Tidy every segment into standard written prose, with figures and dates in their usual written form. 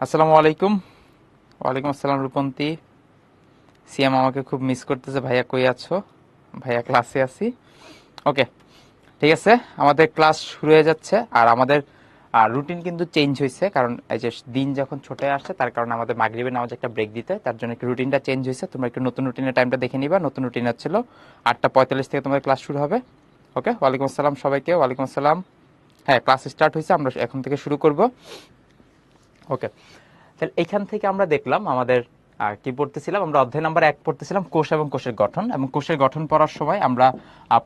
আসসালামু আলাইকুম। ওয়ালাইকুম আসসালাম রূপন্তী। সিয়াম আমাকে খুব মিস করতেছে। ভাইয়া কই আছো? ভাইয়া ক্লাসে আছি। ওকে, ঠিক আছে, আমাদের ক্লাস শুরু হয়ে যাচ্ছে। আর আমাদের রুটিন কিন্তু চেঞ্জ হয়েছে, কারণ এই যে দিন যখন ছোটে আসছে তার কারণে আমাদের মাগরিবের নামাজ একটা ব্রেক দিতে হয়, তার জন্য একটু রুটিনটা চেঞ্জ হয়েছে। তোমরা একটু নতুন রুটিনের টাইমটা দেখে নিবা। নতুন রুটিন হচ্ছিল 8:45 থেকে তোমাদের ক্লাস শুরু হবে। ওকে, ওয়ালাইকুম আসসালাম সবাইকে। ওয়ালাইকুম আসসালাম। হ্যাঁ, ক্লাস স্টার্ট হয়েছে, আমরা এখন থেকে শুরু করব। ওকে, তাহলে এইখান থেকে আমরা দেখলাম আমাদের কি পড়তেছিলাম, আমরা অধ্যায় নাম্বার 1 পড়তেছিলাম কোষ এবং কোষের গঠন। এবং কোষের গঠন পড়ার সময় আমরা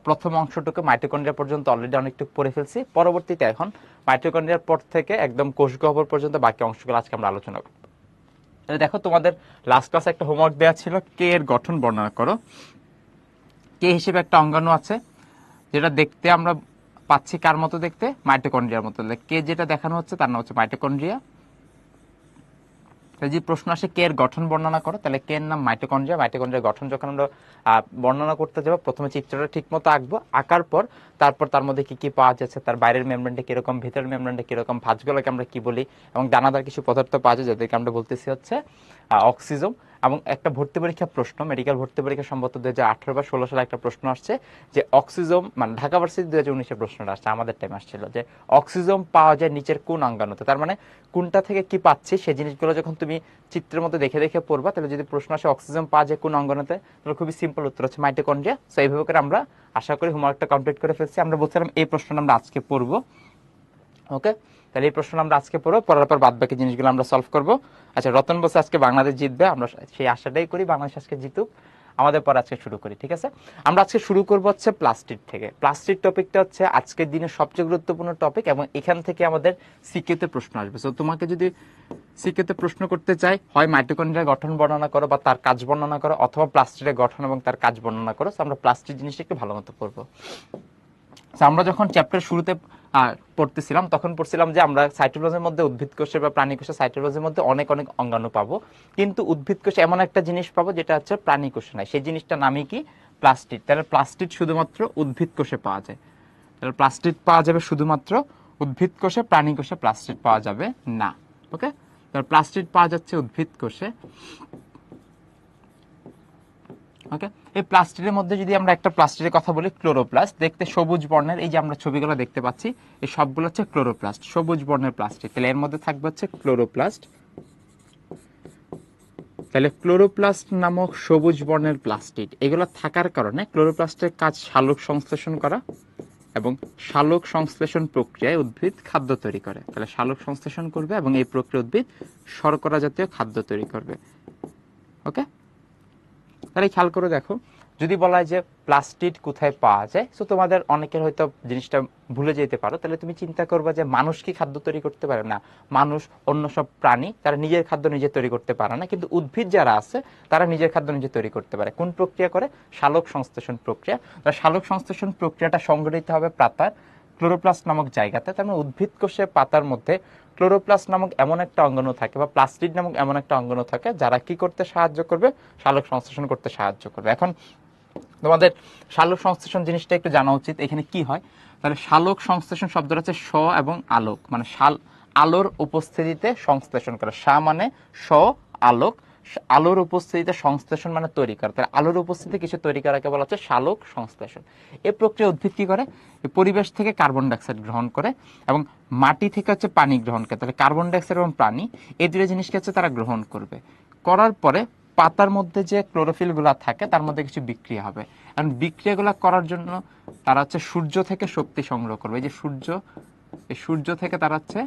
প্রথম অংশটুকু মাইটোকন্ড্রিয়া পর্যন্ত অলরেডি অনেকটুকু পড়ে ফেলছি। পরবর্তীতে এখন মাইটোকন্ড্রিয়ার পর থেকে একদম কোষ গহ্বর পর্যন্ত বাকি অংশগুলো আজকে আমরা আলোচনা করব। তাহলে দেখো, তোমাদের লাস্ট ক্লাসে একটা হোমওয়ার্ক দেওয়া ছিল, কে এর গঠন বর্ণনা করো। কে হিসেবে একটা অঙ্গাণু আছে যেটা দেখতে আমরা পাচ্ছি কার মতো দেখতে, মাইটোকন্ড্রিয়ার মতো। কে যেটা দেখানো হচ্ছে তার নাম হচ্ছে মাইটোকন্ড্রিয়া। যে প্রশ্ন আসে কে এর গঠন বর্ণনা করো, তাহলে কে এর নাম মাইটোকন্ড্রিয়া। মাইটোকন্ড্রিয়ার গঠন যখন আমরা বর্ণনা করতে যাবো, প্রথমে চিত্রটা ঠিক মতো আঁকবো। আঁকার পর তারপর তার মধ্যে কি কি পাওয়া যাচ্ছে, তার বাইরের মেমব্রেনটা কিরকম, ভিতরের মেমব্রেনটা কিরকম, ভাঁজগুলোকে আমরা কি বলি, এবং দানাদার কিছু পদার্থ পাওয়া যায় যাদেরকে আমরা বলতেছি হচ্ছে অক্সিজম। এবং একটা ভর্তি পরীক্ষা প্রশ্ন, মেডিকেল ভর্তি পরীক্ষা সম্ভবত 2018 বা 16 সালে একটা প্রশ্ন আসছে যে অক্সিজম, মানে ঢাকা ভার্সিটি 2019 প্রশ্নটা আসছে, আমাদের টাইম আসছিল যে অক্সিজম পাওয়া যায় নিচের কোন অঙ্গাণুতে। তার মানে কোনটা থেকে কি পাচ্ছি সেই জিনিসগুলো যখন তুমি চিত্রের মধ্যে দেখে দেখে পড়বা, তাহলে যদি প্রশ্ন আসে অক্সিজেন পাওয়া যায় কোন অঙ্গাণুতে, তাহলে খুবই সিম্পল উত্তর হচ্ছে মাইটোকন্ড্রিয়া। সো এইভাবে করে আমরা আশা করি হোমওয়ার্কটা কমপ্লিট করে ফেলছি। আমরা বলছিলাম এই প্রশ্নটা আমরা আজকে পড়বো। ওকে, তাহলে এই প্রশ্ন আমরা আজকে পড়বো, পড়ার পর বাদ বাকি জিনিসগুলো আমরা সলভ করবো। আচ্ছা, রতন বসে আজকে বাংলাদেশ জিতবে, আমরা সেই আশাটাই করি বাংলাদেশ আজকে জিতুক। আমাদের পর আজকে শুরু করি, ঠিক আছে? আমরা আজকে শুরু করবো হচ্ছে প্লাস্টিক থেকে। প্লাস্টিক টপিকটা হচ্ছে আজকের দিনের সবচেয়ে গুরুত্বপূর্ণ টপিক, এবং এখান থেকে আমাদের সিকিউতে প্রশ্ন আসবে। তো তোমাকে যদি সিকিউতে প্রশ্ন করতে চাই, হয় মাইটোকন্ড্রিয়ার গঠন বর্ণনা করো বা তার কাজ বর্ণনা করো, অথবা প্লাস্টিকের গঠন এবং তার কাজ বর্ণনা করো। আমরা প্লাস্টিক জিনিসটা একটু ভালো মতো পড়বো। আমরা যখন চ্যাপ্টার শুরুতে পড়তেছিলাম তখন পড়ছিলাম যে আমরা সাইটোপ্লাজমের মধ্যে উদ্ভিদ কোষের বা প্রাণী কোষের সাইটোপ্লাজমের মধ্যে অনেক অনেক অঙ্গাণু পাবো, কিন্তু উদ্ভিদ কোষে এমন একটা জিনিস পাবো যেটা হচ্ছে প্রাণী কোষে নাই। সেই জিনিসটার নামই কি? প্লাস্টিড। তাহলে প্লাস্টিড শুধুমাত্র উদ্ভিদ কোষে পাওয়া যায়। তাহলে প্লাস্টিড পাওয়া যাবে শুধুমাত্র উদ্ভিদ কোষে, প্রাণী কোষে প্লাস্টিড পাওয়া যাবে না। ওকে, তাহলে প্লাস্টিড পাওয়া যাচ্ছে উদ্ভিদ কোষে। ওকে, এই প্লাস্টিকের মধ্যে যদি আমরা একটা প্লাস্টিকের কথা বলি, ক্লোরোপ্লাস্ট, দেখতে সবুজ বর্ণের, এই যে আমরা ছবিগুলো দেখতে পাচ্ছি এই সবগুলো হচ্ছে ক্লোরোপ্লাস্ট, সবুজ বর্ণের প্লাস্টিক। তাহলে এর মধ্যে থাকবে হচ্ছে ক্লোরোপ্লাস্ট। তাহলে ক্লোরোপ্লাস্ট নামক সবুজ বর্ণের প্লাস্টিড, এগুলো থাকার কারণে ক্লোরোপ্লাস্টের কাজ সালোক সংশ্লেষণ করা, এবং সালোক সংশ্লেষণ প্রক্রিয়ায় উদ্ভিদ খাদ্য তৈরি করে। তাহলে সালোক সংশ্লেষণ করবে এবং এই প্রক্রিয়া উদ্ভিদ শর্করা জাতীয় খাদ্য তৈরি করবে। ওকে, তাহলে খেয়াল করে দেখো, যদি বলা হয় যে প্লাস্টিড কোথায় পাওয়া যায়, তো তোমাদের অনেকের হয়তো জিনিসটা ভুলে যেতে পারো। তাহলে তুমি চিন্তা করবে যে মানুষ কি খাদ্য তৈরি করতে পারে না? মানুষ, অন্য সব প্রাণী তারা নিজের খাদ্য নিজে তৈরি করতে পারে না, কিন্তু উদ্ভিদ যারা আছে তারা নিজের খাদ্য নিজে তৈরি করতে পারে। কোন প্রক্রিয়া করে? সালোক সংশ্লেষণ প্রক্রিয়া। সালোক সংশ্লেষণ প্রক্রিয়াটা সংঘটিত হবে পাতার ক্লোরোপ্লাস্ট নামক জায়গাতে। তার মানে উদ্ভিদ কোষে পাতার মধ্যে ক্লোরোপ্লাস্ট নামক এমন একটা অঙ্গাণু থাকে, বা প্লাস্টিড নামক এমন একটা অঙ্গাণু থাকে যারা কি করতে সাহায্য করবে? সালোক সংশ্লেষণ করতে সাহায্য করবে। এখন তোমাদের সালোক সংশ্লেষণ জিনিসটা একটু জানা উচিত। এখানে কি হয়? তাহলে সালোক সংশ্লেষণ শব্দটা হচ্ছে স এবং আলোক, মানে আলোর উপস্থিতিতে সংশ্লেষণ করা। সা মানে স, আলোক, আলোর উপস্থিতিতে সংশ্লেষণ মানে তৈরি করা। তাহলে আলোর উপস্থিতিতে কিছু তৈরি করাকে বলা হচ্ছে সালোক সংশ্লেষণ। এই প্রক্রিয়া উদ্ভিদ কি করে? পরিবেশ থেকে কার্বন ডাইঅক্সাইড গ্রহণ করে এবং মাটি থেকে হচ্ছে পানি গ্রহণ করে। তাহলে কার্বন ডাইঅক্সাইড এবং পানি, এই দুটো জিনিসকে হচ্ছে তারা গ্রহণ করবে। করার পরে পাতার মধ্যে যে ক্লোরোফিল গুলা থাকে তার মধ্যে কিছু বিক্রিয়া হবে। কারণ বিক্রিয়াগুলো করার জন্য তারা হচ্ছে সূর্য থেকে শক্তি সংগ্রহ করবে। এই যে সূর্য, এই সূর্য থেকে তারা হচ্ছে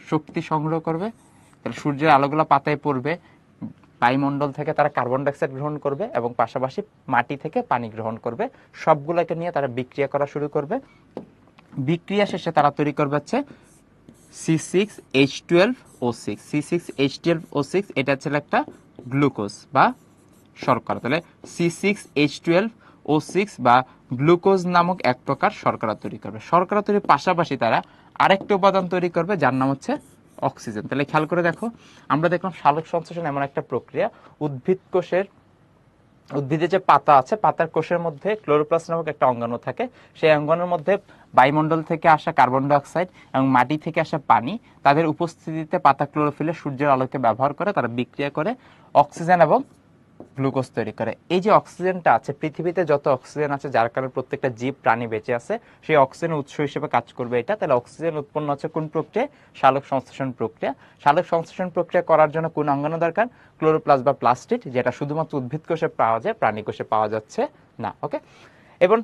শক্তি সংগ্রহ করবে। তাহলে সূর্যের আলোগুলো পাতায় পড়বে, বায়ুমণ্ডল থেকে তারা কার্বন ডাইঅক্সাইড গ্রহণ করবে এবং পাশাপাশি মাটি থেকে পানি গ্রহণ করবে। সবগুলোকে নিয়ে তারা বিক্রিয়া করা শুরু করবে। বিক্রিয়া শেষে তারা তৈরি করবে হচ্ছে C6H12O6। C6H12O6 এটা হচ্ছে একটা গ্লুকোজ বা শর্করা। তাহলে C6H12O6 বা গ্লুকোজ নামক এক প্রকার শর্করা তৈরি করবে। শর্করা তৈরির পাশাপাশি তারা আরেকটা উপাদান তৈরি করবে যার নাম হচ্ছে অক্সিজেন। তাহলে খেয়াল করে দেখো, আমরা দেখলাম সালোক সংশ্লেষণ এমন একটা প্রক্রিয়া, উদ্ভিদ কোষের উদ্ভিদের যে পাতা আছে, পাতার কোষের মধ্যে ক্লোরোপ্লাস্ট নামক একটা অঙ্গাণু থাকে। সেই অঙ্গাণুর মধ্যে বায়ুমণ্ডল থেকে আসা কার্বন ডাই অক্সাইড এবং মাটি থেকে আসা পানি, তাদের উপস্থিতিতে পাতা ক্লোরোফিলে সূর্যের আলোকে ব্যবহার করে, তারা বিক্রিয়া করে অক্সিজেন এবং গ্লুকোজ তৈরি করে। এই যে অক্সিজেনটা আছে, পৃথিবীতে যত অক্সিজেন আছে, যার কারণে প্রত্যেকটা জীব প্রাণী বেঁচে আছে, সেই অক্সিজেন উৎস হিসেবে কাজ করবে এটা। তাহলে অক্সিজেন উৎপন্ন হচ্ছে কোন প্রক্রিয়া? সালোক সংশ্লেষণ প্রক্রিয়া। সালোক সংশ্লেষণ প্রক্রিয়া করার জন্য কোন অঙ্গাণু দরকার? ক্লোরোপ্লাস্ট বা প্লাস্টিড, যেটা শুধুমাত্র উদ্ভিদ কোষে পাওয়া যায়, প্রাণী কোষে পাওয়া যাচ্ছে না। ওকে, এবং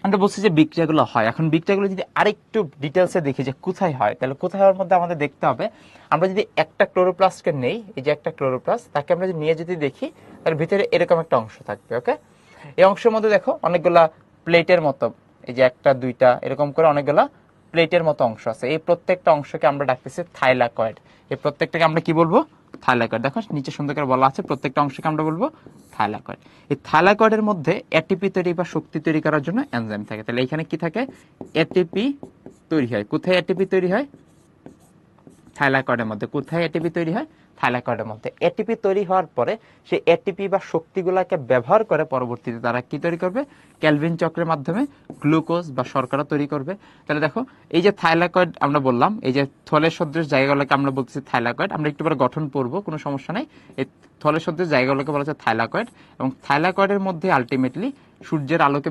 আমরা বলছি যে বিক্রিয়াগুলো হয়। এখন বিক্রিয়াগুলো যদি আরেকটু ডিটেলসে দেখি যে কোথায় হয়, তাহলে কোথায় হওয়ার মধ্যে আমাদের দেখতে হবে, আমরা যদি একটা ক্লোরোপ্লাস্টকে নেই, এই যে একটা ক্লোরোপ্লাস্ট, তাকে আমরা যদি নিয়ে যদি দেখি, তার ভিতরে এরকম একটা অংশ থাকবে। ওকে, এই অংশের মধ্যে দেখো অনেকগুলা প্লেটের মতো, এই যে একটা দুইটা এরকম করে অনেকগুলা প্লেটের মতো অংশ আছে। এই প্রত্যেকটা অংশকে আমরা ডাকতেছি থাইলাকয়েড। এই প্রত্যেকটাকে আমরা কি বলবো? থাইলাকয়েড। দেখো নিচে সুন্দর করে বলা আছে, প্রত্যেকটা অংশকে আমরা বলবো থাইলাকয়েড। এই থাইলাকয়েডের মধ্যে এটিপি তৈরি বা শক্তি তৈরি করার জন্য এনজাইম থাকে। তাহলে এখানে কি থাকে? এটিপি তৈরি হয়। কোথায় এটিপি তৈরি হয়? থাইলাকয়েডের মধ্যে। কোথায় এটিপি তৈরি হয়? থাইলাকয়েডের মধ্যে। এটিপি তৈরি হওয়ার পরে সেই এটিপি বা শক্তিগুলোকে ব্যবহার করে পরবর্তীতে তারা কি তৈরি করবে? ক্যালভিন চক্রের মাধ্যমে গ্লুকোজ বা শর্করা তৈরি করবে। তাহলে দেখো এই যে থাইলাকয়েড আমরা বললাম, এই যে থলের সদৃশ জায়গাগুলোকে আমরা বলতেছি থাইলাকয়েড। আমরা একটু পরে গঠন পড়বো, কোনো সমস্যা নেই। এই থলের সদৃশ জায়গাগুলোকে বলা হচ্ছে থাইলাকয়েড, এবং থাইলাকয়েডের মধ্যে আলটিমেটলি সূর্যের আলোকে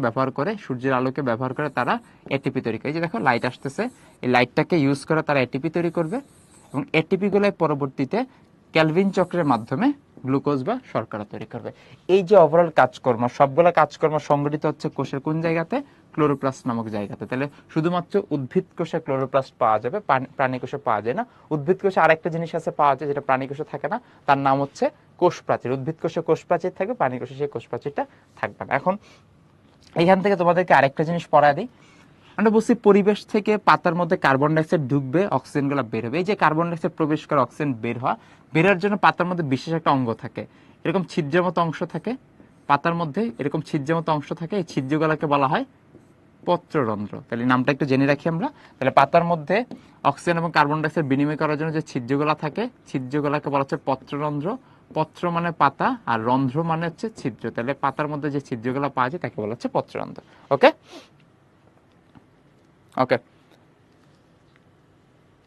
ব্যবহার করে তারা এটিপি তৈরি করে। এই যে দেখো লাইট আসতেছে, এই লাইটটাকে ইউজ করে তারা এটিপি তৈরি করবে, এবং এটিপি গুলো পরবর্তীতে ক্যালভিন চক্রের মাধ্যমে গ্লুকোজ বা শর্করা তৈরি করবে। এই যে ওভারঅল কাজকর্ম, সবগুলা কাজকর্ম সংগঠিত হচ্ছে কোষের কোন জায়গাতে? ক্লোরোপ্লাস্ট নামক জায়গাতে। তাহলে শুধুমাত্র উদ্ভিদ কোষে ক্লোরোপ্লাস্ট পাওয়া যাবে, প্রাণী কোষে পাওয়া যায় না। উদ্ভিদ কোষে আরেকটা জিনিস আছে পাওয়া যায়, যেটা প্রাণী কোষে থাকে না, তার নাম হচ্ছে কোষ প্রাচীর। উদ্ভিদ কোষে কোষ প্রাচীর থাকবে, প্রাণী কোষে সেই কোষ প্রাচীরটা থাকবে না। এখন এইখান থেকে তোমাদেরকে আরেকটা জিনিস পড়া দিই। আমরা বলছি পরিবেশ থেকে পাতার মধ্যে কার্বন ডাইঅক্সাইড ঢুকবে, অক্সিজেন গুলো বের হবে। এই যে কার্বন ডাইঅক্সাইড প্রবেশ করে অক্সিজেন বের হওয়া, বেরোর জন্য পাতার মধ্যে বিশেষ একটা অঙ্গ থাকে, এরকম ছিদ্রের মতো অংশ থাকে পাতার মধ্যে, এরকম ছিদ্রের মতো অংশ থাকে। এই ছিদ্রগুলোকে বলা হয় পত্ররন্ধ্র। তাহলে নামটা একটু জেনে রাখি আমরা। তাহলে পাতার মধ্যে অক্সিজেন এবং কার্বন ডাইঅক্সাইড বিনিময় করার জন্য যে ছিদ্রগুলো থাকে, ছিদ্রগুলোকে বলা হচ্ছে পত্ররন্ধ্র। পত্র মানে পাতা, আর রন্ধ্র মানে হচ্ছে ছিদ্র। তাহলে পাতার মধ্যে যে ছিদ্রগুলো পাওয়া যায় তাকে বলা হচ্ছে পত্ররন্ধ্র। ওকে ওকে,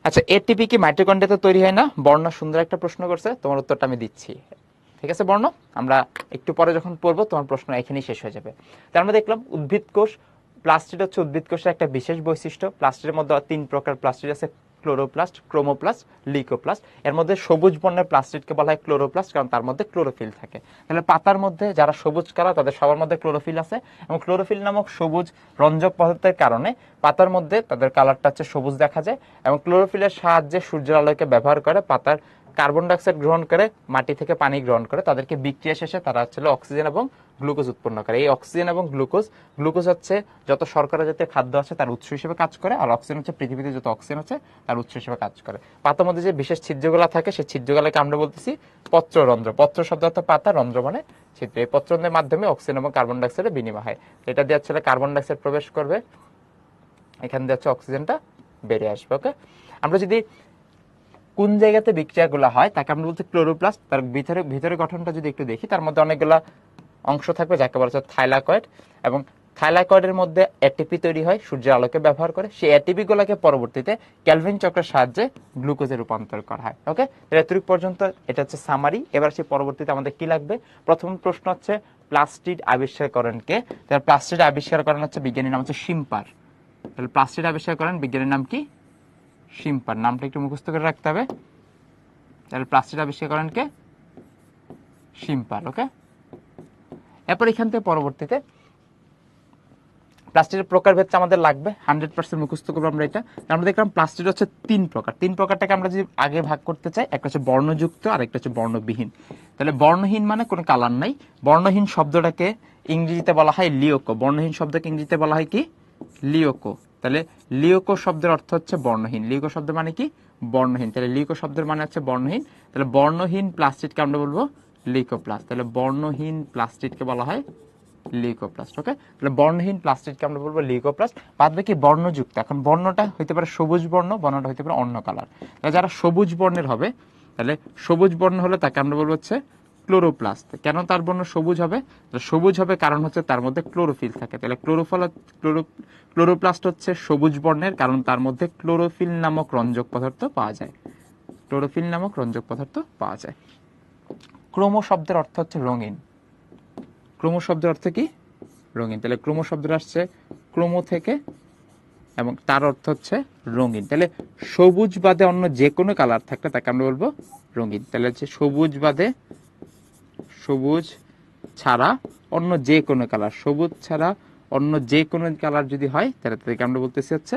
আচ্ছা, এটিপি কি মাইটোকন্ড্রিয়াতে তৈরি হয় না? বর্ণ সুন্দর একটা প্রশ্ন করছে, তোমার উত্তরটা আমি দিচ্ছি। ঠিক আছে বর্ণ, আমরা একটু পরে যখন পড়বো তোমার প্রশ্ন এখানেই শেষ হয়ে যাবে। তার আমরা দেখলাম উদ্ভিদ কোষ, প্লাস্টিড হচ্ছে উদ্ভিদ কোষের একটা বিশেষ বৈশিষ্ট্য। প্লাস্টিডের মধ্যে 3 প্রকার প্লাস্টিড আছে, ক্লোরোপ্লাস্ট, ক্রোমোপ্লাস্ট, লিকোপ্লাস্ট। এর মধ্যে সবুজ বর্ণের প্লাস্টিডকে বলা হয় ক্লোরোপ্লাস্ট, কারণ তার মধ্যে ক্লোরোফিল থাকে। তাহলে পাতার মধ্যে যারা সবুজ কালার, তাদের সবার মধ্যে ক্লোরোফিল আছে, এবং ক্লোরোফিল নামক সবুজ রঞ্জক পদার্থের কারণে পাতার মধ্যে তাদের কালারটা হচ্ছে সবুজ দেখা যায়। এবং ক্লোরোফিলের সাহায্যে সূর্যের আলোকে ব্যবহার করে পাতার কার্বন ডাইঅক্সাইড গ্রহণ করে, মাটি থেকে পানি গ্রহণ করে, তাদেরকে বিক্রিয়া শেষে তারা হচ্ছে অক্সিজেন এবং গ্লুকোজ উৎপন্ন করে। এই অক্সিজেন এবং গ্লুকোজ হচ্ছে যত শর্করা জাতীয় খাদ্য আছে তার উৎস হিসেবে কাজ করে, আর অক্সিজেন হচ্ছে পৃথিবীতে যত অক্সিজেন আছে তার উৎস হিসেবে কাজ করে। পাতার মধ্যে যে বিশেষ ছিদ্রগুলো থাকে, সেই ছিদ্রগুলোকে আমরা বলতেছি পত্ররন্ধ্র। পত্র শব্দ অর্থ পাতা, রন্ধ্র মানে ছিদ্র। এই পত্ররন্ধ্রের মাধ্যমে অক্সিজেন এবং কার্বন ডাইঅক্সাইডের বিনিময় হয়। এটা দিয়ে হচ্ছে কার্বন ডাইঅক্সাইড প্রবেশ করবে, এখান দিয়ে হচ্ছে অক্সিজেনটা বেরিয়ে আসবে। ওকে, আমরা যদি কোন জায়গাতে বিক্রিয়াগুলো হয় তাকে আমরা বলছি ক্লোরোপ্লাস্ট। তার ভিতরে গঠনটা যদি একটু দেখি, তার মধ্যে অনেকগুলা অংশ থাকবে যাকে বলা হচ্ছে থাইলাকয়েড, এবং থাইলাকয়েডের মধ্যে এটিপি তৈরি হয় সূর্যের আলোকে ব্যবহার করে। সেই এটিপি গুলোকে পরবর্তীতে ক্যালভিন চক্রের সাহায্যে গ্লুকোজে রূপান্তর করা হয়। ওকে, এতটুকু পর্যন্ত এটা হচ্ছে সামারি। এবার সেই পরবর্তীতে আমাদের কি লাগবে? প্রথম প্রশ্ন হচ্ছে প্লাস্টিড আবিষ্কার করেন কে? তাহলে প্লাস্টিড আবিষ্কার করেন হচ্ছে বিজ্ঞানীর নাম হচ্ছে শিম্পার। তাহলে প্লাস্টিড আবিষ্কার করেন বিজ্ঞানীর নাম কি? শিম্পার। নামটা একটু মুখস্থ করে রাখতে হবে। তাহলে প্লাস্টিড আবিষ্কার করেন কে? শিম্পার। ওকে, এরপর এখান থেকে পরবর্তীতে প্লাস্টিকের প্রকারভেদ আমাদের লাগবে, 100% মুখস্থ করবো আমরা এটা। আমরা দেখলাম প্লাস্টিক হচ্ছে 3 প্রকার। 3 প্রকারটাকে আমরা যদি আগে ভাগ করতে চাই, একটা হচ্ছে বর্ণযুক্ত আর একটা হচ্ছে বর্ণবিহীন। তাহলে বর্ণহীন মানে কোনো কালার নাই। বর্ণহীন শব্দটাকে ইংরেজিতে বলা হয় লিওকো। বর্ণহীন শব্দকে ইংরেজিতে বলা হয় কি? লিওকো। তাহলে লিওকো শব্দের অর্থ হচ্ছে বর্ণহীন। লিওকো শব্দ মানে কি? বর্ণহীন। তাহলে লিওকো শব্দের মানে হচ্ছে বর্ণহীন। তাহলে বর্ণহীন প্লাস্টিককে আমরা বলবো লিকোপ্লাস্ট। তাহলে বর্ণহীন প্লাস্টিককে বলা হয় লিউকোপ্লাস্ট। ওকে, তাহলে বর্ণহীন প্লাস্টিককে আমরা বলবো লিউকোপ্লাস্ট। বাদ বাকি বর্ণযুক্ত। এখন বর্ণটা হইতে পারে সবুজ বর্ণ, বর্ণটা হইতে পারে অন্য কালার। তাহলে যারা সবুজ বর্ণের হবে, তাহলে সবুজ বর্ণ হলে তাকে আমরা বলবো হচ্ছে ক্লোরোপ্লাস্ট। কেন তার বর্ণ সবুজ হবে? সবুজ হবে কারণ হচ্ছে তার মধ্যে ক্লোরোফিল থাকে। তাহলে ক্লোরোপ্লাস্ট হচ্ছে সবুজ বর্ণের, কারণ তার মধ্যে ক্লোরোফিল নামক রঞ্জক পদার্থ পাওয়া যায়। ক্লোরোফিল নামক রঞ্জক পদার্থ পাওয়া যায়। ক্রোমো শব্দের অর্থ হচ্ছে রঙিন। ক্রোমো শব্দের অর্থ কি? রঙিন। তাহলে ক্রোমো শব্দটা আসছে ক্রোমো থেকে এবং তার অর্থ হচ্ছে রঙিন। তাহলে সবুজ বাদে অন্য যে কোনো কালার থাকলে তাকে আমরা বলবো রঙিন। তাহলে হচ্ছে সবুজ ছাড়া অন্য যে কোনো কালার, সবুজ ছাড়া অন্য যে কোনো কালার যদি হয় তাহলে তাদেরকে আমরা বলতেছি হচ্ছে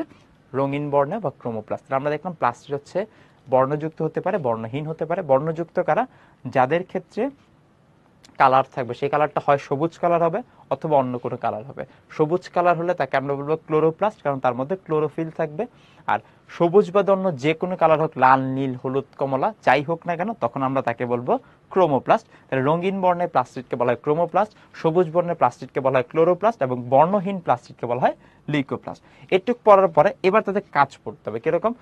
রঙিন বর্ণ বা ক্রোমোপ্লাস্ট। আমরা দেখলাম প্লাস্টিক হচ্ছে বর্ণযুক্ত হতে পারে, বর্ণহীন হতে পারে। বর্ণযুক্ত কারা? যাদের ক্ষেত্রে কালার থাকবে, সেই কালারটা হয় সবুজ কালার হবে অথবা অন্য কোনো কালার হবে। সবুজ কালার হলে তাকে আমরা বলবো ক্লোরোপ্লাস্ট, কারণ তার মধ্যে ক্লোরোফিল থাকবে। আর সবুজ বাদে অন্য যে কোনো কালার হোক, লাল, নীল, হলুদ, কমলা, যাই হোক না কেন, তখন আমরা তাকে বলবো ক্রোমোপ্লাস্ট। তাহলে রঙিন বর্ণের প্লাস্টিককে বলা হয় ক্রোমোপ্লাস্ট, সবুজ বর্ণের প্লাস্টিককে বলা হয় ক্লোরোপ্লাস্ট এবং বর্ণহীন প্লাস্টিককে বলা হয় লিউকোপ্লাস্ট। এটুক পড়ার পরে এবার তাদের কাজ পড়তে হবে কিরকম।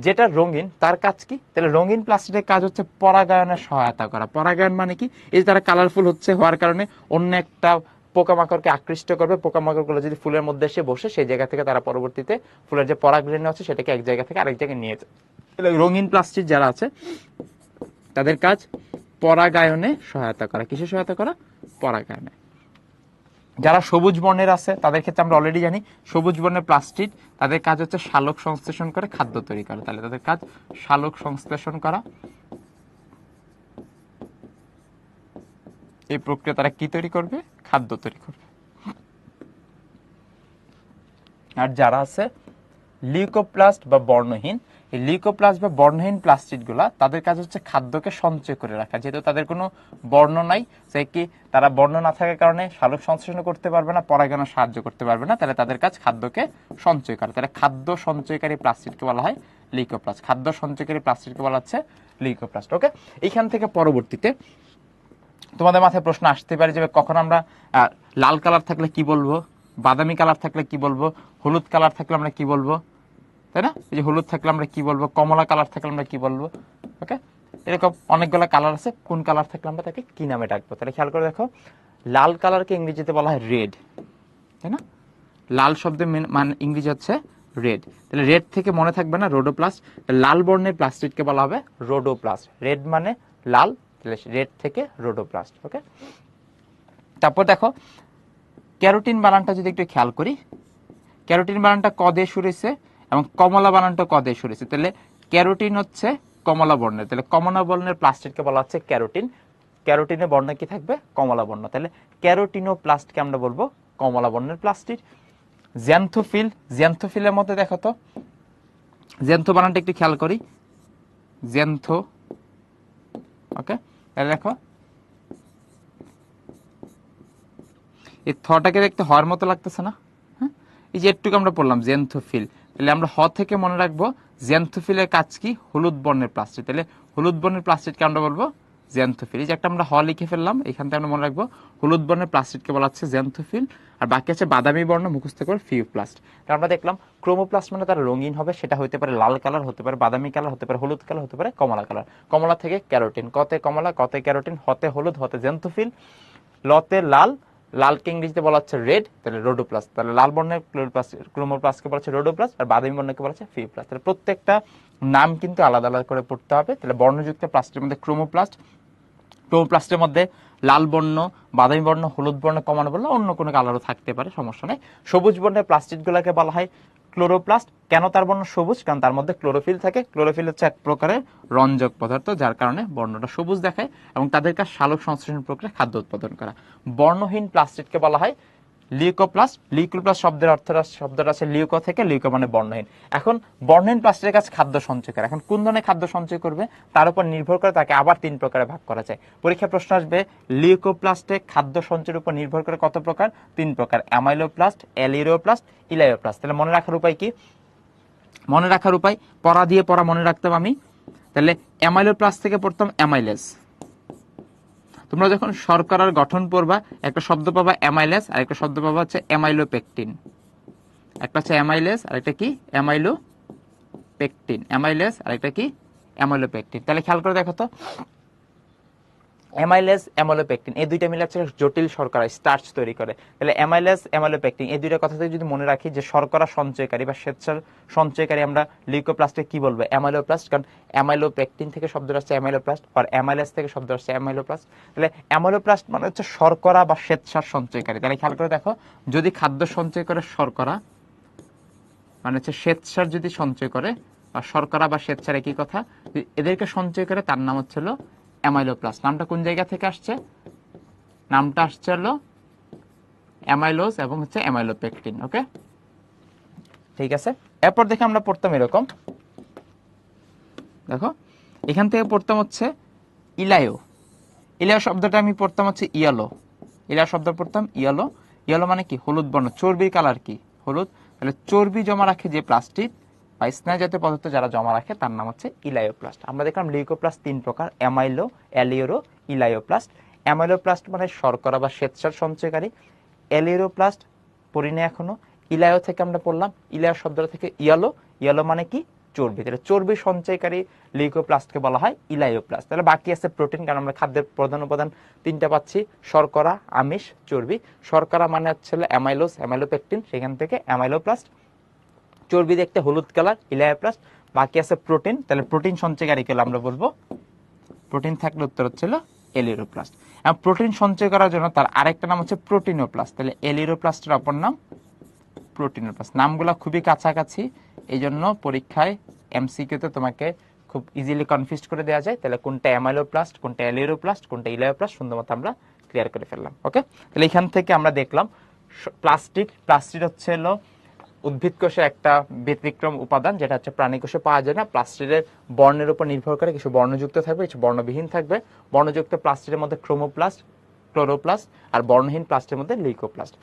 যেটা রঙিন তার কাজ কি? তাহলে রঙিন প্লাস্টিকের কাজ হচ্ছে পরাগায়নের সহায়তা করা। পরাগায়ন মানে কি? এই যে তারা কালারফুল হচ্ছে হওয়ার কারণে অন্য একটা পোকামাকড়কে আকৃষ্ট করবে। পোকামাকড়গুলো যদি ফুলের মধ্যে এসে বসে, সেই জায়গা থেকে তারা পরবর্তীতে ফুলের যে পরাগরেণু আছে সেটাকে এক জায়গা থেকে আরেক জায়গায় নিয়ে যায়। তাহলে রঙিন প্লাস্টিক যারা আছে তাদের কাজ পরাগায়নে সহায়তা করা। কিসে সহায়তা করা? পরাগায়নে। যারা সবুজ বর্ণের আছে তাদের ক্ষেত্রে আমরা অলরেডি জানি সবুজ বর্ণের প্লাস্টিক, তাদের কাজ হচ্ছে সালোক সংশ্লেষণ করে খাদ্য তৈরি করা। তাহলে তাদের কাজ সালোক সংশ্লেষণ করা। এই প্রক্রিয়া তারা কি তৈরি করবে? খাদ্য তৈরি করবে। আর যারা আছে লিউকোপ্লাস্ট বা বর্ণহীন, এই লিউকোপ্লাস্ট বা বর্ণহীন প্লাস্টিকগুলা তাদের কাজ হচ্ছে খাদ্যকে সঞ্চয় করে রাখা। যেহেতু তাদের কোনো বর্ণ নাই, সে কি তারা বর্ণ না থাকার কারণে সালোক সংশ্লেষণ করতে পারবে না, পরাগায়নে সাহায্য করতে পারবে না। তাহলে তাদের কাজ খাদ্যকে সঞ্চয় করা। তাহলে খাদ্য সঞ্চয়কারী প্লাস্টিককে বলা হয় লিউকোপ্লাস্ট। খাদ্য সঞ্চয়কারী প্লাস্টিককে বলা হচ্ছে লিউকোপ্লাস্ট। ওকে, এইখান থেকে পরবর্তীতে তোমাদের মাথায় প্রশ্ন আসতে পারে যে কখন আমরা লাল কালার থাকলে কি বলবো, বাদামি কালার থাকলে কি বলবো, হলুদ কালার থাকলে আমরা কি বলবো, তাই না? এই যে হলুদ থাকলে আমরা কি বলবো, কমলা কালার থাকলে আমরা কি বলবো। ওকে, এরকম অনেকগুলো কালার আছে, কোন কালার থাকলে আমরা তাকে কি নামে ডাকবো। তাহলে খেয়াল করে দেখো, লাল কালারকে ইংরেজিতে বলা হয় রেড, তাই না? লাল শব্দের মানে ইংরেজি হচ্ছে রেড। তাহলে রেড থেকে মনে থাকবে না রোডোপ্লাস্ট। লাল বর্ণের প্লাস্টিককে বলা হবে রোডোপ্লাস্ট। রেড মানে লাল, তাহলে রেড থেকে রোডোপ্লাস্ট। ওকে, তারপর দেখো ক্যারোটিন বানানটা যদি একটু খেয়াল করি, ক্যারোটিন বানানটা ক দিয়ে শুরু হয়েছে এবং কমলা বানানটা ক দিয়ে শুরু হয়েছে। তাহলে ক্যারোটিন হচ্ছে কমলা বর্ণের, তাহলে কমলা বর্ণের প্লাস্টিককে বলা হচ্ছে ক্যারোটিন। ক্যারোটিনের বর্ণ কি থাকবে? কমলা বর্ণ। তাহলে ক্যারোটিনোপ্লাস্টকে আমরা বলবো কমলা বর্ণের প্লাস্টিক। জ্যান্থোফিল, জ্যান্থোফিলের মধ্যে দেখো তো, জ্যান্থো বানানটা একটু খেয়াল করি, জ্যান্থো। ওকে, তাহলে দেখো এই থটাকে দেখতে হওয়ার মতো লাগতেছে না? হ্যাঁ, এই যে একটুকু আমরা পড়লাম জ্যান্থোফিল। তাহলে আমরা হ থেকে মনে রাখবো জ্যান্থোফিলের কাজ কি? হলুদ বর্ণের প্লাস্টিক। তাহলে হলুদ বর্ণের প্লাস্টিককে আমরা বলবো জ্যান্থোফিল। এই যে একটা আমরা হ লিখে ফেললাম, এখান থেকে আমরা মনে রাখবো হলুদ বর্ণের প্লাস্টিককে বলা হচ্ছে জ্যান্থোফিল। আর বাকি আছে বাদামি বর্ণ, মুখস্থ করে ফিউপ্লাস্ট। তাহলে আমরা দেখলাম ক্রোমোপ্লাস্ট মানে তার রঙিন হবে, সেটা হতে পারে লাল কালার, হতে পারে বাদামি কালার, হতে পারে হলুদ কালার, হতে পারে কমলা কালার। কমলা থেকে ক্যারোটিন, কতে কমলা, কতে ক্যারোটিন, হতে হলুদ, হতে জ্যান্থোফিল, লতে লাল, লালকে ইংরেজিতে বলা হচ্ছে রেড, তাহলে রোডোপ্লাস্ট। তাহলে লাল বর্ণের ক্রোমোপ্লাস্টকে বলা হচ্ছে রোডোপ্লাস্ট, আর বাদামি বর্ণকে বলা হচ্ছে ফিউপ্লাস্ট। তাহলে প্রত্যেকটা নাম কিন্তু আলাদা আলাদা করে পড়তে হবে। তাহলে বর্ণযুক্ত প্লাস্টের মধ্যে ক্রোমোপ্লাস্ট, ক্রোমোপ্লাস্টের মধ্যে লাল বর্ণ, বাদামি বর্ণ, হলুদ বর্ণ, কমলা বর্ণ, অন্য কোনো কালারও থাকতে পারে, সমস্যা নেই। সবুজ বর্ণের প্লাস্টিকগুলোকে বলা হয় ক্লোরোপ্লাস্ট। কেন তার বর্ণ সবুজ? কারণ তার মধ্যে ক্লোরোফিল থাকে। ক্লোরোফিল হচ্ছে এক প্রকারের রঞ্জক পদার্থ, যার কারণে বর্ণটা সবুজ দেখায় এবং তাদের কাজ সালোক সংশ্লেষণ প্রক্রিয়া খাদ্য উৎপাদন করা। বর্ণহীন প্লাস্টিককে বলা হয় লিউকোপ্লাস্ট। লিউকোপ্লাস্ট শব্দটা আছে লিউকো থেকে, লিউকো মানে বর্ণহীন। এখন বর্ণহীন প্লাস্টিকের কাছে খাদ্য সঞ্চয় করে। এখন কোন ধরনের খাদ্য সঞ্চয় করবে তার উপর নির্ভর করে তাকে আবার 3 প্রকারে ভাগ করা যায়। পরীক্ষা প্রশ্ন আসবে লিউকোপ্লাস্টে খাদ্য সঞ্চয়ের উপর নির্ভর করে কত প্রকার? 3 প্রকার, অ্যামাইলোপ্লাস্ট, অ্যালিউরোপ্লাস্ট, ইলায়োপ্লাস্ট। তাহলে মনে রাখার উপায় কি? মনে রাখার উপায় পড়া দিয়ে পড়া মনে রাখতাম আমি। তাহলে অ্যামাইলোপ্লাস্ট থেকে পড়তাম অ্যামাইলেজ। তোমরা যখন শর্করার গঠন পড়বা একটা শব্দ পাবা অ্যামাইলেজ, আর একটা শব্দ পাবা হচ্ছে অ্যামাইলোপেকটিন। একটা হচ্ছে অ্যামাইলেজ আর একটা কি? অ্যামাইলোপেকটিন। অ্যামাইলেজ আর একটা কি? অ্যামাইলোপেকটিন। তাহলে খেয়াল করে দেখো তো, অ্যামাইলেজ অ্যামাইলোপেকটিন এই দুইটা মিলে হচ্ছে জটিল শর্করা স্টার্চ তৈরি করে। তাহলে অ্যামাইলেজ অ্যামাইলোপেকটিন এই দুইটা কথা থেকে যদি মনে রাখি যে শর্করা সঞ্চয়কারী বা স্বেচ্ছার সঞ্চয়কারী আমরা লিউকোপ্লাস্টে কি বলবো অ্যামাইলোপ্লাস্ট, কারণ অ্যামাইলোপেকটিন থেকে শব্দটা আসছে অ্যামাইলোপ্লাস্ট আর অ্যামাইলেজ থেকে শব্দ আসছে অ্যামাইলোপ্লাস্ট। তাহলে অ্যামাইলোপ্লাস্ট মানে হচ্ছে শর্করা বা স্বেচ্ছার সঞ্চয়কারী। তাহলে খেয়াল করে দেখো, যদি খাদ্য সঞ্চয় করে শর্করা মানে হচ্ছে স্বেচ্ছার যদি সঞ্চয় করে বা শর্করা বা স্বেচ্ছার একই কথা, এদেরকে সঞ্চয় করে তার নাম হচ্ছে হলো অ্যামাইলোপ্লাস্ট। নামটা কোন জায়গা থেকে আসছে? নামটা আসছে হলো অ্যামাইলোজ এবং হচ্ছে অ্যামাইলোপেকটিন। ওকে, ঠিক আছে। এরপর দেখে আমরা পড়তাম এরকম, দেখো এখান থেকে পড়তাম হচ্ছে ইলায়ো। ইলায়ো শব্দটা আমি পড়তাম হচ্ছে ইয়ালো। ইলায়ো শব্দ পড়তাম ইয়ালো। ইয়ালো মানে কি? হলুদ বর্ণ। চর্বির কালার কি? হলুদ। তাহলে চর্বি জমা রাখে যে প্লাস্টিক বা স্নায়ু জাতীয় পদার্থ যারা জমা রাখে তার নাম হচ্ছে ইলায়োপ্লাস্ট। আমরা দেখলাম লিউকোপ্লাস্ট তিন প্রকার, অ্যামাইলো, অ্যালিওরো, ইলায়োপ্লাস্ট। অ্যামাইলোপ্লাস্ট মানে শর্করা বা স্বেচ্ছার সঞ্চয়কারী। অ্যালিওরোপ্লাস্ট পড়ি না এখনো। ইলায়ো থেকে আমরা পড়লাম, ইলায়ো শব্দটা থেকে ইয়ালো। ইয়ালো মানে কি? চর্বি। তাহলে চর্বি সঞ্চয়কারী লিউকোপ্লাস্টকে বলা হয় ইলায়োপ্লাস্ট। তাহলে বাকি আছে প্রোটিন, কারণ আমরা খাদ্যের প্রধান উপাদান তিনটা পাচ্ছি, শর্করা, আমিষ, চর্বি। শর্করা মানে হচ্ছে অ্যামাইলোজ, অ্যামাইলোপেকটিন, সেখান থেকে অ্যামাইলোপ্লাস্ট। চর্বি দেখতে হলুদ কালার, ইলায়োপ্লাস্ট। বাকি আছে প্রোটিন, তাহলে প্রোটিন সঞ্চয়কারী কেউ আমরা বলবো, প্রোটিন থাকলে উত্তর হচ্ছিল এলিরোপ্লাস্ট। এবং প্রোটিন সঞ্চয় করার জন্য তার আরেকটা নাম হচ্ছে প্রোটিনোপ্লাস্ট। তাহলে এলিরোপ্লাস্টের অপর নাম প্রোটিনোপ্লাস্ট। নামগুলো খুবই কাছাকাছি, এই জন্য পরীক্ষায় এমসিকিউতে তোমাকে খুব ইজিলি কনফিউজ করে দেওয়া যায়। তাহলে কোনটা অ্যামাইলোপ্লাস্ট, কোনটা এলিরোপ্লাস্ট, কোনটা ইলায়োপ্লাস্ট সুন্দরমতো আমরা ক্লিয়ার করে ফেললাম। ওকে, তাহলে এখান থেকে আমরা দেখলাম প্লাস্টিক। প্লাস্টিক হচ্ছে হলো উদ্ভিদ কোষের একটা ব্যতিক্রম উপাদান, যেটা হচ্ছে প্রাণী কোষে পাওয়া যায় না। প্লাস্টিকের বর্ণের উপর নির্ভর করে কিছু বর্ণযুক্ত থাকবে, কিছু বর্ণবিহীন থাকবে। বর্ণযুক্ত প্লাস্টিকের মধ্যে ক্রোমোপ্লাস্ট, ক্লোরোপ্লাস্ট, আর বর্ণহীন প্লাস্টের মধ্যে লিউকোপ্লাস্ট।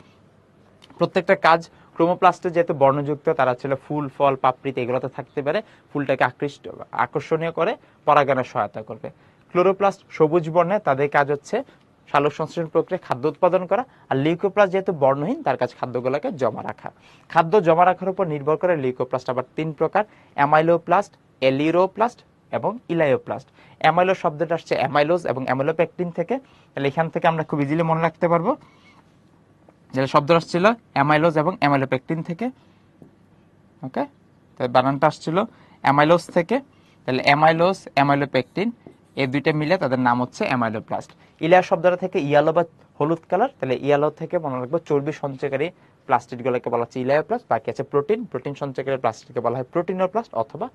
প্রত্যেকটা কাজ, ক্রোমোপ্লাস্টে যেহেতু বর্ণযুক্ত, তারা ছিল ফুল, ফল, পাপড়িতে এগুলোতে থাকতে পারে, ফুলটাকে আকর্ষণীয় করে পরাগায়নের সহায়তা করবে। ক্লোরোপ্লাস্ট সবুজ বর্ণে, তাদের কাজ হচ্ছে সালোক সংশ্লেষণ প্রক্রিয়া খাদ্য উৎপাদন করা। আর লিউকোপ্লাস্ট যেহেতু বর্ণহীন, তার কাজ খাদ্যগুলোকে জমা রাখা। খাদ্য জমা রাখার উপর নির্ভর করে লিউকোপ্লাস্ট আবার তিন প্রকার, অ্যামাইলোপ্লাস্ট, এলিরোপ্লাস্ট এবং ইলায়োপ্লাস্ট। অ্যামাইলো শব্দটা আসছে অ্যামাইলোজ এবং অ্যামাইলোপেকটিন থেকে। তাহলে এখান থেকে আমরা খুব ইজিলি মনে রাখতে পারবো, যেটা শব্দ আসছিল অ্যামাইলোজ এবং অ্যামাইলোপেকটিন থেকে। ওকে, তাহলে বানানটা আসছিল অ্যামাইলোজ থেকে। তাহলে অ্যামাইলোজ, অ্যামাইলোপেকটিন এই দুইটা মিলে তাদের নাম হচ্ছে অ্যামাইলোপ্লাস্ট। ইলায়ো শব্দটা থেকে ইয়ালো বা হলুদ কালার, তাহলে ইয়ালো থেকে মনে রাখবো চর্বি সঞ্চয়কারী প্লাস্টিকগুলোকে বলা হচ্ছে ইলায়োপ্লাস্ট। বাকি আছে প্রোটিন, প্রোটিন সঞ্চয়কারী প্লাস্টিককে বলা হয় প্রোটিনোপ্লাস্ট অথবা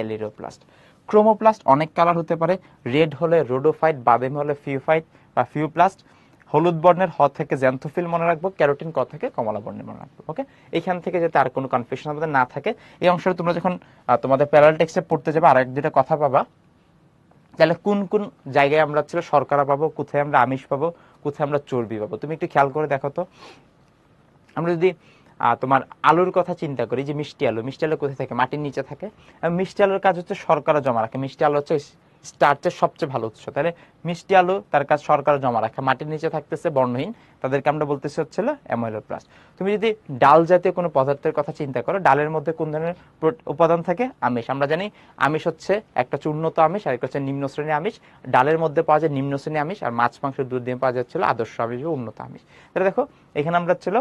এলিরোপ্লাস্ট। ক্রোমোপ্লাস্ট অনেক কালার হতে পারে, রেড হলে রোডোফাইট, বাদামি হলে ফিউফাইট বা ফিউপ্লাস্ট। হলুদ বর্ণের হ থেকে জ্যান্থোফিল মনে রাখবো, ক্যারোটিন ক থেকে কমলা বর্ণের মনে রাখবো। ওকে, এখান থেকে যাতে আর কোনো কনফিউশন আমাদের না থাকে, এই অংশটা তোমরা যখন তোমাদের প্যারাল টেক্সটে পড়তে যাবে আর এক দুটা কথা পাবা, তাহলে কোন কোন জায়গায় আমরা ছিল শর্করা পাবো, কোথায় আমরা আমিষ পাবো, কোথায় আমরা চর্বি পাবো। তুমি একটু খেয়াল করে দেখো তো, আমরা যদি তোমার আলুর কথা চিন্তা করি, যে মিষ্টি আলু, মিষ্টি আলু কোথায় থাকে? মাটির নিচে থাকে। মিষ্টি আলুর কাজ হচ্ছে শর্করা জমা রাখে। মিষ্টি আলু হচ্ছে স্টার্চের সবচেয়ে ভালো উৎস। তাহলে মিষ্টি আলু তার কাজ শর্করা জমা রাখা, মাটির নিচে থাকতেছে, বর্ণহীন, তাদেরকে আমরা বলতেছি হচ্ছিল অ্যামাইলোপ্লাস্ট। তুমি যদি ডাল জাতীয় কোনো পদার্থের কথা চিন্তা করো, ডালের মধ্যে কোন ধরনের উপাদান থাকে? আমিষ। আমরা জানি আমিষ হচ্ছে একটা হচ্ছে উন্নত আমিষ আর একটা হচ্ছে নিম্ন শ্রেণী আমিষ। ডালের মধ্যে পাওয়া যায় নিম্ন শ্রেণী আমিষ, আর মাছ, মাংস, দুধ দিয়ে পাওয়া যাচ্ছিল আদর্শ আমিষ বা উন্নত আমিষ। তাহলে দেখো এখানে আমরা ছিল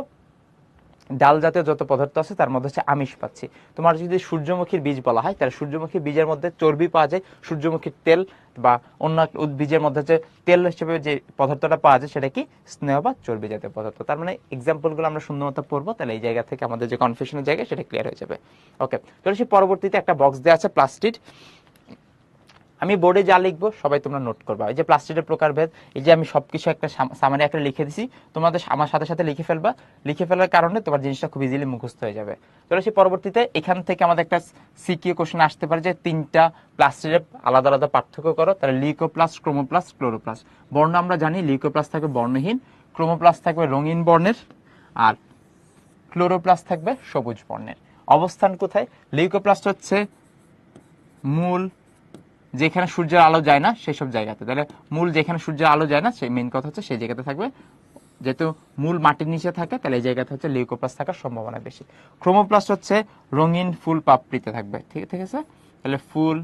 ডাল জাতীয় যত পদার্থ আছে তার মধ্যে হচ্ছে আমিষ পাচ্ছি। তোমার যদি সূর্যমুখীর বীজ বলা হয়, তাহলে সূর্যমুখীর বীজের মধ্যে চর্বি পাওয়া যায়, সূর্যমুখীর তেল বা অন্য বীজের মধ্যে যে তেল হিসেবে যে পদার্থটা পাওয়া যায় সেটা কি? স্নেহ বা চর্বি জাতীয় পদার্থ। তার মানে এক্সাম্পলগুলো আমরা সুন্দর মতো পড়বো, তাহলে এই জায়গা থেকে আমাদের যে কনফিউশনের জায়গা সেটা ক্লিয়ার হয়ে যাবে। ওকে, তাহলে সেই পরবর্তীতে একটা বক্স দেওয়া আছে প্লাস্টিড। আমি বোর্ডে যা লিখবো সবাই তোমরা নোট করবা। এই যে প্লাস্টিকের প্রকারভেদ, এই যে আমি সবকিছু একটা সামান্য একটা লিখে দিছি, তোমাদের আমার সাথে সাথে লিখে ফেলবা। লিখে ফেলার কারণে তোমার জিনিসটা খুব ইজিলি মুখস্থ হয়ে যাবে। তাহলে সেই পরবর্তীতে এখান থেকে আমাদের একটা সিকিউ কোশ্চেন আসতে পারে যে তিনটা প্লাস্টিকের আলাদা আলাদা পার্থক্য করো। তাহলে লিউকোপ্লাস্ট, ক্রোমোপ্লাস্ট, ক্লোরোপ্লাস্ট। বর্ণ আমরা জানি লিউকোপ্লাস্ট থাকবে বর্ণহীন, ক্রোমোপ্লাস্ট থাকবে রঙিন বর্ণের, আর ক্লোরোপ্লাস্ট থাকবে সবুজ বর্ণের। অবস্থান কোথায়? লিউকোপ্লাস্ট হচ্ছে মূল যেখানে সূর্যের আলো যায় না সেই সব জায়গাতে। তাহলে মূল যেখানে সূর্যের আলো যায় না, সেই মেইন কথা হচ্ছে সেই জায়গাতে থাকবে। যেহেতু মূল মাটির নিচে থাকে, তাহলে এই জায়গাতে হচ্ছে লিউকোপ্লাস্ট থাকার সম্ভাবনা বেশি। ক্রোমোপ্লাস্ট হচ্ছে রঙিন ফুল পাপড়িতে থাকবে। ঠিক আছে, তাহলে ফুল,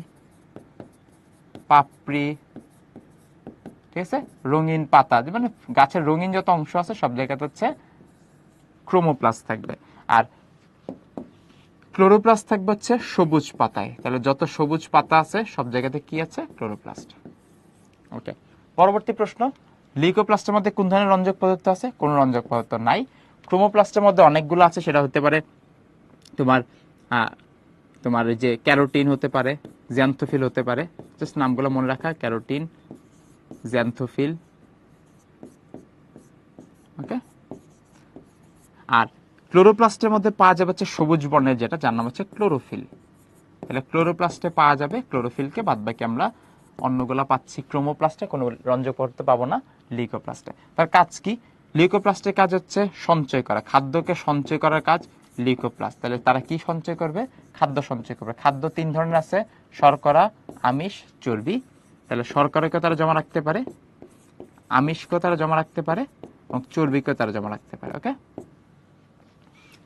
পাপড়ি, ঠিক আছে, রঙিন পাতা, মানে গাছের রঙিন যত অংশ আছে সব জায়গাতে হচ্ছে ক্রোমোপ্লাস্ট থাকবে। আর ক্লোরোপ্লাস্ট থাকবে হচ্ছে সবুজ পাতায়, তাহলে যত সবুজ পাতা আছে সব জায়গাতে কি আছে, ক্লোরোপ্লাস্ট। ওকে, পরবর্তী প্রশ্ন, লিউকোপ্লাস্টের মধ্যে কোন ধরনের রঞ্জক পদার্থ আছে? কোনো রঞ্জক পদার্থ নাই। ক্রোমোপ্লাস্টের মধ্যে অনেকগুলো আছে, সেটা হতে পারে তোমার তোমার এই যে ক্যারোটিন হতে পারে, জ্যান্থোফিল হতে পারে, জাস্ট নামগুলো মনে রাখা, ক্যারোটিন, জ্যান্থোফিল। ওকে, আর ক্লোরোপ্লাস্টের মধ্যে পাওয়া যাবে হচ্ছে সবুজ বর্ণের যেটা, যার নাম হচ্ছে ক্লোরোফিল। তাহলে ক্লোরোপ্লাস্টে পাওয়া যাবে ক্লোরোফিলকে, বাদ বাকি আমরা অন্যগুলা পাচ্ছি ক্রোমোপ্লাস্টে, কোনো রঞ্জক পদার্থ পাবো না লিউকোপ্লাস্টে। তার কাজ কি? লিউকোপ্লাস্টের কাজ হচ্ছে সঞ্চয় করা, খাদ্যকে সঞ্চয় করার কাজ লিউকোপ্লাস্ট। তাহলে তারা কি সঞ্চয় করবে? খাদ্য সঞ্চয় করবে। খাদ্য তিন ধরনের আছে, শর্করা, আমিষ, চর্বি। তাহলে শর্করাকে তারা জমা রাখতে পারে, আমিষকেও তারা জমা রাখতে পারে, এবং চর্বিকেও তারা জমা রাখতে পারে। ওকে,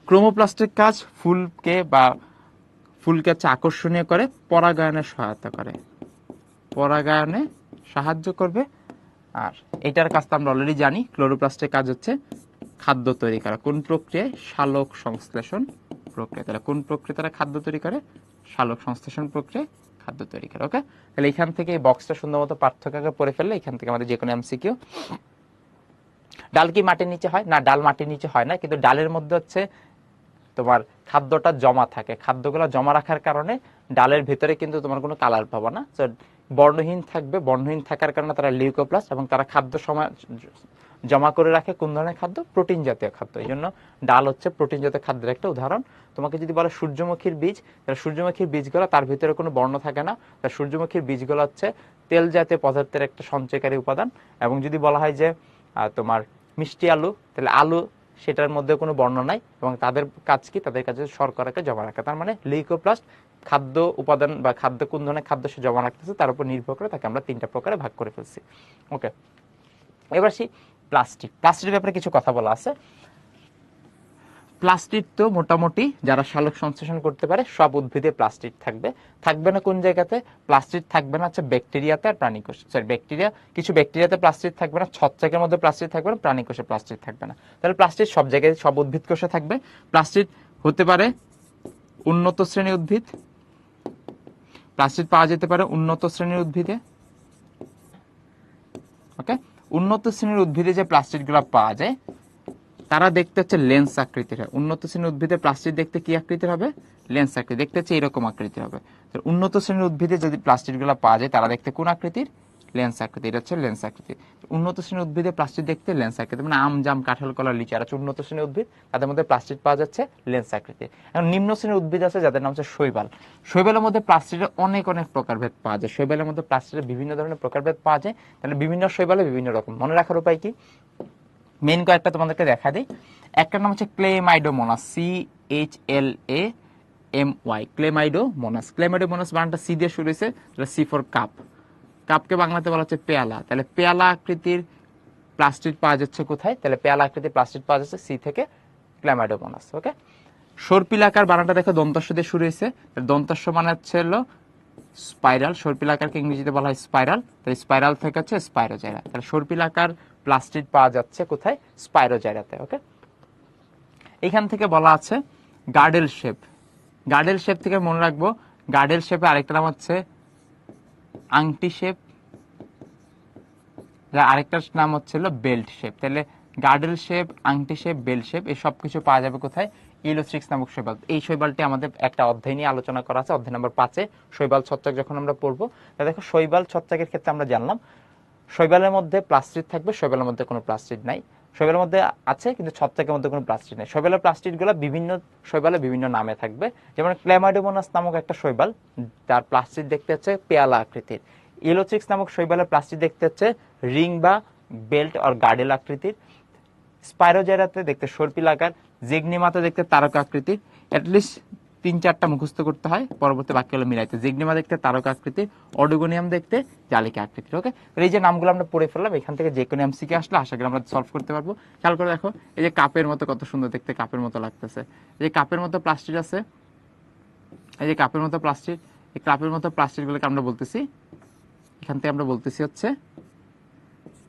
ক্রোমোপ্লাস্টের কাজ ফুলকে হচ্ছে আকর্ষণীয় করে, পরাগায়নে সহায়তা করে, পরাগায়নে সাহায্য করবে। আর এটার কাজটা আমরা অলরেডি জানি, ক্লোরোপ্লাস্টের কাজ হচ্ছে খাদ্য তৈরি করা। কোন প্রক্রিয়ায়? সালোক সংশ্লেষণ প্রক্রিয়া। তাহলে কোন প্রক্রিয়া তারা খাদ্য তৈরি করে? সালোক সংশ্লেষণ প্রক্রিয়ায় খাদ্য তৈরি করে। ওকে, তাহলে এখান থেকে এই বক্সটা সুন্দর মতো পার্থক্যকে পড়ে ফেললে এখান থেকে আমাদের যে কোনো এমসিকিউ। ডাল কি মাটির নিচে হয়? না, ডাল মাটির নিচে হয় না, কিন্তু ডালের মধ্যে হচ্ছে তোমার খাদ্যটা জমা থাকে। খাদ্যগুলো জমা রাখার কারণে ডালের ভিতরে কিন্তু তোমার কোনো কালার পাবো না, বর্ণহীন থাকবে। বর্ণহীন থাকার কারণে তারা লিউকোপ্লাস্ট, এবং তারা খাদ্য জমা করে রাখে কোন ধরনের খাদ্য? প্রোটিন জাতীয় খাদ্য। এই জন্য ডাল হচ্ছে প্রোটিন জাতীয় খাদ্যের একটা উদাহরণ। তোমাকে যদি বলে সূর্যমুখীর বীজ, তাহলে সূর্যমুখীর বীজগুলো তার ভিতরে কোনো বর্ণ থাকে না, তার সূর্যমুখীর বীজগুলো হচ্ছে তেল জাতীয় পদার্থের একটা সঞ্চয়কারী উপাদান। এবং যদি বলা হয় যে তোমার মিষ্টি আলু, তাহলে আলু, সেটার মধ্যে কোনো বর্ণ নাই, এবং তাদের কাজ কি? তাদের কাজ হচ্ছে শর্করাকে জমা রাখা। তার মানে লিউকোপ্লাস্ট খাদ্য উপাদান বা খাদ্য কোন ধরনের খাদ্য সে জমা রাখতেছে তার উপর নির্ভর করে তাকে আমরা তিনটা প্রকারে ভাগ করে ফেলছি। ওকে, এবার আসি প্লাস্টিকের ব্যাপারে কিছু কথা বলা আছে। প্লাস্টিক তো মোটামুটি যারা সালোক সংশ্লেষণ করতে পারে সব উদ্ভিদে প্লাস্টিক থাকবে। থাকবে না কোন জায়গাতে? প্লাস্টিক থাকবে না হচ্ছে ব্যাকটেরিয়াতে আর প্রাণীকোষ, কিছু ব্যাকটেরিয়াতে প্লাস্টিক থাকবে না, ছত্রাকের মধ্যে প্লাস্টিক থাকবে না, প্রাণীকোষে প্লাস্টিক থাকবে না। তাহলে প্লাস্টিক সব জায়গায়, সব উদ্ভিদ কোষে থাকবে। প্লাস্টিক হতে পারে উন্নত শ্রেণীর উদ্ভিদ, প্লাস্টিক পাওয়া যেতে পারে উন্নত শ্রেণীর উদ্ভিদে। ওকে, উন্নত শ্রেণীর উদ্ভিদে যে প্লাস্টিক গুলা পাওয়া যায় তারা দেখতে হচ্ছে লেন্স আকৃতির হয়। উন্নত শ্রেণীর উদ্ভিদে প্লাস্টিক দেখতে কি আকৃতির হবে? লেন্স আকৃতি। দেখতে হচ্ছে এরকম আকৃতির হবে। উন্নত শ্রেণীর উদ্ভিদে যদি প্লাস্টিক গুলা পাওয়া যায় তারা দেখতে কোন আকৃতির? লেন্স আকৃতি। এটা হচ্ছে লেন্স আকৃতি। উন্নত শ্রেণীর উদ্ভিদে প্লাস্টিক দেখতে লেন্স আকৃতি, মানে আম, জাম, কাঁঠাল, কলা, লিচু, আর হচ্ছে উন্নত শ্রেণীর উদ্ভিদ, তাদের মধ্যে প্লাস্টিক পাওয়া যাচ্ছে লেন্স আকৃতি। এখন নিম্ন শ্রেণীর উদ্ভিদ আছে যাদের নাম হচ্ছে শৈবাল। শৈবালের মধ্যে প্লাস্টিকের অনেক অনেক প্রকারভেদ পাওয়া যায়। শৈবালের মধ্যে প্লাস্টিকের বিভিন্ন ধরনের প্রকারভেদ পাওয়া যায়। তাহলে বিভিন্ন শৈবালে বিভিন্ন রকম। মনে রাখার উপায় কি? মেন কয়েকটা তোমাদেরকে দেখা দিই। একটা নাম হচ্ছে ক্লেমাইডোমোনাস, CHLAMY, ক্লেমাইডোমোনাস। ক্লেমাইডোমোনাস বানানটা সি দিয়ে শুরু হয়েছে, সি ফর কাপ। কাপকে বাংলাতে বলা হচ্ছে পেয়ালা। তাহলে পেয়ালা আকৃতির প্লাস্টিক পাওয়া যাচ্ছে কোথায়? তাহলে পেয়ালা আকৃতির প্লাস্টিক পাওয়া যাচ্ছে সি থেকে, ক্লেমাইডোমোনাস। ওকে, সর্পিলাকার বানানটা দেখো দন্তস্ব দিয়ে শুরু হয়েছে, দন্তস্ব মানে হচ্ছে হলো স্পাইরাল। সর্পিলাকারকে ইংরেজিতে বলা হয় স্পাইরাল। তাই স্পাইরাল থেকে হচ্ছে স্পাইরোজাইরা। তাহলে সর্পিলাকার প্লাস্টিক পাওয়া যাচ্ছে কোথায়? স্পাইরোজাইরাতে। ওকে, এখান থেকে বলা আছে গার্ডেল শেপ। গার্ডেল শেপ থেকে মনে রাখবো, গার্ডেল শেপে আরেকটা নাম হচ্ছে আংটি শেপ, আরেকটার নাম হচ্ছে বেল্ট শেপ। তাহলে গার্ডেল শেপ, আংটি শেপ, বেল্ট শেপ, এই সব কিছু পাওয়া যাবে কোথায়? ইলোথ্রিক্স নামক শৈবাল। এই শৈবালটি আমাদের একটা অধ্যায় নিয়ে আলোচনা করা আছে, অধ্যায় নম্বর 5-এ শৈবাল ছত্রাক যখন আমরা পড়বো। তা দেখো শৈবাল ছত্রাকের ক্ষেত্রে আমরা জানলাম শৈবালের মধ্যে প্লাস্টিক থাকবে, শৈবালের মধ্যে কোনো প্লাস্টিক নাই। শৈবালের মধ্যে আছে কিন্তু ছত্রাকের মধ্যে কোনো প্লাস্টিক নেই। শৈবালের প্লাস্টিকগুলো বিভিন্ন শৈবালে বিভিন্ন নামে থাকবে। যেমন ক্লেমাইডোমোনাস নামক একটা শৈবাল, তার প্লাস্টিক দেখতে হচ্ছে পেয়ালা আকৃতির। ইলোথ্রিক্স নামক শৈবালের প্লাস্টিক দেখতে হচ্ছে রিং বা বেল্ট আর গার্ডেল আকৃতির। স্পাইরোজাইরাতে দেখতে সর্পিলাকার, জিগনিমাতে দেখতে তারকা আকৃতির। অ্যাটলিস্ট 3-4টা মুখস্থ করতে হয়, পরবর্তী বাক্যগুলো মিলাইতে। জিগনিমা দেখতে তারকা আকৃতির, অডোগোনিয়াম দেখতে জালিকা আকৃতির। ওকে, এই যে নামগুলো আমরা পড়ে ফেললাম, এখান থেকে যে কোনো এমসিকিউ আসলে আশা করি আমরা সলভ করতে পারবো। খেয়াল করে দেখো, এই যে কাপের মতো কত সুন্দর দেখতে, কাপের মতো লাগতেছে। এই যে কাপের মতো প্লাস্টিক আছে, এই যে কাপের মতো প্লাস্টিক, এই কাপের মতো প্লাস্টিকগুলোকে আমরা বলতেছি, এখান থেকে আমরা বলতেছি হচ্ছে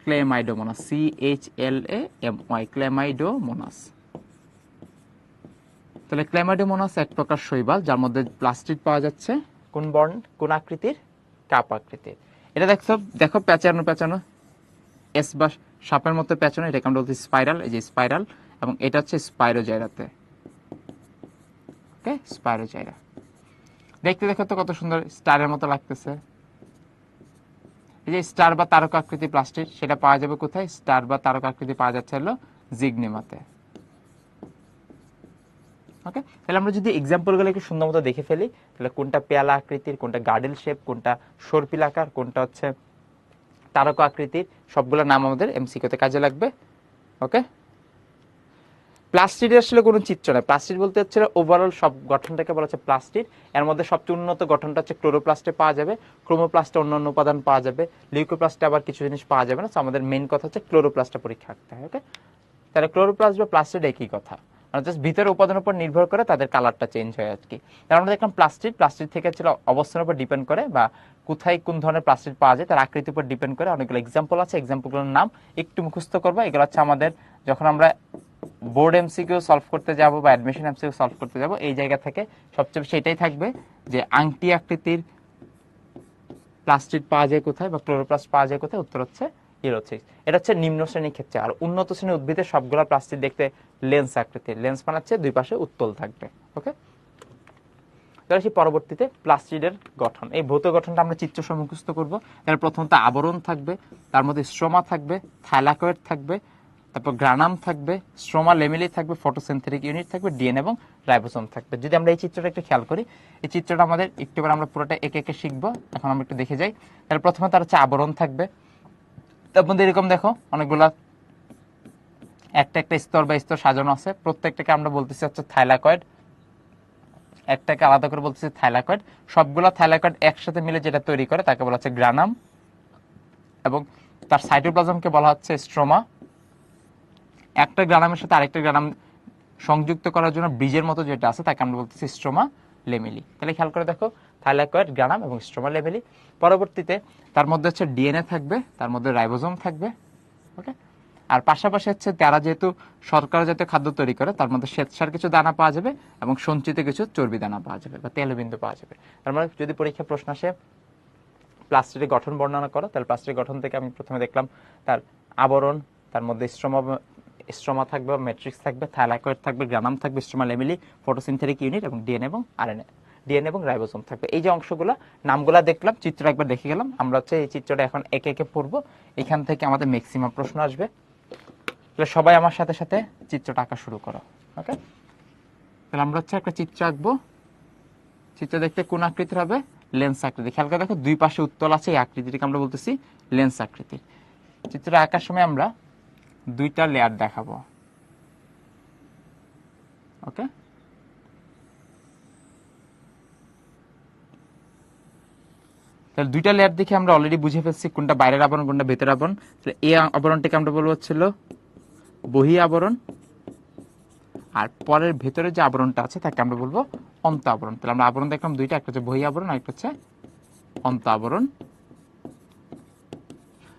ক্লেমাইডোমোনাস, CHLAMY, ক্লেমাইডোমোনাস। তাহলে ক্লেমাইডোমোনাস এক প্রকার শৈবাল যার মধ্যে প্লাস্টিড পাওয়া যাচ্ছে। কোন বর্ণ, কোন আকৃতির? কাপ আকৃতির। এটা দেখো দেখো প্যাঁচানো প্যাঁচানো এস বা সাপের মতো প্যাঁচানো, এটাকে আমরা বলছি স্পাইরাল, এই যে স্পাইরাল, এবং এটা হচ্ছে স্পাইরোজাইরাতে। ওকে, স্পাইরোজাইরা। দেখতে দেখো তো কত সুন্দর স্টারের মতো লাগতেছে। এই যে স্টার বা তারকা আকৃতি প্লাস্টিড, সেটা পাওয়া যাবে কোথায়? স্টার বা তারকা আকৃতি পাওয়া যাচ্ছে হলো জিগনিমাতে। ওকে, তাহলে আমরা যদি এক্সাম্পলগুলো একটু সুন্দর মতো দেখে ফেলি, তাহলে কোনটা পেয়ালা আকৃতির, কোনটা গার্ডেল শেপ, কোনটা সর্পিল আকার, কোনটা হচ্ছে তারকা আকৃতির, সবগুলোর নাম আমাদের এমসিকিউতে কাজে লাগবে। ওকে, প্লাস্টিডের আসলে কোনো চিত্র নাই। প্লাস্টিড বলতে হচ্ছে ওভারঅল সব গঠনটাকে বলা হচ্ছে প্লাস্টিড। এর মধ্যে সবচেয়ে উন্নত গঠনটা হচ্ছে ক্লোরোপ্লাস্টে পাওয়া যাবে, ক্রোমোপ্লাস্টে অন্যান্য উপাদান পাওয়া যাবে, লিউকোপ্লাস্টে আবার কিছু জিনিস পাওয়া যাবে না। তো আমাদের মেইন কথা হচ্ছে ক্লোরোপ্লাস্টটা পরীক্ষা করতে হয়। ওকে, তাহলে ক্লোরোপ্লাস্ট বা প্লাস্টিড একই কথা, মানে জাস্ট ভিতরের উপাদানের উপর নির্ভর করে তাদের কালারটা চেঞ্জ হয় আর কি। তার আমরা দেখলাম প্লাস্টিড, প্লাস্টিড থেকে ছিল অবস্থানের উপর ডিপেন্ড করে বা কোথায় কোন ধরনের প্লাস্টিড পাওয়া যায় তার আকৃতির উপর ডিপেন্ড করে অনেকগুলো এক্সাম্পল আছে। এক্সাম্পলগুলোর নাম একটু মুখস্থ করবো। এগুলো হচ্ছে আমাদের যখন আমরা বোর্ড এমসিকিউ সলভ করতে যাব বা অ্যাডমিশন এমসিকিউ সলভ করতে যাব, এই জায়গা থেকে সবচেয়ে বেশি এটাই থাকবে যে আংটি আকৃতির প্লাস্টিড পাওয়া যায় কোথায় বা ক্লোরোপ্লাস্ট পাওয়া যায় কোথায়? উত্তর হচ্ছে ইউরোসিস। এটা হচ্ছে নিম্ন শ্রেণীর ক্ষেত্রে। আর উন্নত শ্রেণীর উদ্ভিদের সবগুলো প্লাস্টিড দেখতে লেন্স আকৃতির, লেন্স বানাচ্ছে দুই পাশে উত্তল থাকবে। ওকে, তাহলে সেই পরবর্তীতে প্লাস্টিডের গঠন, এই ভৌত গঠনটা আমরা চিত্র মুখস্থ করবো। এর প্রথমত আবরণ থাকবে, তার মধ্যে স্ট্রোমা থাকবে, থাইলাকয়েড থাকবে, তারপর গ্রানাম থাকবে, স্ট্রোমা লেমিলি থাকবে, ফটোসিনথেটিক ইউনিট থাকবে, ডিএনএ এবং রাইবোসোম থাকবে। যদি আমরা এই চিত্রটা একটু খেয়াল করি, এই চিত্রটা আমাদের একটু আমরা পুরোটা একে একে শিখবো। এখন আমরা একটু দেখে যাই। তাহলে প্রথমে তার হচ্ছে আবরণ থাকবে, তার মধ্যে এরকম দেখো অনেকগুলা একটা একটা স্তর বা স্তর সাজানো আছে। প্রত্যেকটাকে আমরা বলতেছি হচ্ছে থাইলাকয়েড, একটাকে আলাদা করে বলতেছি থাইলাকয়েড। সবগুলো থাইলাকয়েড একসাথে মিলে যেটা তৈরি করে তাকে বলা হচ্ছে গ্রানাম, এবং তার সাইটোপ্লাজমকে বলা হচ্ছে স্ট্রোমা। একটা গ্রানামের সাথে আরেকটা গ্রানাম সংযুক্ত করার জন্য ব্রিজের মতো যেটা আছে তাকে আমরা বলতেছি স্ট্রোমা লেমিলি। তাহলে খেয়াল করে দেখো থাইলাকয়েড, গ্রানাম এবং স্ট্রোমা লেমিলি। পরবর্তীতে তার মধ্যে হচ্ছে ডিএনএ থাকবে, তার মধ্যে রাইবোসোম থাকবে। ওকে, আর পাশাপাশি হচ্ছে তারা যেহেতু শর্করা জাতীয় খাদ্য তৈরি করে, তার মধ্যে শ্বেতসার কিছু দানা পাওয়া যাবে এবং সঞ্চিত কিছু চর্বি দানা পাওয়া যাবে বা তেলবিন্দু পাওয়া যাবে। তার মানে যদি পরীক্ষা প্রশ্ন আসে প্লাস্টিডের গঠন বর্ণনা করো, তাহলে প্লাস্টিডের গঠন থেকে আমি প্রথমে দেখলাম তার আবরণ, তার মধ্যে স্ট্রোমা থাকবে, ম্যাট্রিক্স থাকবে, থাইলাকয়েড থাকবে, গ্রানাম থাকবে, স্ট্রোমা লেমিলি, ফটোসিনথেটিক ইউনিট এবং ডিএনএ এবং আরএনএ, ডিএনএ এবং রাইবোসোম থাকবে। এই যে অংশগুলো নামগুলা দেখলাম, চিত্র একবার দেখে গেলাম। আমরা হচ্ছে এই চিত্রটা এখন একে একে পড়বো। এখান থেকে আমাদের ম্যাক্সিমাম প্রশ্ন আসবে। তাহলে সবাই আমার সাথে সাথে চিত্রটা আঁকা শুরু করো। ওকে, তাহলে আমরা হচ্ছে একটা চিত্র আঁকবো। চিত্র দেখতে কোন আকৃতির হবে? লেন্স আকৃতি। খেয়াল করে দেখো দুই পাশে উত্তল আছে, এই আকৃতিটাকে আমরা বলতেছি লেন্স আকৃতি। চিত্রটা আঁকার সময় আমরা দুইটা লেয়ার দেখাবো। ওকে, তাহলে দুইটা লেয়ার দেখে আমরা অলরেডি বুঝে ফেলছি কোনটা বাইরের আবরণ কোনটা ভেতরের আবরণ। তাহলে এই আবরণটাকে আমরা বলবো হচ্ছিল বহি আবরণ, আর পরের ভেতরে যে আবরণটা আছে তাকে আমরা বলবো অন্ত আবরণ। তাহলে আমরা আবরণ দেখলাম দুইটা, একটা হচ্ছে বহি আবরণ আর একটা হচ্ছে অন্ত আবরণ।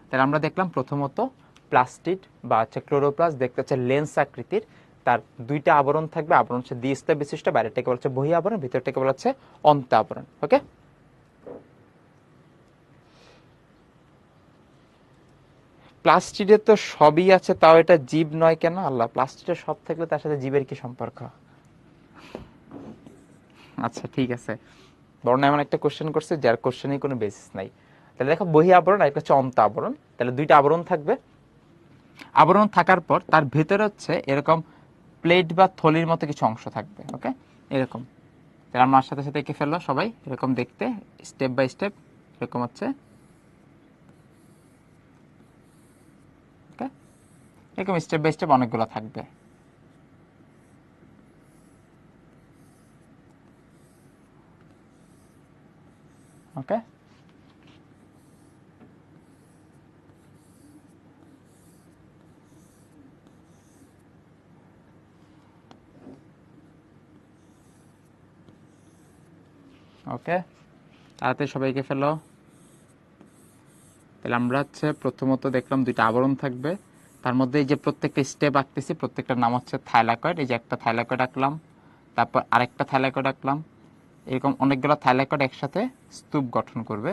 তাহলে আমরা দেখলাম প্রথমত প্লাস্টিড বা হচ্ছে ক্লোরোপ্লাস্ট দেখতে হচ্ছে লেন্স আকৃতির, তার দুইটা আবরণ থাকবে, আবরণ হচ্ছে দ্বিস্তর বিশিষ্ট, বাইরেটাকে বলা হচ্ছে বহি আবরণ, ভিতরটাকে বলা হচ্ছে অন্ত আবরণ। ওকে, প্লাস্টিডে তো সবই আছে, তাও এটা জীব নয় কেন? আল্লাহ, প্লাস্টিডে সব থাকলে তার সাথে জীবের কি সম্পর্ক? আচ্ছা ঠিক আছে, বরং এমন একটা কোশ্চেন করছে যার কোশ্চেনেই কোনো বেসিস নাই। তাহলে দেখো বহি আবরণ আর একটা হচ্ছে অন্ত আবরণ। তাহলে দুইটা আবরণ থাকবে। আবরণ থাকার পর তার ভেতরে হচ্ছে এরকম প্লেট বা থলির মতো কিছু অংশ থাকবে। ওকে, এরকম। তাহলে আমার সাথে সাথে এঁকে ফেললো সবাই, এরকম দেখতে স্টেপ বাই স্টেপ এরকম হচ্ছে। ওকে, এরকম স্টেপ বাই স্টেপ অনেকগুলো থাকবে। ওকে, ওকে, তাড়াতাড়ি সবাইকে ফেলো। তাহলে আমরা হচ্ছে প্রথমত দেখলাম দুইটা আবরণ থাকবে, তার মধ্যে এই যে প্রত্যেকটা স্টেপ আঁকতেছি, প্রত্যেকটার নাম হচ্ছে থাইলাকয়েড। এই যে একটা থাইলাকয়েড আঁকলাম, তারপর আরেকটা থাইলাকয়েড আঁকলাম, এরকম অনেকগুলো থাইলাকয়েড একসাথে স্তূপ গঠন করবে।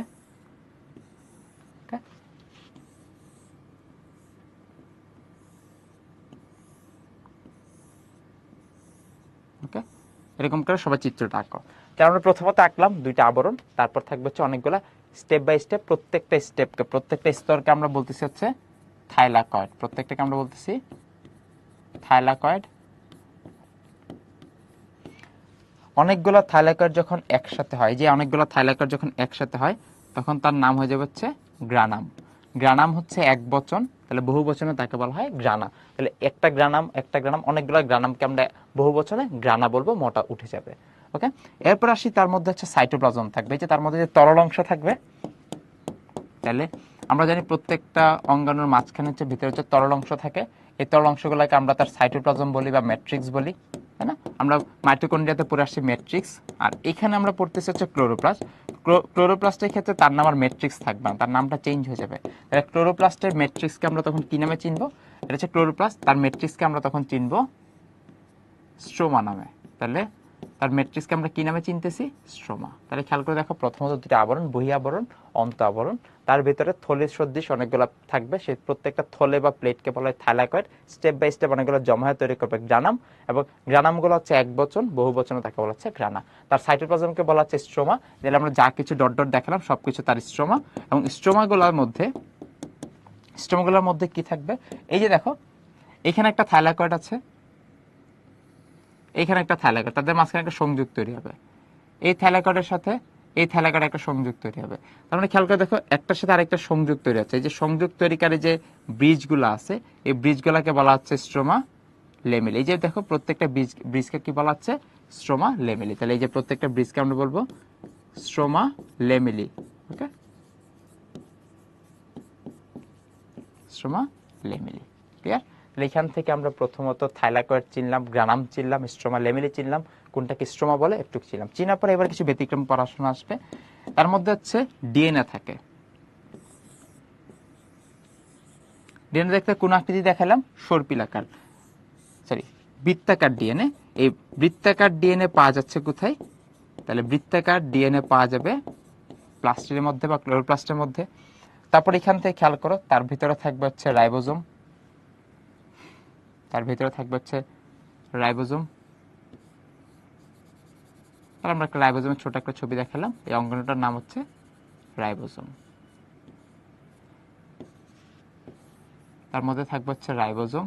ওকে, এরকম করে সবাই চিত্রটা আঁকো। তাহলে আমরা প্রথমত আঁকলাম দুইটা আবরণ, তারপর থাকবে হচ্ছে অনেকগুলা স্টেপ বাই স্টেপ, প্রত্যেকটা স্টেপকে, প্রত্যেকটা স্তরকে আমরা বলতেছি হচ্ছে থাইলাকয়েড, প্রত্যেকটাকে আমরা বলতেছি থাইলাকয়েড। অনেকগুলো থাইলাকয়েড যখন একসাথে হয়, যে অনেকগুলো থাইলাকয়েড যখন একসাথে হয় তখন তার নাম হয়ে যাবে হচ্ছে গ্রানাম। গ্রানাম হচ্ছে এক বচন, তাহলে বহু বচনে তাকে বলা হয় গ্রানা। তাহলে একটা গ্রানাম, একটা গ্রানাম, অনেকগুলো গ্রানামকে আমরা বহু বচনে গ্রানা বলবো, মোটা উঠে যাবে। ওকে, এরপর আসি তার মধ্যে হচ্ছে সাইটোপ্লাজম থাকবে, যে তার মধ্যে যে তরল অংশ থাকবে। তাহলে আমরা জানি প্রত্যেকটা অঙ্গাণুর মাঝখানে হচ্ছে ভিতরে হচ্ছে তরল অংশ থাকে, এই তরল অংশগুলোকে আমরা তার সাইটোপ্লাজম বলি বা ম্যাট্রিক্স বলি, তাই না? আমরা মাইটোকন্ড্রিয়াতে পড়ে আসছি ম্যাট্রিক্স, আর এখানে আমরা পড়তেছি হচ্ছে ক্লোরোপ্লাস্ট। ক্লোরোপ্লাস্টের ক্ষেত্রে তার নাম আর ম্যাট্রিক্স থাকবে না, তার নামটা চেঞ্জ হয়ে যাবে। তাহলে ক্লোরোপ্লাস্টের ম্যাট্রিক্সকে আমরা তখন কি নামে চিনবো? এটা হচ্ছে ক্লোরোপ্লাস্ট, তার ম্যাট্রিক্সকে আমরা তখন চিনবো স্ট্রোমা নামে। তাহলে তার ম্যাট্রিক্সকে আমরা কি নামে চিনতেছি? স্ট্রোমা। তাহলে খেয়াল করে দেখো, প্রথমত দুটো আবরণ, বহি আবরণ, অন্ত আবরণ, তার ভিতরে থলে সদৃশ অনেকগুলো থাকবে, সেই প্রত্যেকটা থলে বা প্লেটকে বলা হয় থাইলাকয়েড। স্টেপ বাই স্টেপ অনেকগুলো জমা হয়ে তৈরি করবে গ্রানাম, এবং গ্রানামগুলো হচ্ছে এক বচন, বহু বচনে তাকে বলা হচ্ছে গ্রানা। তার সাইটোপ্লাজমকে বলা হচ্ছে স্ট্রোমা। যেটা আমরা যা কিছু ডট ডট দেখালাম সবকিছু তার স্ট্রোমা। এবং স্ট্রোমাগুলোর মধ্যে কি থাকবে? এই যে দেখো, এখানে একটা থাইলাকয়েড আছে, এখানে একটা থাইলাকয়েড, তাদের মাঝখানে একটা সংযোগ তৈরি হবে। এই থাইলাকয়েডের সাথে এই থাইলাকয়েড একটা সংযোগ তৈরি হবে। তার মানে খেয়াল করে দেখো, একটার সাথে আরেকটা সংযোগ তৈরি হচ্ছে। এই যে সংযোগ তৈরিকারী যে ব্রিজগুলো আছে, এই ব্রিজগুলোকে বলা হচ্ছে স্ট্রোমা লেমেলি। এই যে দেখো, প্রত্যেকটা ব্রিজকে কি বলা হচ্ছে? স্ট্রোমা লেমেলি। তাহলে এই যে প্রত্যেকটা ব্রিজকে আমরা বলবো স্ট্রোমা লেমেলি। ওকে, স্ট্রোমা লেমেলি। ক্লিয়ার? তাহলে এখান থেকে আমরা প্রথমত থাইলাকয়েড চিনলাম, গ্রানাম চিনলাম, স্ট্রোমা লেমেলি চিনলাম, কোনটাকে স্ট্রোমা বলে একটু চিনলাম। চিনার পরে এবার কিছু ব্যতিক্রম পড়াশোনা আসবে। তার মধ্যে হচ্ছে ডিএনএ থাকে। ডিএনএ দেখতে কোন আকৃতি দেখালাম? সর্পিলাকার, সরি বৃত্তাকার ডিএনএ। এই বৃত্তাকার ডিএনএ পাওয়া যাচ্ছে কোথায়? তাহলে বৃত্তাকার ডিএনএ পাওয়া যাবে প্লাস্টিডের মধ্যে বা ক্লোরোপ্লাস্টের মধ্যে। তারপর এখান থেকে খেয়াল করো, তার ভিতরে থাকবে হচ্ছে রাইবোজোম, তার ভিতরে থাকবে হচ্ছে রাইবোজোম। তাহলে আমরা একটা রাইবোজোমের ছোট একটা ছবি দেখালাম, এই অঙ্গাণুটার নাম হচ্ছে রাইবোজোম। তার মধ্যে থাকবে হচ্ছে রাইবোজোম,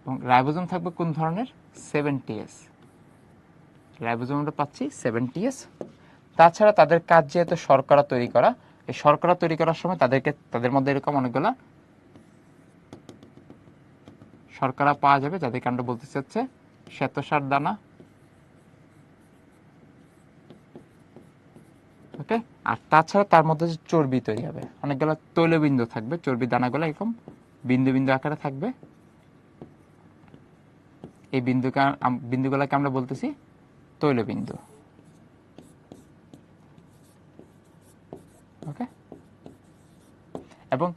এবং রাইবোজোম থাকবে কোন ধরনের? 70S। রাইবোজোম আমরা পাচ্ছি 70S। তাছাড়া তাদের কাজ যেহেতু শর্করা তৈরি করা, এই শর্করা তৈরি করার সময় তাদের মধ্যে এরকম অনেকগুলা শর্করা পাওয়া যাবে, যাদেরকে আমরা বলতেছি হচ্ছে শ্বেতসার দানা। ওকে, আর তাছাড়া তার মধ্যে যে চর্বি তৈরি হবে, অনেকগুলো তৈলবিন্দু থাকবে, চর্বি দানাগুলো এরকম বিন্দু বিন্দু আকারে থাকবে। এই বিন্দুগুলোকে আমরা বলতেছি তৈলবিন্দু। ওকে, এবং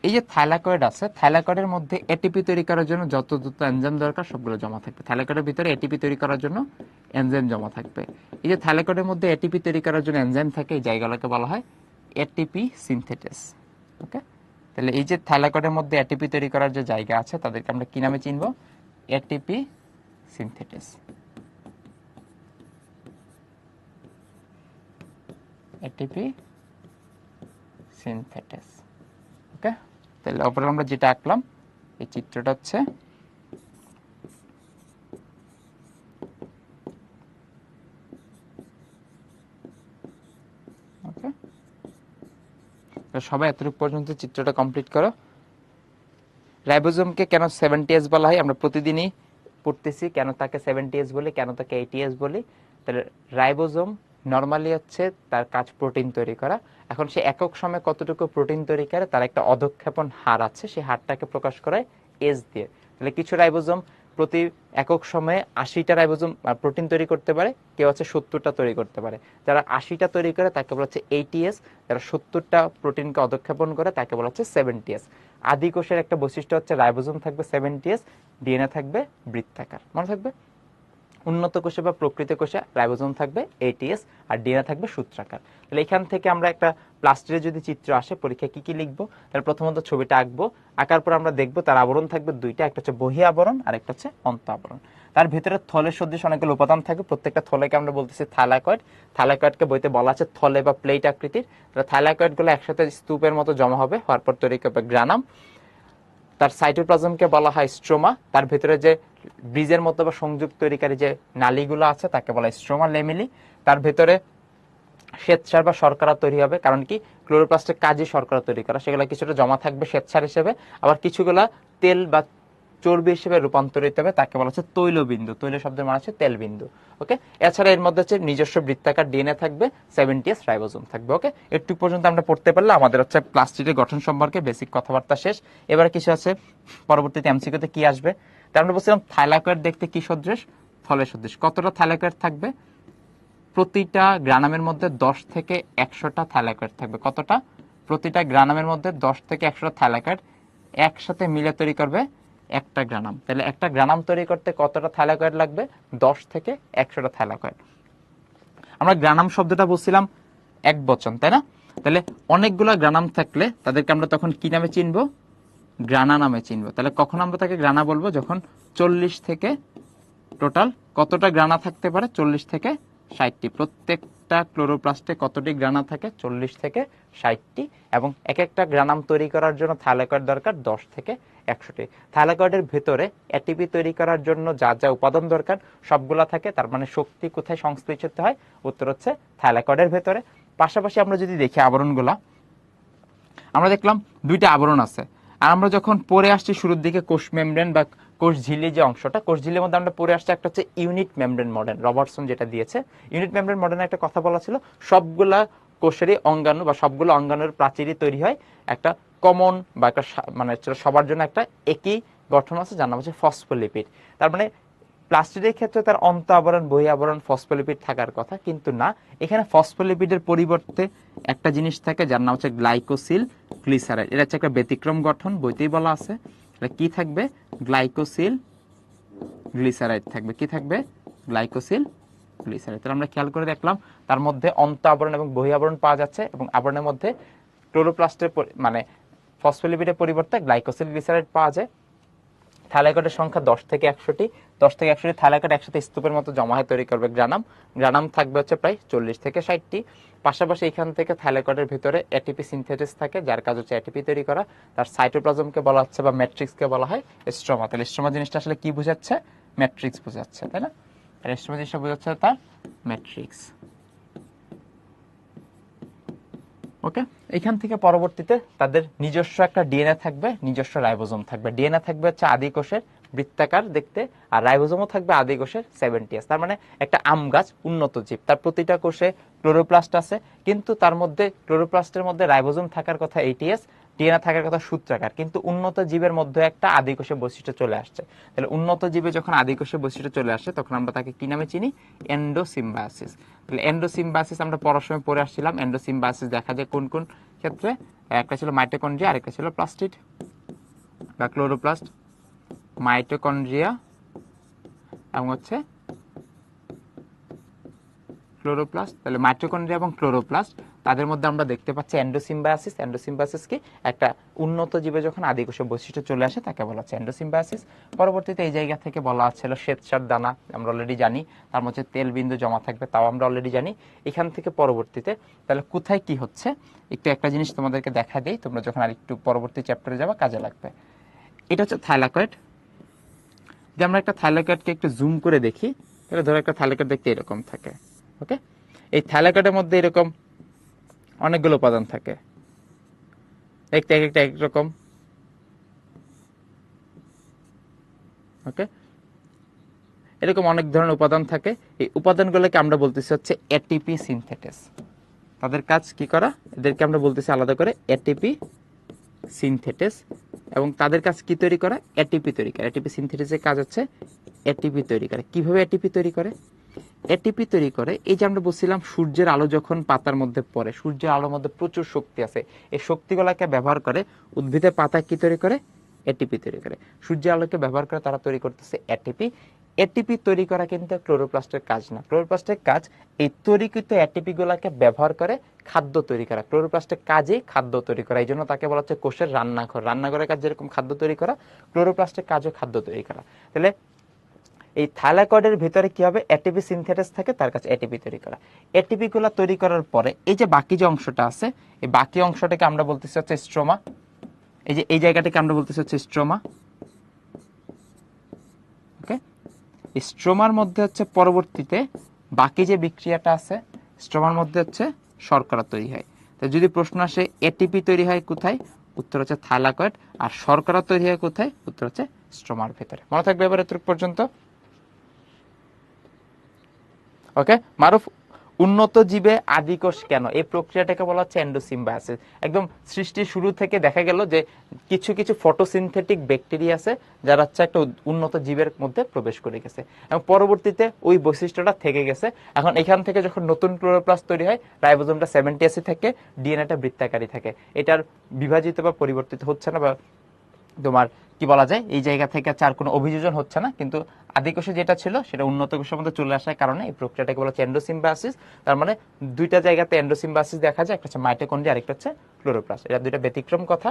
এই যে থাইলাকয়েড আছে, থাইলাকয়েডের মধ্যে এটিপি তৈরি করার জন্য যত এনজাইম দরকার সবগুলো জমা থাকবে। থাইলাকয়েডের ভিতরে এটিপি তৈরি করার জন্য এনজাইম জমা থাকবে। এই যে থাইলাকয়েডের মধ্যে এটিপি তৈরি করার জন্য এনজাইম থাকে, এই জায়গাগুলোকে বলা হয় এটিপি সিনথেটেস। ওকে, তাহলে এই যে থাইলাকয়েডের মধ্যে এটিপি তৈরি করার যে জায়গা আছে, তাদেরকে আমরা কি নামে চিনব? এটিপি সিনথেটেস। এটিপি সিনথেটেস। ওকে, তাহলে অপরে আমরা যেটা আঁকলাম, এই চিত্রটা হচ্ছে ওকে। সবাই এতটুকু পর্যন্ত চিত্রটা কমপ্লিট করো। রাইবোজোমকে কেন 70S বলা হয় আমরা প্রতিদিনই পড়তেছি, কেন তাকে 70S বলি, কেন তাকে 80S বলি। তাহলে রাইবোজোম নর্মালি হচ্ছে তার কাজ প্রোটিন তৈরি করা। এখন সে একক সময়ে কতটুকু প্রোটিন তৈরি করে তার একটা অধঃক্ষেপণ হার আছে, সেই হারটাকে প্রকাশ করায় এস দিয়ে। তাহলে কিছু রাইবোজোম প্রতি একক সময়ে 80টা রাইবোজোম প্রোটিন তৈরি করতে পারে, কেউ হচ্ছে 70টা তৈরি করতে পারে। যারা 80টা তৈরি করে তাকে বলা হচ্ছে ATS, যারা 70টা প্রোটিনকে অধঃক্ষেপণ করে তাকে বলা হচ্ছে 70S। আদি কোষের একটা বৈশিষ্ট্য হচ্ছে রাইবোজোম থাকবে 70S, ডিএনএ থাকবে বৃত্তাকার। মনে থাকবে? উন্নত কোষে বা প্রকৃত কোষে রাইবোজোম থাকবে ATS আর ডিএনএ থাকবে সূত্রাকার। তাহলে এখান থেকে আমরা একটা প্লাস্টিডের যদি চিত্র আসে পরীক্ষায় কি কি লিখবো, তাহলে প্রথমত ছবিটা আঁকবো, আঁকার পর আমরা দেখবো তার আবরণ থাকবে দুইটা, একটা হচ্ছে বহি আবরণ আর একটা হচ্ছে অন্ত আবরণ। তার ভিতরে থলে সদৃশ অনেকগুলো উপাদান থাকবে, প্রত্যেকটা থলেকে আমরা বলতেছি থাইলাকয়েড। থাইলাকয়েডকে বইতে বলা আছে থলে বা প্লেট আকৃতির। তাহলে থাইলাকয়েডগুলো একসাথে স্তূপের মতো জমা হবে, হওয়ার পর তৈরি করবে গ্রানাম। তার সাইটোপ্লাজমকে বলা হয় স্ট্রোমা। তার ভিতরে যে ব্রিজের মতো বা সংযোগ তৈরিকারী যে নালীগুলো আছে তাকে বলা হয় স্ট্রোমা লেমিলি। তার ভিতরে শ্বেতসার বা শর্করা তৈরি হবে, কারণ কি ক্লোরোপ্লাস্টের কাজই শর্করা তৈরি করা। সেগুলো কিছুটা জমা থাকবে শ্বেতসার হিসেবে, আবার কিছুগুলা তেল বা চর্বি হিসেবে রূপান্তরিত হবে, তাকে বলা হচ্ছে তৈলবিন্দু। তৈল শব্দের মানে হচ্ছে তেলবিন্দু। ওকে, এছাড়া এর মধ্যে হচ্ছে নিজস্ব বৃত্তাকার ডিএনএ থাকবে, 70S রাইবোজোম থাকবে। ওকে, একটু পর্যন্ত আমরা পড়তে পারলে আমাদের হচ্ছে প্লাস্টিডের গঠন সম্পর্কে বেসিক কথাবার্তা শেষ। এবারে কিছু আছে পরবর্তীতে এমসিকিউতে কি আসবে। তার আমরা বলছিলাম থাইলাকয়েড দেখতে কি সদৃশ? থলের সদৃশ। কতটা থাইলাকয়েড থাকবে? প্রতিটা গ্রানামের মধ্যে 10 থেকে 100টা থাইলাকয়েড থাকবে। কতটা? প্রতিটা গ্রানামের মধ্যে 10 থেকে 100টা থাইলাকয়েড একসাথে মিলে তৈরি করবে একটা গ্রানাম। তাহলে একটা গ্রানাম তৈরি করতে কতটা থাইলাকয়েড লাগবে? 10 থেকে 100টা থাইলাকয়েড। আমরা গ্রানাম শব্দটা বলছিলাম এক বচন, তাই না? তাহলে অনেকগুলো গ্রানাম থাকলে তাদেরকে আমরা তখন কি নামে চিনবো? গ্রানা নামে চিনবো। তাহলে কখন আমরা তাকে গ্রানা বলবো? যখন 40 থেকে টোটাল কতটা গ্রানা থাকতে পারে? 40 থেকে 60টি। প্রত্যেকটা ক্লোরোপ্লাস্টে কতটি গ্রানা থাকে? 40 থেকে 60টি। এবং এক একটা গ্রানাম তৈরি করার জন্য থাইলাকয়েড দরকার 10 থেকে 100টি। থাইলাকয়েডের ভেতরে এটিপি তৈরি করার জন্য যা যা উপাদান দরকার সবগুলা থাকে। তার মানে শক্তি কোথায় সংশ্লেষিত হয়? উত্তর হচ্ছে থাইলাকয়েডের ভেতরে। পাশাপাশি আমরা যদি দেখি আবরণগুলা, আমরা দেখলাম দুইটা আবরণ আছে। আর আমরা যখন পড়ে আসছি শুরুর দিকে কোষ মেমব্রেন বা কোষ ঝিল্লি যে অংশটা, কোষ ঝিল্লির মধ্যে আমরা পড়ে আসছি একটা হচ্ছে ইউনিট মেমব্রেন মডেল, রবার্টসন যেটা দিয়েছে। ইউনিট মেমব্রেন মডেলে একটা কথা বলা ছিল, সবগুলা কোষেরই অঙ্গাণু বা সবগুলো অঙ্গাণুর প্রাচীরই তৈরি হয় একটা কমন বা একটা মানে সবার জন্য একটা একই গঠন আছে, যার নাম হচ্ছে ফসফোলিপিড। তার মানে প্লাস্টিডের ক্ষেত্রে তার অন্ত আবরণ বহি আবরণ ফসফোলিপিড থাকার কথা, কিন্তু না, এখানে ফসফোলিপিডের পরিবর্তে একটা জিনিস থাকে যার নাম হচ্ছে গ্লাইকোসিল গ্লিসারাইড। এটা হচ্ছে একটা ব্যতিক্রম গঠন, বইতেই বলা আছে। এটা কি থাকবে? গ্লাইকোসিল গ্লিসারাইড থাকবে। কি থাকবে? গ্লাইকোসিল গ্লিসারাইড। তাহলে আমরা খেয়াল করে দেখলাম তার মধ্যে অন্ত আবরণ এবং বহি আবরণ পাওয়া যাচ্ছে, এবং আবরণের মধ্যে ক্লোরোপ্লাস্টের মানে ফসফোলিপিডের পরিবর্তে গ্লাইকোসিল গ্লিসারাইড পাওয়া যায়। থাইলাকয়েডের সংখ্যা 10 থেকে 100টি। 10 থেকে 100টি থাইলাকয়েড একসাথে স্তূপের মতো জমা হয়ে তৈরি করবে গ্রানাম। গ্রানাম থাকবে হচ্ছে প্রায় 40 থেকে 60টি। পাশাপাশি এখান থেকে থাইলাকয়েডের ভিতরে এটিপি সিনথেসিস থাকে, যার কাজ হচ্ছে এটিপি তৈরি করা। তার সাইটোপ্লাজমকে বলা হচ্ছে বা ম্যাট্রিক্সকে বলা হয় স্ট্রোমা। তাহলে স্ট্রোমা জিনিসটা আসলে কি বোঝাচ্ছে? ম্যাট্রিক্স বোঝাচ্ছে, তাই না? আর স্ট্রোমা জিনিসটা বোঝাচ্ছে তার ম্যাট্রিক্স। ওকে, এখান থেকে পরবর্তীতে তাদের নিজস্ব একটা ডিএনএ থাকবে, নিজস্ব রাইবোজোম থাকবে। ডিএনএ থাকবে হচ্ছে আদি কোষের বৃত্তাকার দেখতে, আর রাইবোজোমও থাকবে আদি কোষের 70S। তার মানে একটা আম গাছ, উন্নত জীব, তার প্রতিটা কোষে ক্লোরোপ্লাস্ট আছে, কিন্তু তার মধ্যে ক্লোরোপ্লাস্টের মধ্যে রাইবোজোম থাকার কথা ATS, ডিএনএ থাকার কথা সূত্রাকার। কিন্তু উন্নত জীবের মধ্যে একটা আদি কোষে বৈশিষ্ট্য চলে আসছে। তাহলে উন্নত জীবে যখন আদি কোষে বৈশিষ্ট্য চলে আসে তখন আমরা তাকে কি নামে চিনি? এন্ডোসিম্বায়োসিস। তাহলে এন্ডোসিম্বায়োসিস আমরা পড়ার সময় পড়ে আসছিলাম। এন্ডোসিম্বায়োসিস দেখা যায় কোন কোন ক্ষেত্রে? একটা ছিল মাইটোকন্ড্রিয়া, আরেকটা ছিল প্লাস্টিড বা ক্লোরোপ্লাস্ট। মাইটোকন্ড্রিয়া এবং হচ্ছে ক্লোরোপ্লাস্ট। তাহলে মাইটোকন্ড্রিয়া এবং ক্লোরোপ্লাস্ট, তাদের মধ্যে আমরা দেখতে পাচ্ছি এন্ডোসিম্বায়োসিস। এন্ডোসিম্বায়োসিস কি? একটা উন্নত জীবে যখন আদি কোষে বৈশিষ্ট্য চলে আসে তাকে বলা হচ্ছে এন্ডোসিম্বায়োসিস। পরবর্তীতে এই জায়গা থেকে বলা হচ্ছিল শ্বেতসার দানা, আমরা অলরেডি জানি। তার মধ্যে তেল বিন্দু জমা থাকবে, তাও আমরা অলরেডি জানি। এখান থেকে পরবর্তীতে তাহলে কোথায় কি হচ্ছে একটু একটা জিনিস তোমাদেরকে দেখা দেই, তোমরা যখন আরেকটু পরবর্তী চ্যাপ্টারে যাবে কাজে লাগবে। এটা হচ্ছে থাইলাকয়েড। যদি আমরা একটা থাইলাকয়েডকে একটু জুম করে দেখি, তাহলে ধরো একটা থাইলাকয়েড দেখতে এরকম থাকে। ওকে, এই থাইলাকয়েডের মধ্যে এরকম অনেকগুলো উপাদান থাকে, দেখতে এক একটা একরকম। ওকে, এরকম অনেক ধরনের উপাদান থাকে। এই উপাদানগুলোকে আমরা বলতেছি হচ্ছে এটিপি সিনথেটেস। তাদের কাজ কি করা? এদেরকে আমরা বলতেছি আলাদা করে এটিপি সিনথেটেস। এবং তাদের কাজ কি তৈরি করা? এটিপি তৈরি করা। এটিপি সিনথেসিসের কাজ হচ্ছে এটিপি তৈরি করে। কিভাবে এটিপি তৈরি করে? এটিপি তৈরি করে, এই যে আমরা বলছিলাম সূর্যের আলো যখন পাতার মধ্যে পড়ে, সূর্যের আলোর মধ্যে প্রচুর শক্তি আছে, এই শক্তিগুলোকে ব্যবহার করে উদ্ভিদের পাতা কি তৈরি করে? এটিপি তৈরি করে। সূর্যের আলোকে ব্যবহার করে তারা তৈরি করতেছে এটিপি। এটিপি তৈরি করা কিন্তু ক্লোরোপ্লাস্টের কাজ না। ক্লোরোপ্লাস্টের কাজ এই তৈরিকৃত এটিপি গুলাকে ব্যবহার করে খাদ্য তৈরি করা। ক্লোরোপ্লাস্টের কাজেই খাদ্য তৈরি করা, এই জন্য তাকে বলা হচ্ছে কোষের রান্নাঘর। রান্নাঘরের কাজ যেরকম খাদ্য তৈরি করা, ক্লোরোপ্লাস্টের কাজও খাদ্য তৈরি করা। তাহলে এই থাইলাকয়েডের ভিতরে কি হবে? এটিপি সিনথেসিস থাকে, তার কাছে এটিপি তৈরি করা। এটিপি গুলা তৈরি করার পরে এই যে বাকি যে অংশটা আছে, এই বাকি অংশটাকে আমরা বলতেছি হচ্ছে স্ট্রোমা। এই যে এই জায়গাটাকে আমরা বলতেছি হচ্ছে স্ট্রোমা। ওকে, স্ট্রোমার মধ্যে হচ্ছে পরবর্তীতে বাকি যে বিক্রিয়াটা আছে, স্ট্রোমার মধ্যে হচ্ছে শর্করা তৈরি হয়। তো যদি প্রশ্ন আসে এটিপি তৈরি হয় কোথায়, উত্তর হচ্ছে থাইলাকয়েড। আর শর্করা তৈরি হয় কোথায়? উত্তর হচ্ছে স্ট্রোমার ভিতরে। মনে থাকবে এবার এতটুকু পর্যন্ত। ওকে মারুফ, উন্নত জীবে আদিকোষ কেন? এই প্রক্রিয়াটাকে বলা হচ্ছে এন্ডোসিম্বায়োসিস। একদম সৃষ্টির শুরু থেকে দেখা গেল যে কিছু কিছু ফটোসিনথেটিক ব্যাকটেরিয়া আছে যারা হচ্ছে একটা উন্নত জীবের মধ্যে প্রবেশ করে গেছে এবং পরবর্তীতে ওই বৈশিষ্ট্যটা থেকে গেছে। এখন এখান থেকে যখন নতুন ক্লোরোপ্লাস্ট তৈরি হয়, রাইবোজোমটা 70 থাকে, ডিএনএটা বৃত্তাকারী থাকে, এটার বিভাজিত বা পরিবর্তিত হচ্ছে না, বা তোমার কি বলা যায়, এই জায়গা থেকে আর কোনো অভিযোজন হচ্ছে না। কিন্তু আদিকোষে যেটা ছিল সেটা উন্নত কোষের মধ্যে চলে আসার কারণে এই প্রক্রিয়াটাকে বলা হচ্ছে এন্ডোসিম্বায়োসিস। তার মানে দুইটা জায়গাতে এন্ডোসিম্বায়োসিস দেখা যায়, একটা হচ্ছে মাইটোকন্ড্রিয়া, আরেকটা হচ্ছে ক্লোরোপ্লাস্ট। এটা দুইটা ব্যতিক্রম কথা।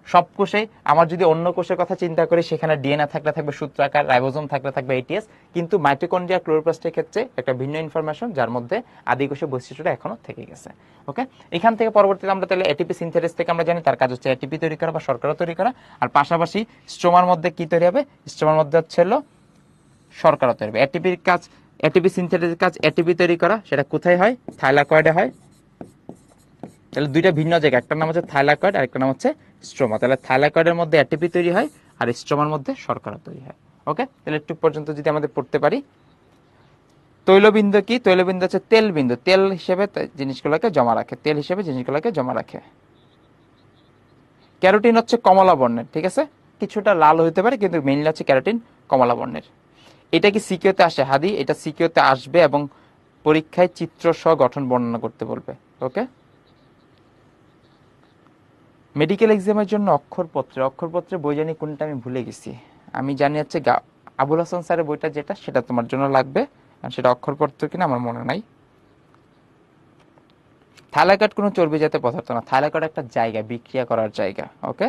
সব কোষে, আমার যদি অন্য কোষের কথা চিন্তা করি, সেখানে ডিএনএ থাকলে থাকবে সূত্রাকার, রাইবোজোম থাকলে থাকবে এটিএস, কিন্তু মাইটোকন্ড্রিয়া ক্লোরোপ্লাস্টের ক্ষেত্রে একটা ভিন্ন ইনফরমেশন, যার মধ্যে আদিকোষের বৈশিষ্ট্যটা এখনো থেকে গেছে। ওকে, এখান থেকে পরবর্তীতে আমরা তাহলে এটিপি সিনথেসিস থেকে আমরা জানি তার কাজ হচ্ছে এটিপি তৈরি করা বা শর্করা তৈরি করা। আর পাশাপাশি স্ট্রোমার মধ্যে কি তৈরি হবে? স্ট্রোমার মধ্যে হচ্ছে হলো শর্করা তৈরি হবে। এটিপির কাজ, এটিপি সিনথেসিসের কাজ এটিপি তৈরি করা। সেটা কোথায় হয়? থাইলাকয়েডে হয়। তাহলে দুইটা ভিন্ন জায়গা, একটা নাম হচ্ছে থাইলাকয়েড আর একটা নাম হচ্ছে স্ট্রোমা। তাহলে থাইলাকয়েডের মধ্যে এটিপি তৈরি হয় আর স্ট্রোমার মধ্যে শর্করা তৈরি হয়। ওকে, তাহলে একটু পর্যন্ত যদি আমাদের পড়তে পারি। তৈলবিন্দু কি? তৈলবিন্দু হচ্ছে তেল বিন্দু, তেল হিসেবে জিনিসগুলোকে জমা রাখে, তেল হিসেবে জিনিসগুলোকে জমা রাখে। ক্যারোটিন হচ্ছে কমলা বর্ণের, ঠিক আছে, কিছুটা লাল হতে পারে, কিন্তু মেইনলি হচ্ছে ক্যারোটিন কমলা বর্ণের। এটা কি সিকিউতে আসে হাদি? এটা সিকিউতে আসবে এবং পরীক্ষায় চিত্র সহ গঠন বর্ণনা করতে বলবে। ওকে, মেডিকেল এক্সামের জন্য অক্ষরপত্রে বই জানি কোনটা আমি ভুলে গেছি। আমি জানি হচ্ছে আবুল হাসান স্যারের বইটা যেটা, সেটা তোমার জন্য লাগবে, আর সেটা অক্ষরপত্র কিনা আমার মনে নাই। থাইলাকয়েড কোনো চর্বি জাতীয় পদার্থ না, থাইলাকয়েড একটা জায়গা, বিক্রিয়া করার জায়গা। ওকে,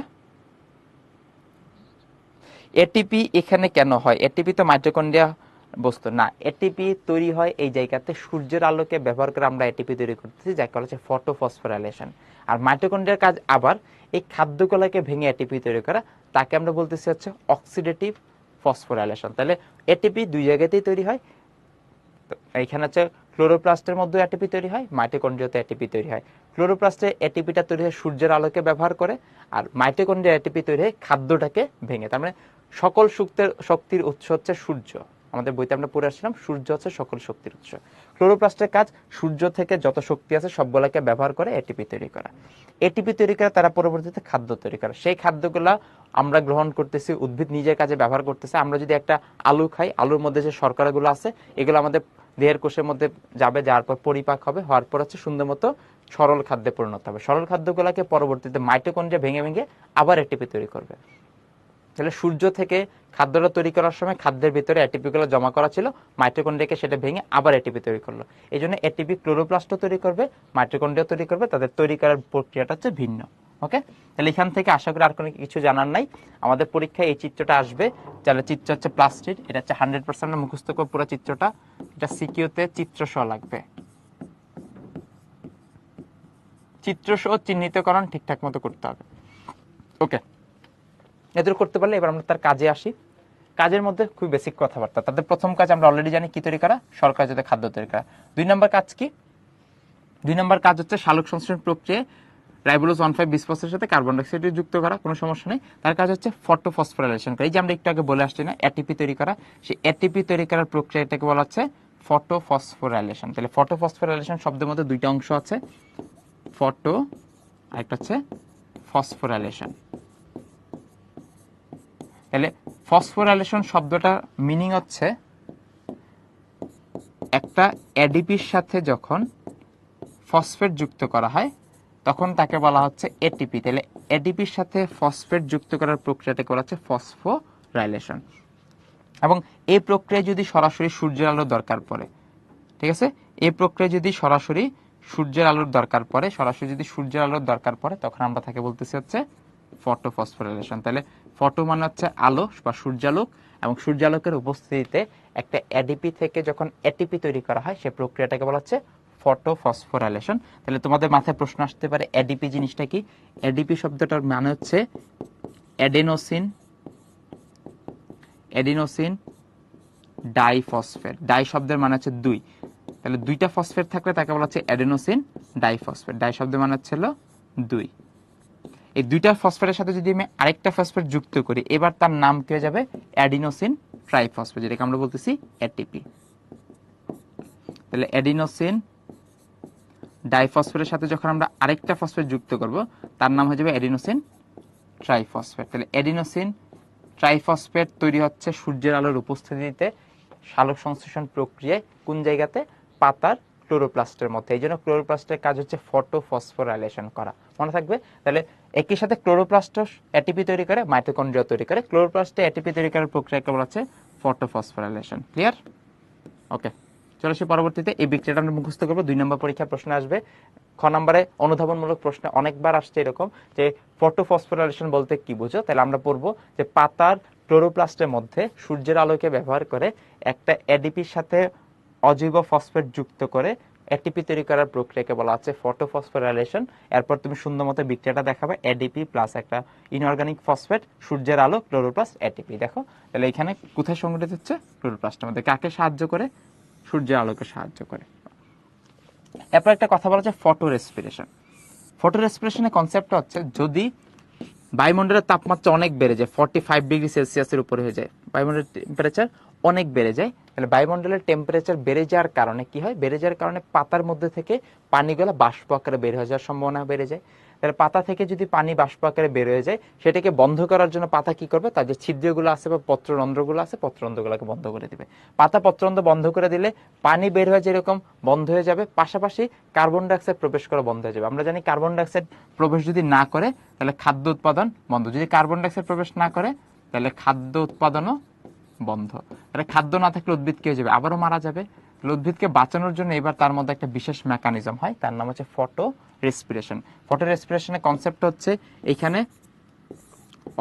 এটিপি এখানে কেন হয়? এটিপি তো মাইটোকন্ড্রিয়া বস্তু না, এটিপি তৈরি হয় এই জায়গাতে সূর্যের আলোকে ব্যবহার করে আমরা এটিপি তৈরি করতেছি, যাকে বলা হচ্ছে ফটোফসফোরাইলেশন। আর মাইটোকন্ড্রিয়ার কাজ আবার এই খাদ্যকলাকে ভেঙে এটিপি তৈরি করা, তাকে আমরা বলতেছি হচ্ছে অক্সিডেটিভ ফসফোরাইলেশন। তাহলে এটিপি দুই জায়গাতেই তৈরি হয়। এইখানে হচ্ছে ক্লোরোপ্লাস্টের মধ্যে এটিপি তৈরি হয়, মাইটোকন্ড্রিয়াতে এটিপি তৈরি হয়। ক্লোরোপ্লাস্টে এটিপিটা তৈরি হয় সূর্যের আলোকে ব্যবহার করে, আর মাইটোকন্ড্রিয়া এটিপি তৈরি হয় খাদ্যটাকে ভেঙে। তার মানে সকল শক্তির উৎস হচ্ছে সূর্য। আমাদের বইতে আমরা পড়ে আসছিলাম সূর্য হচ্ছে সকল শক্তির উৎস। ক্লোরোপ্লাস্টের কাজ সূর্য থেকে যত শক্তি আছে সবগুলোকে ব্যবহার করে এটিপি তৈরি করা। এটিপি তৈরি করে তারা পরবর্তীতে খাদ্য তৈরি করে। সেই খাদ্যগুলা আমরা গ্রহণ করতেছি, উদ্ভিদ নিজের কাজে ব্যবহার করতেছে। আমরা যদি একটা আলু খাই, আলুর মধ্যে যে শর্করাগুলো আছে এগুলো আমাদের দেহের কোষের মধ্যে যাবে, যাওয়ার পর পরিপাক হবে, হওয়ার পর হচ্ছে সুন্দর মতো সরল খাদ্যে পরিণত হবে। সরল খাদ্যগুলোকে পরবর্তীতে মাইটোকন্ড্রিয়া ভেঙে ভেঙে আবার এটিপি তৈরি করবে। তাহলে সূর্য থেকে খাদ্যটা তৈরি করার সময় খাদ্যের ভিতরে এটিপি গুলো জমা করা ছিল, মাইটোকন্ড্রিয়াকে সেটা ভেঙে আবার এটিপি তৈরি করলো। এই জন্য এটিপি ক্লোরোপ্লাস্টও তৈরি করবে, মাইটোকন্ড্রিয়া তৈরি করবে, তাদের তৈরি করার প্রক্রিয়াটা হচ্ছে ভিন্ন। ওকে, তাহলে এখান থেকে আশা করি আর কোনো কিছু জানার নাই। আমাদের পরীক্ষায় এই চিত্রটা আসবে, তাহলে চিত্র হচ্ছে প্লাস্টিড, এটা হচ্ছে 100% মুখস্থ করে পুরো চিত্রটা, এটা সিকিউতে চিত্র সহ লাগবে, চিত্র সহ চিহ্নিতকরণ ঠিকঠাক মতো করতে হবে। ওকে, এদের করতে পারলে এবার আমরা তার কাজে আসি। কাজের মধ্যে খুব বেসিক কথাবার্তা। তাদের প্রথম কাজ আমরা অলরেডি জানি, কি তৈরি করা? শর্করা জাতীয় খাদ্য তৈরি করা। 2 নম্বর কাজ কি? 2 নম্বর কাজ হচ্ছে সালোক সংশ্লেষণ প্রক্রিয়ায় রাইবোলোজ 1,5 বিসফসফেটের সাথে কার্বন ডাই অক্সাইড যুক্ত করা, কোনো সমস্যা নেই। তার কাজ হচ্ছে ফটোফসফোরাইলেশন করা। এই যে আমরা একটু আগে বলে আসছি না, এটিপি তৈরি করা, সেই এটিপি তৈরি করার প্রক্রিয়াটাকে বলা হচ্ছে ফটোফসফোরাইলেশন। তাহলে ফটোফসফোরাইলেশন শব্দের মধ্যে দুইটা অংশ আছে, ফটো আর একটা হচ্ছে ফসফোরাইলেশন। তাহলে ফসফোরাইলেশন শব্দটা মিনিং হচ্ছে একটা এডিপির সাথে যখন ফসফেট যুক্ত করা হয় তখন তাকে বলা হচ্ছে এটিপি। তাহলে এডিপির সাথে ফসফেট যুক্ত করার প্রক্রিয়াটাকে বলা হচ্ছে ফসফোরাইলেশন। এবং এই প্রক্রিয়ায় যদি সরাসরি সূর্যের আলোর দরকার পড়ে, ঠিক আছে, এই প্রক্রিয়ায় যদি সরাসরি সূর্যের আলোর দরকার পড়ে, তখন আমরা তাকে বলতেছি হচ্ছে ফটোফসফোরাইলেশন। তাহলে ফটো মানে হচ্ছে আলো বা সূর্যালোক, এবং সূর্যালোকের উপস্থিতিতে একটা এডিপি থেকে যখন এটিপি তৈরি করা হয় সেই প্রক্রিয়াটাকে বলা হচ্ছে ফটোফসফোরাইলেশন। তাহলে তোমাদের মাথায় প্রশ্ন আসতে পারে এডিপি জিনিসটা কি? এডিপি শব্দটার মানে হচ্ছে এডিনোসিন ডাইফসফেট। ডাই শব্দের মানে হচ্ছে দুই, তাহলে দুইটা ফসফেট থাকলে তাকে বলা হচ্ছে অ্যাডেনোসিন ডাইফসফেট। ডাই শব্দের মানে হচ্ছে দুই। এই দুইটা ফসফেটের সাথে যদি আমি আরেকটা ফসফেট যুক্ত করি, এবার তার নাম কি হয়ে যাবে? অ্যাডিনোসিন ট্রাইফসফেট, যেটাকে আমরা বলতেছি এটিপি। তাহলে অ্যাডিনোসিন ডাইফসফেটের সাথে যখন আমরা আরেকটা ফসফেট যুক্ত করব তার নাম হয়ে যাবে অ্যাডিনোসিন ট্রাইফসফেট। তাহলে অ্যাডিনোসিন ট্রাইফসফেট তৈরি হচ্ছে সূর্যের আলোর উপস্থিতিতে সালোক সংশ্লেষণ প্রক্রিয়ায়। কোন জায়গাতে? পাতার ক্লোরোপ্লাস্টের মধ্যে। এই জন্য ক্লোরোপ্লাস্টের কাজ হচ্ছে ফটোফসফোরাইলেশন করা, মনে থাকবে। তাহলে একই সাথে ক্লোরোপ্লাস্ট এটিপি তৈরি করে, মাইটোকন্ড্রিয়া তৈরি করে। ক্লোরোপ্লাস্টে এটিপি তৈরি করার প্রক্রিয়াকে বলা হচ্ছে ফটোফসফোরাইলেশন। ক্লিয়ার? ওকে, চলো সে পরবর্তীতে এই বিক্রিয়াটা আমরা মুখস্থ করবো। 2 নম্বর পরীক্ষা প্রশ্ন আসবে। খ নম্বরে অনুধাবনমূলক প্রশ্নে অনেকবার আসছে এরকম যে ফটোফসফোরাইলেশন বলতে কি বুঝো? তাহলে আমরা পড়বো যে পাতার ক্লোরোপ্লাস্টের মধ্যে সূর্যের আলোকে ব্যবহার করে একটা এডিপির সাথে অজৈব ফসফেট যুক্ত করে এটিপি তৈরি করার প্রক্রিয়াকে বলা হচ্ছে ফটোফসফোরাইলেশন। এরপর তুমি সুন্দর মতো বিক্রিয়াটা দেখাবে, এডিপি প্লাস একটা ইনঅর্গানিক ফসফেট, সূর্যের আলো, ক্লোরোপ্লাস্ট, এটিপি। দেখো তাহলে এখানে কোথায় সংঘটিত হচ্ছে? ক্লোরোপ্লাস্টের মধ্যে। কাকে সাহায্য করে? সূর্যের আলোকে সাহায্য করে। এরপর একটা কথা বলা হচ্ছে ফটো রেসপিরেশন। ফটো রেসপিরেশনের কনসেপ্টটা হচ্ছে যদি বায়ুমণ্ডলের তাপমাত্রা অনেক বেড়ে যায়, 45 ডিগ্রি সেলসিয়াসের উপরে হয়ে যায়, বায়ুমণ্ডলের টেম্পারেচার অনেক বেড়ে যায়, তাহলে বায়ুমণ্ডলের টেম্পারেচার বেড়ে যাওয়ার কারণে কি হয়? বেড়ে যাওয়ার কারণে পাতার মধ্যে থেকে পানিগুলো বাষ্প আকারে বের হয়ে যাওয়ার সম্ভাবনা বেড়ে যায়। তাহলে পাতা থেকে যদি পানি বাষ্প আকারে বের হয়ে যায়, সেটাকে বন্ধ করার জন্য পাতা কি করবে? তার যে ছিদ্রগুলো আছে বা পত্ররন্ধ্রগুলো আছে, পত্ররন্ধ্রগুলোকে বন্ধ করে দিবে। পাতা পত্ররন্ধ্র বন্ধ করে দিলে পানি বের হয়ে যেরকম বন্ধ হয়ে যাবে, পাশাপাশি কার্বন ডাইঅক্সাইড প্রবেশ করা বন্ধ হয়ে যাবে। আমরা জানি কার্বন ডাইঅক্সাইড প্রবেশ যদি না করে তাহলে খাদ্য উৎপাদন বন্ধ। যদি কার্বন ডাইঅক্সাইড প্রবেশ না করে তাহলে খাদ্য উৎপাদনও বন্ধ। তাহলে খাদ্য না থাকলে উদ্ভিদ কি হয়ে যাবে? আবারও মারা যাবে। উদ্ভিদকে বাঁচানোর জন্য এবার তার মধ্যে একটা বিশেষ মেকানিজম হয়, তার নাম হচ্ছে ফটো রেসপিরেশন। ফটো রেসপিরেশনের কনসেপ্ট হচ্ছে এখানে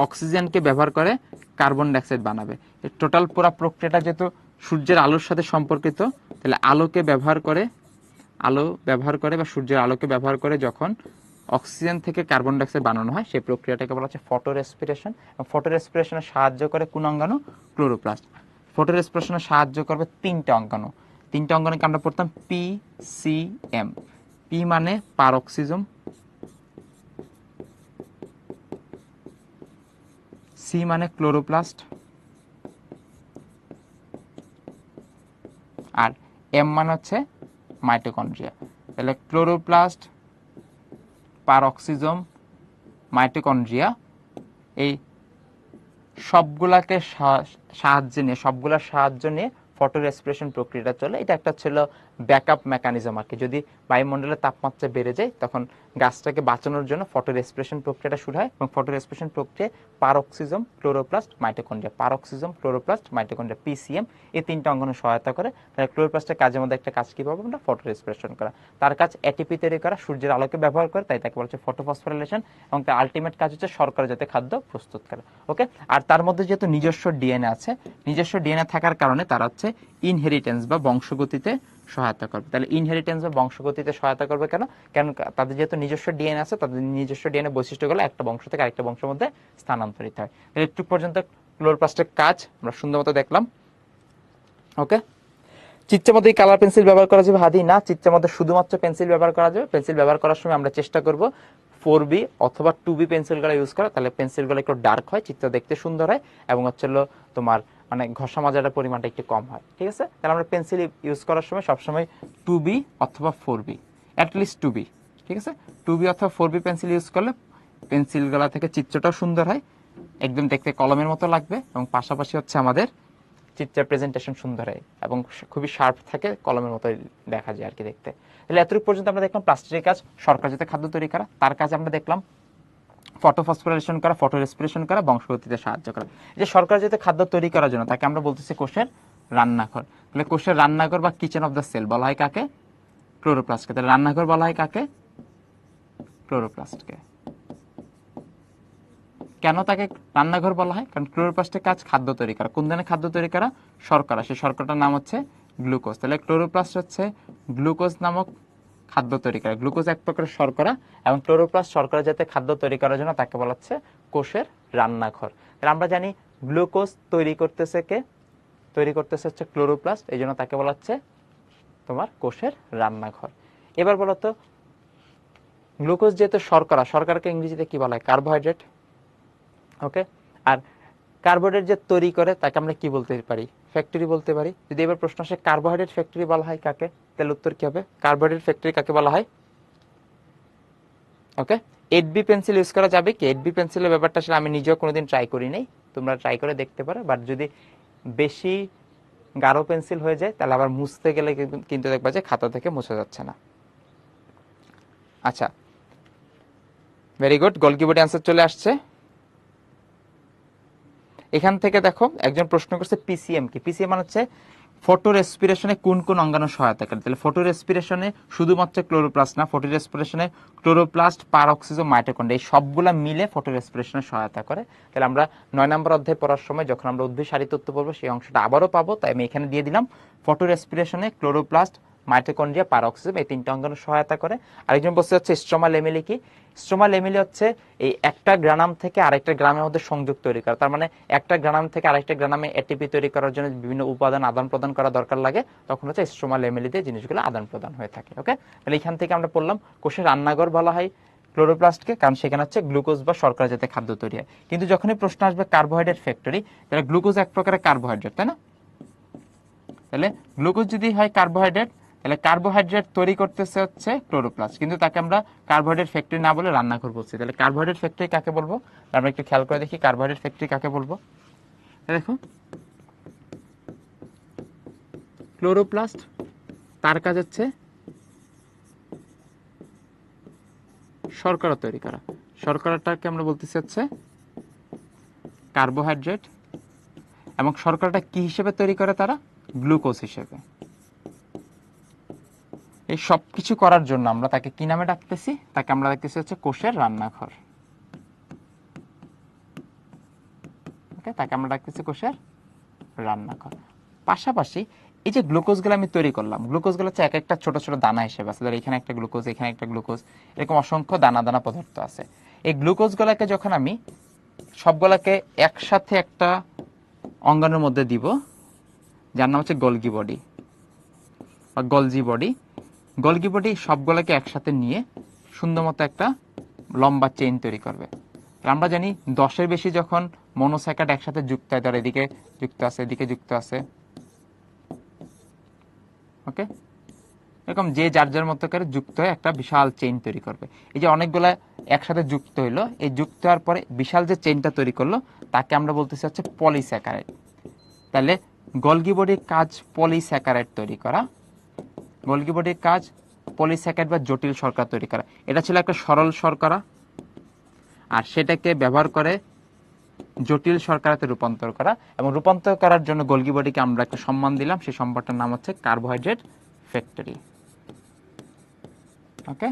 অক্সিজেনকে ব্যবহার করে কার্বন ডাইঅক্সাইড বানাবে। টোটাল পুরো প্রক্রিয়াটা যেহেতু সূর্যের আলোর সাথে সম্পর্কিত, তাহলে আলোকে ব্যবহার করে বা সূর্যের আলোকে ব্যবহার করে যখন অক্সিজেন থেকে কার্বন ডাইঅক্সাইড বানানো হয় সেই প্রক্রিয়াটাকে বলা হচ্ছে ফটো রেসপিরেশন। এবং ফটো রেসপিরেশনে সাহায্য করে কোন অঙ্গাণু? ক্লোরোপ্লাস্ট। ফটো রেসপিরেশনে সাহায্য করবে 3টা অঙ্গাণু। 3টা অঙ্গাণুকে আমরা পড়তাম PCM। পি মানে পারঅক্সিজম, সি মানে ক্লোরোপ্লাস্ট, আর এম মানে হচ্ছে মাইটোকন্ড্রিয়া। তাহলে ক্লোরোপ্লাস্ট, পারঅক্সিজম, মাইটোকন্ড্রিয়া, এই সবগুলার সাহায্য নিয়ে ফটো রেসপিরেশন প্রক্রিয়াটা চলে। এটা একটা ছিল ব্যাকআপ মেকানিজম আর কি। যদি বায়ুমণ্ডলের তাপমাত্রা বেড়ে যায় তখন গাছটাকে বাঁচানোর জন্য ফটো রেসপিরেশন প্রক্রিয়াটা শুরু হয়। এবং ফটো রেসপিরেশন প্রক্রিয়ায় peroxisome, chloroplast, mitochondria, peroxisome, chloroplast, mitochondria, PCM, এই 3টা অঙ্গাণু সহায়তা করে। তাহলে ক্লোরোপ্লাস্টের কাজের মধ্যে একটা কাজ কি পাবো আমরা? ফটো রেসপিরেশন করা। তার কাজ এটিপি তৈরি করা, সূর্যের আলোকে ব্যবহার করে, তাই তাকে বলা হচ্ছে ফটোফসফোরাইলেশন। এবং তার আলটিমেট কাজ হচ্ছে শর্করা জাতীয় খাদ্য প্রস্তুত করা। ওকে, আর তার মধ্যে যেহেতু নিজস্ব ডিএনএ আছে, নিজস্ব ডিএনএ থাকার কারণে তারা হচ্ছে ইনহেরিটেন্স বা বংশগতিতে সহায়তা করবে। তাহলে ইনহেরিটেন্স বা বংশগতিতে সহায়তা করবে কেন? কারণ তাদের যেহেতু নিজস্ব ডিএনএ আছে, তাদের নিজস্ব ডিএনএ বৈশিষ্ট্যগুলো একটা বংশ থেকে আরেকটা বংশের মধ্যে স্থানান্তরিত হয়। একটু পর্যন্ত ক্লোরোপ্লাস্টের কাজ আমরা সুন্দর মতো দেখলাম। ওকে, চিত্রের মধ্যে কালার পেন্সিল ব্যবহার করা যাবে? হাদি না, চিত্রের মধ্যে শুধুমাত্র পেন্সিল ব্যবহার করা যাবে। পেন্সিল ব্যবহার করার সময় আমরা চেষ্টা করব 4B অথবা 2B পেন্সিলগুলো ইউজ করা। তাহলে পেন্সিলগুলো একটু ডার্ক হয়, চিত্র দেখতে সুন্দর হয়, এবং হচ্ছে তোমার মানে ঘষা মাজার পরিমাণটা একটু কম হয়। ঠিক আছে, তাহলে আমরা পেন্সিল ইউজ করার সময় সবসময় 2B অথবা 4B, অ্যাটলিস্ট 2B। ঠিক আছে, 2B অথবা 4B পেন্সিল ইউজ করলে পেন্সিলগুলা থেকে চিত্রটাও সুন্দর হয় একদম দেখতে কলমের মতো লাগবে এবং পাশাপাশি হচ্ছে আমাদের চিত্রের প্রেজেন্টেশন সুন্দর হয় এবং খুবই শার্প থাকে, কলমের মতো দেখা যায় আর কি দেখতে। তাহলে এতটুকু পর্যন্ত আমরা দেখলাম প্লাস্টিকের কাজ শর্করাজাত খাদ্য তৈরি করা, তার কাজ আমরা দেখলাম ফটোফসফোরাইলেশন করা, ফটো রেসপিরেশন করা, বংশগতিতে সাহায্য করা। যে শর্করাজাত খাদ্য তৈরি করার জন্য তাকে আমরা বলতেছি কোষের রান্নাঘর। তাহলে কোষের রান্নাঘর বা কিচেন অফ দ্য সেল বলা হয় কাকে? ক্লোরোপ্লাস্টকে। তাহলে রান্নাঘর বলা হয় কাকে? ক্লোরোপ্লাস্টকে। কেন তাকে রান্নাঘর বলা হয়? কারণ ক্লোরোপ্লাস্টের কাজ খাদ্য তৈরি করা। কোন ধরনের খাদ্য তৈরি করা? শর্করা। সেই শর্করাটার নাম হচ্ছে গ্লুকোজ। তাহলে ক্লোরোপ্লাস্ট হচ্ছে গ্লুকোজ নামক খাদ্য তৈরি করে। গ্লুকোজ এক প্রকার শর্করা এবং ক্লোরোপ্লাস্ট শর্করা জাতীয় খাদ্য তৈরি করার জন্য তাকে বলা হচ্ছে কোষের রান্নাঘর। তাহলে আমরা জানি গ্লুকোজ তৈরি করতেছে কে? তৈরি করতেছে হচ্ছে ক্লোরোপ্লাস্ট, এই জন্য তাকে বলা হচ্ছে তোমার কোষের রান্নাঘর। এবার বলো তো, গ্লুকোজ যেহেতু শর্করা, শর্করাকে ইংরেজিতে কি বলা হয়? কার্বোহাইড্রেট। ওকে, আর কার্বোহাইড্রেট যে তৈরি করে তাকে আমরা কি বলতে পারি? ফ্যাক্টরি বলতে পারি। যদি এবার প্রশ্ন আসে কার্বোহাইড্রেট ফ্যাক্টরি বলা হয় কাকে, তাহলে উত্তর কি হবে? কার্বোহাইড্রেট ফ্যাক্টরি কাকে বলা হয়? ওকে, 8B পেন্সিল ইউজ করা যাবে কি? 8B পেন্সিলের ব্যাপারটা আসলে আমি নিজেও কোনোদিন ট্রাই করি নাই, তোমরা ট্রাই করে দেখতে পারো। বাট যদি বেশি গাঢ় পেন্সিল হয়ে যায় তাহলে আবার মুছতে গেলে কিন্তু দেখবা যে খাতা থেকে মুছে যাচ্ছে না। আচ্ছা, very good, Golgi body answer চলে আসছে। এখান থেকে দেখো একজন প্রশ্ন করছে পিসিএম কি? পিসিএম মানে হচ্ছে ফটো রেসপিরেশনে কোন কোন অঙ্গাণু সহায়তা করে? তাহলে ফটো রেসপিরেশনে শুধুমাত্র ক্লোরোপ্লাস্ট না, ফটো রেসপিরেশনে ক্লোরোপ্লাস্ট, পারঅক্সিজম, মাইটোকন্ড্রিয়া এই সবগুলা মিলে ফটো রেসপিরেশনে সহায়তা করে। তাহলে আমরা 9 নম্বর অধ্যায় পড়ার সময় যখন আমরা উদ্ভিদ সারি তত্ত্ব পড়বো সেই অংশটা আবারও পাবো, তাই আমি এখানে দিয়ে দিলাম ফটো রেসপিরেশনে ক্লোরোপ্লাস্ট, মাইটোকন্ড্রিয়া, পারঅক্সিজম এই তিনটা অঙ্গাণু সহায়তা করে। আরেকজন বলছে হচ্ছে স্ট্রোমা লেমেলি কি? স্ট্রোমা লেমেলি হচ্ছে এই একটা গ্রানাম থেকে আরেকটা গ্রামের মধ্যে সংযোগ তৈরি করা। তার মানে একটা গ্রানাম থেকে আরেকটা গ্রানামে এটিপি তৈরি করার জন্য বিভিন্ন উপাদান আদান প্রদান করা দরকার লাগে, তখন হচ্ছে স্ট্রোমা লেমেলিতে জিনিসগুলো আদান প্রদান হয়ে থাকে। ওকে, তাহলে এখান থেকে আমরা পড়লাম কোষের রান্নাঘর বলা হয় ক্লোরোপ্লাস্টকে, কারণ সেখানে হচ্ছে গ্লুকোজ বা শর্করা জাতীয় খাদ্য তৈরি হয়। কিন্তু যখনই প্রশ্ন আসবে কার্বোহাইড্রেট ফ্যাক্টরি, তাহলে গ্লুকোজ এক প্রকারের কার্বোহাইড্রেট, তাই না? তাহলে গ্লুকোজ যদি হয় কার্বোহাইড্রেট, তাহলে কার্বোহাইড্রেট তৈরি করতেছে হচ্ছে ক্লোরোপ্লাস্ট, কিন্তু তাকে আমরা কার্বোহাইড্রেট ফ্যাক্টরি না বলে রান্নাঘর বলছি। তাহলে কার্বোহাইড্রেট ফ্যাক্টরি কাকে বলবো? আমরা একটু খেয়াল করে দেখি কার্বোহাইড্রেট ফ্যাক্টরি কাকে বলবো। দেখো, ক্লোরোপ্লাস্ট তার কাজ হচ্ছে শর্করা তৈরি করা। শর্করাটাকে আমরা বলতেছি হচ্ছে কার্বোহাইড্রেট, এবং শর্করাটা কি হিসেবে তৈরি করে তারা? গ্লুকোজ হিসেবে। এই সব কিছু করার জন্য আমরা তাকে কি নামে ডাকতেছি? তাকে আমরা ডাকতেছি হচ্ছে কোষের রান্নাঘর। ওকে, তাকে আমরা ডাকতেছি কোষের রান্নাঘর। পাশাপাশি এই যে গ্লুকোজগুলো আমি তৈরি করলাম, গ্লুকোজগুলো হচ্ছে এক একটা ছোট ছোট দানা হিসেবে আছে। ধর এখানে একটা গ্লুকোজ, এখানে একটা গ্লুকোজ, এরকম অসংখ্য দানা দানা পদার্থ আছে। এই গ্লুকোজগুলোকে যখন আমি সবগুলোকে একসাথে একটা অঙ্গাণুর মধ্যে দিব, যার নাম হচ্ছে গলগি বডি বা গলজি বডি, গলগি বডি সবগুলোকে একসাথে নিয়ে সুন্দর মতো একটা লম্বা চেইন তৈরি করবে। আমরা জানি 10-এর বেশি যখন মনোস্যাকারাইড একসাথে যুক্ত হয়, ধর এদিকে যুক্ত আছে, এদিকে যুক্ত আছে, ওকে, এরকম যে যার যার মতো করে যুক্ত হয়ে একটা বিশাল চেইন তৈরি করবে। এই যে অনেকগুলা একসাথে যুক্ত হইলো, এই যুক্ত হওয়ার পরে বিশাল যে চেইনটা তৈরি করলো তাকে আমরা বলতেছি হচ্ছে পলিস্যাকারাইড। তাহলে গলগি বডির কাজ পলিস্যাকারাইড তৈরি করা। গলগি বডির কাজ পলিস্যাকারাইড বা জটিল শর্করা তৈরি করা। এটা ছিল একটা সরল শর্করা, আর সেটাকে ব্যবহার করে জটিল শর্করাতে রূপান্তর করা, এবং রূপান্তর করার জন্য গলগি বডিকে আমরা একটা সম্মান দিলাম, সেই সম্মানটার নাম হচ্ছে কার্বোহাইড্রেট ফ্যাক্টরি। ওকে,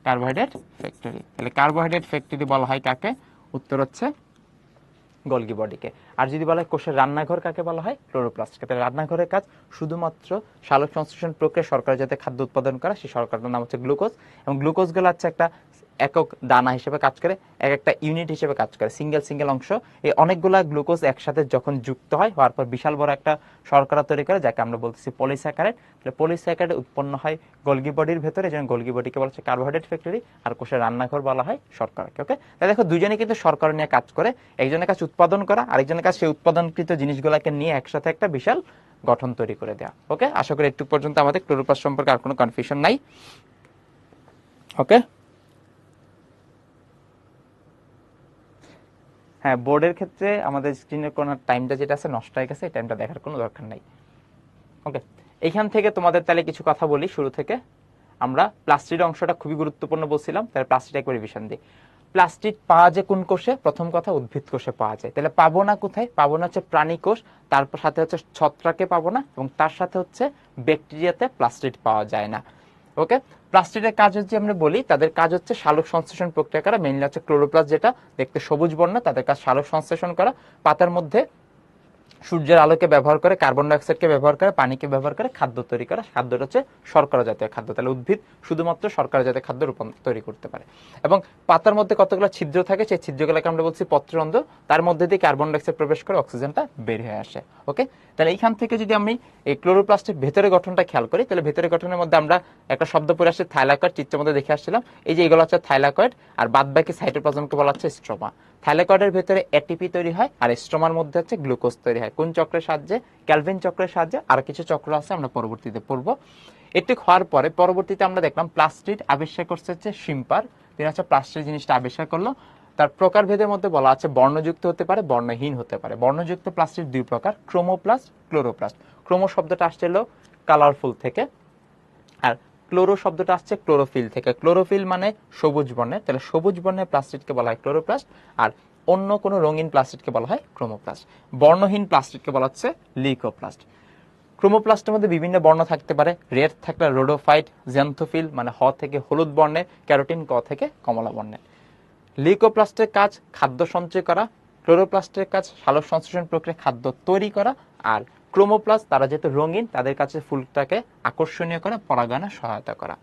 কার্বোহাইড্রেট ফ্যাক্টরি। তাহলে কার্বোহাইড্রেট ফ্যাক্টরি বলা হয় কাকে? উত্তর হচ্ছে গলগি বডিকে। আর যদি বলা হয় কোষের রান্নাঘর কাকে বলা হয়? ক্লোরোপ্লাস্টকে। তাহলে রান্নাঘরের কাজ শুধুমাত্র সালোক সংশ্লেষণ প্রক্রিয়া শর্করা যাতে খাদ্য উৎপাদন করা, সেই শর্করাটার নাম হচ্ছে গ্লুকোজ, এবং গ্লুকোজগুলো হচ্ছে একটা একক দানা হিসেবে কাজ করে, এক একটা ইউনিট হিসেবে কাজ করে, সিঙ্গেল সিঙ্গেল অংশ। এই অনেকগুলা গ্লুকোজ একসাথে যখন যুক্ত হয়, হওয়ার পর বিশাল বড় একটা শর্করা তৈরি করে, যাকে আমরা বলতেছি পলিস্যাকারাইড। তাহলে পলিস্যাকারাইড উৎপন্ন হয় গলগি বডির ভেতরে, যেমন গলগি বডিকে বলা হচ্ছে কার্বোহাইড্রেট ফ্যাক্টরি, আর কোষের রান্নাঘর বলা হয় শর্করাকে। ওকে, তাহলে দেখো দুজনে কিন্তু শর্করা নিয়ে কাজ করে, একজনের কাজ উৎপাদন করা, আরেকজনের কাজ সেই উৎপাদনকৃত জিনিসগুলোকে নিয়ে একসাথে একটা বিশাল গঠন তৈরি করে দেওয়া। ওকে, আশা করি একটু পর্যন্ত আমাদের ক্লোরোপ্লাস্ট সম্পর্কে আর কোনো কনফিউশন নাই। ওকে, হ্যাঁ, বোর্ডের ক্ষেত্রে আমাদের স্ক্রিনের কোনার টাইমটা যেটা আছে নষ্ট হয়ে গেছে, এই টাইমটা দেখার কোনো দরকার নাই। ওকে, এইখান থেকে তোমাদের তাহলে কিছু কথা বলি শুরু থেকে। আমরা প্লাস্টিড অংশটা খুবই গুরুত্বপূর্ণ বলছিলাম, তাহলে প্লাস্টিড একবার রিভিশন দিই। প্লাস্টিড পাওয়া যায় কোন কোষে? প্রথম কথা উদ্ভিদ কোষে পাওয়া যায়। তাহলে পাবো না কোথায়? পাবো না হচ্ছে প্রাণী কোষ, তারপর সাথে হচ্ছে ছত্রাকে পাবো না, এবং তার সাথে হচ্ছে ব্যাকটেরিয়াতে প্লাস্টিড পাওয়া যায় না। ওকে, প্লাস্টিডের কাজ হচ্ছে আমরা বলি তাদের কাজ হচ্ছে সালোক সংশ্লেষণ প্রক্রিয়া করা, মেইনলি হচ্ছে ক্লোরোপ্লাস্ট যেটা দেখতে সবুজ বর্ণ, তাদের কাজ সালোক সংশ্লেষণ করা, পাতার মধ্যে সূর্যের আলোকে ব্যবহার করে, কার্বন ডাইঅক্সাইডকে ব্যবহার করে, পানিকে ব্যবহার করে খাদ্য তৈরি করা। খাদ্যটা হচ্ছে শর্করা জাতীয় খাদ্য। তাহলে উদ্ভিদ শুধুমাত্র শর্করা জাতীয় খাদ্য তৈরি করতে পারে। এবং পাতার মধ্যে কতগুলো ছিদ্র থাকে, সেই ছিদ্রগুলোকে আমরা বলছি পত্ররন্ধ্র, তার মধ্যে দিয়ে কার্বন ডাইঅক্সাইড প্রবেশ করে অক্সিজেনটা বের হয়ে আসে। ওকে, তাহলে এইখান থেকে যদি আমি এই ক্লোরোপ্লাস্টের ভেতরে গঠনটা খেয়াল করি, তাহলে ভেতরে গঠনের মধ্যে আমরা একটা শব্দ পড়ে আসছে থাইলাকয়েড, চিত্রের মধ্যে দেখে আসছিলাম। এই যে এগুলো হচ্ছে থাইলাকয়েড, আর বাদ বাকি সাইটোপ্লাজমকে বলা হচ্ছে স্ট্রোমা। থাইলাকয়েডের ভেতরে এটিপি তৈরি হয়, আর স্ট্রোমার মধ্যে হচ্ছে গ্লুকোজ তৈরি হয়। কোন চক্রের সাহায্যে? ক্যালভিন চক্রের সাহায্যে। আর কিছু চক্র আছে, আমরা পরবর্তীতে পড়বো। এটি হওয়ার পরে পরবর্তীতে আমরা দেখলাম প্লাস্টিড আবিষ্কার করছে হচ্ছে শিম্পার। তিনি হচ্ছে প্লাস্টিড জিনিসটা আবিষ্কার করলো। তার প্রকারভেদের মধ্যে বলা আছে বর্ণযুক্ত হতে পারে, বর্ণহীন হতে পারে। বর্ণযুক্ত প্লাস্টিড দুই প্রকার, ক্রোমোপ্লাস্ট, ক্লোরোপ্লাস্ট। ক্রোমো শব্দটা আসছিল কালারফুল থেকে, আর ক্লোরো শব্দটা আসছে ক্লোরোফিল থেকে। ক্লোরোফিল মানে সবুজ বর্ণের, তাহলে সবুজ বর্ণের প্লাস্টিডকে বলা হয় ক্লোরোপ্লাস্ট, আর অন্য কোনো রঙিন প্লাস্টিডকে বলা হয় ক্রোমোপ্লাস্ট। বর্ণহীন প্লাস্টিডকে বলা হচ্ছে লিউকোপ্লাস্ট। ক্রোমোপ্লাস্টের মধ্যে বিভিন্ন বর্ণ থাকতে পারে, রেড থাকলে রোডোফাইট, জ্যান্থোফিল মানে হ থেকে হলুদ বর্ণের, ক্যারোটিন ক থেকে কমলা বর্ণের। লিউকোপ্লাস্টের কাজ খাদ্য সঞ্চয় করা, ক্লোরোপ্লাস্টের কাজ সালোক সংশ্লেষণ প্রক্রিয়া খাদ্য তৈরি করা, আর ক্রোমোপ্লাস্ট তারা যেহেতু রঙিন তাদের কাছে ফুলটাকে আকর্ষণীয় করে পরাগায়নে সহায়তা করা।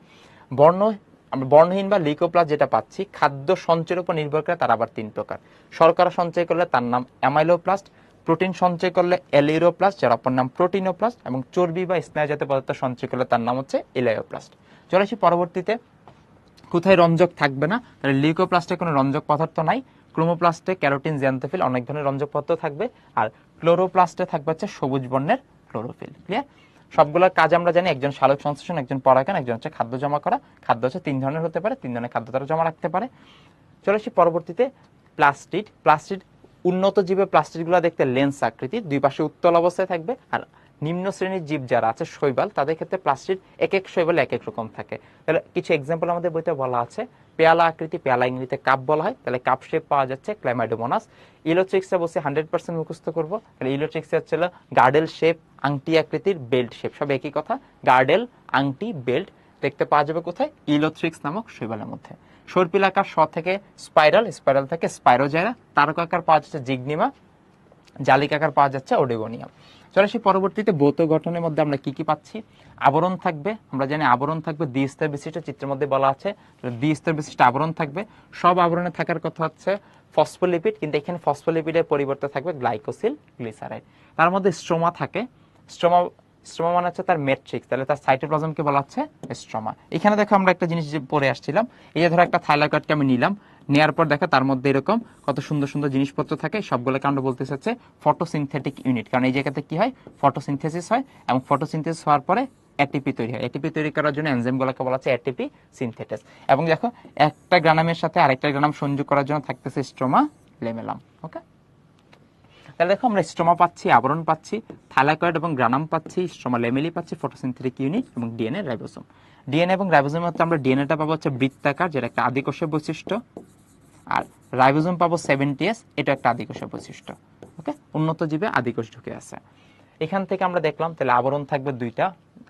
আমরা বর্ণহীন বা লিউকোপ্লাস্ট যেটা পাচ্ছি খাদ্য সঞ্চয়ের উপর নির্ভর করে, তার আবার তিন প্রকার। শর্করা সঞ্চয় করলে তার নাম অ্যামাইলোপ্লাস্ট, প্রোটিন সঞ্চয় করলে এলিউরোপ্লাস্ট যার অপর নাম প্রোটিনোপ্লাস্ট, এবং চর্বি বা স্নায়ুজাত পদার্থ সঞ্চয় করলে তার নাম হচ্ছে ইলায়োপ্লাস্ট। চলে আসি পরবর্তীতে কোথায় রঞ্জক থাকবে না, তাহলে লিউকোপ্লাস্টে কোনো রঞ্জক পদার্থ নাই। ক্রোমোপ্লাস্টে ক্যারোটিন, জ্যান্থোফিল অনেক ধরনের রঞ্জক পদার্থ থাকবে, আর ক্লোরোপ্লাস্টে থাকবে হচ্ছে সবুজ বর্ণের ক্লোরোফিল। ক্লিয়ার? সবগুলোর কাজ আমরা জানি, একজন সালোক সংশ্লেষণ, একজন পরাগায়ন, একজন হচ্ছে খাদ্য জমা করা। খাদ্য হচ্ছে তিন ধরনের হতে পারে, তিন ধরনের খাদ্য তারা জমা রাখতে পারে। চলে আসি পরবর্তীতে প্লাস্টিড। প্লাস্টিড উন্নত জীবে প্লাস্টিডগুলো দেখতে লেন্স আকৃতির, দুই পাশে উত্তল অবস্থায় থাকবে। আর নিম্ন শ্রেণীর জীব যারা আছে শৈবাল, তাদের ক্ষেত্রে প্লাস্টিড এক এক শৈবাল এক এক রকম থাকে। তাহলে কিছু এক্সাম্পল আমাদের বইতে বলা আছে। পেয়ালা আকৃতি, পেয়ালা ইংরেজিতে কাপ বলা হয়, তাহলে কাপ শেপ পাওয়া যাচ্ছে ক্লাইমাইডোমোনাস। ইলোট্রিক্সে বসে 100% মুখস্থ করবো, তাহলে ইলোট্রিক্সে হচ্ছে গার্ডেল শেপ, আংটি আকৃতির, বেল্ট শেপ, সব একই কথা। গার্ডেল, আংটি, বেল্ট দেখতে পাওয়া যাবে কোথায়? ইলোথ্রিক্স নামক শৈবালের মধ্যে। সর্পিলাকার শ থেকে স্পাইরাল, স্পাইরাল থেকে স্পাইরোজাইরা, তারকাকার পাওয়া যাচ্ছে জিগনিমা, জালিকাকার পাওয়া যাচ্ছে ওডেগোনিয়াম। চলে আসি পরবর্তীতে ভৌত গঠনের মধ্যে আমরা কি কি পাচ্ছি। আবরণ থাকবে, আমরা জানি আবরণ থাকবে দ্বিস্তর বিশিষ্ট, চিত্রের মধ্যে বলা আছে দ্বিস্তর বিশিষ্ট আবরণ থাকবে। সব আবরণে থাকার কথা হচ্ছে ফসফোলিপিড, কিন্তু এখানে ফসফোলিপিডের পরিবর্তে থাকবে গ্লাইকোসিল গ্লিসারাইড। তার মধ্যে স্ট্রোমা থাকে। স্ট্রোমা স্ট্রোমা মানে হচ্ছে তার ম্যাট্রিক্স, তাহলে তার সাইটোপ্লাজমকে বলা হচ্ছে স্ট্রোমা। এখানে দেখো আমরা একটা জিনিস পড়ে আসছিলাম, এই যে ধরো একটা থাইলাকয়েডকে আমি নিলাম, নেওয়ার পর দেখো তার মধ্যে এরকম কত সুন্দর সুন্দর জিনিসপত্র থাকে। সবগুলোকে আমরা বলতে চাচ্ছি ফটোসিনথেটিক ইউনিট, কারণ এই জায়গাতে কি হয়? ফটোসিনথেসিস হয়, এবং ফটোসিনথেসিস হওয়ার পরে এটিপি তৈরি হয়। এটিপি তৈরি করার জন্য এনজাইমগুলোকে বলা হচ্ছে এটিপি সিনথেটেস। এবং দেখো একটা গ্রানামের সাথে আরেকটা গ্রানাম সংযোগ করার জন্য থাকতেছে স্ট্রোমা লেমেলাম। ওকে, তাহলে দেখো আমরা স্ট্রোমা পাচ্ছি, আবরণ পাচ্ছি, থাইলাকয়েড এবং গ্রানাম পাচ্ছি, স্ট্রোমা লেমেলি পাচ্ছি, ফটোসিনথেটিক ইউনিট এবং ডিএনএ, রাইবোসোম। ডিএনএ এবং রাইবোসোমের মধ্যে আমরা ডিএনএটা পাবো হচ্ছে বৃত্তাকার, যেটা একটা আদিকোষের বৈশিষ্ট্য, আর রাইবোসোম পাবো 70S, এটা একটা আদিকোষের বৈশিষ্ট্য। ওকে, উন্নত জীবে আদিকোষ ঢুকে আছে। এখান থেকে আমরা দেখলাম তাহলে আবরণ থাকবে দুইটা।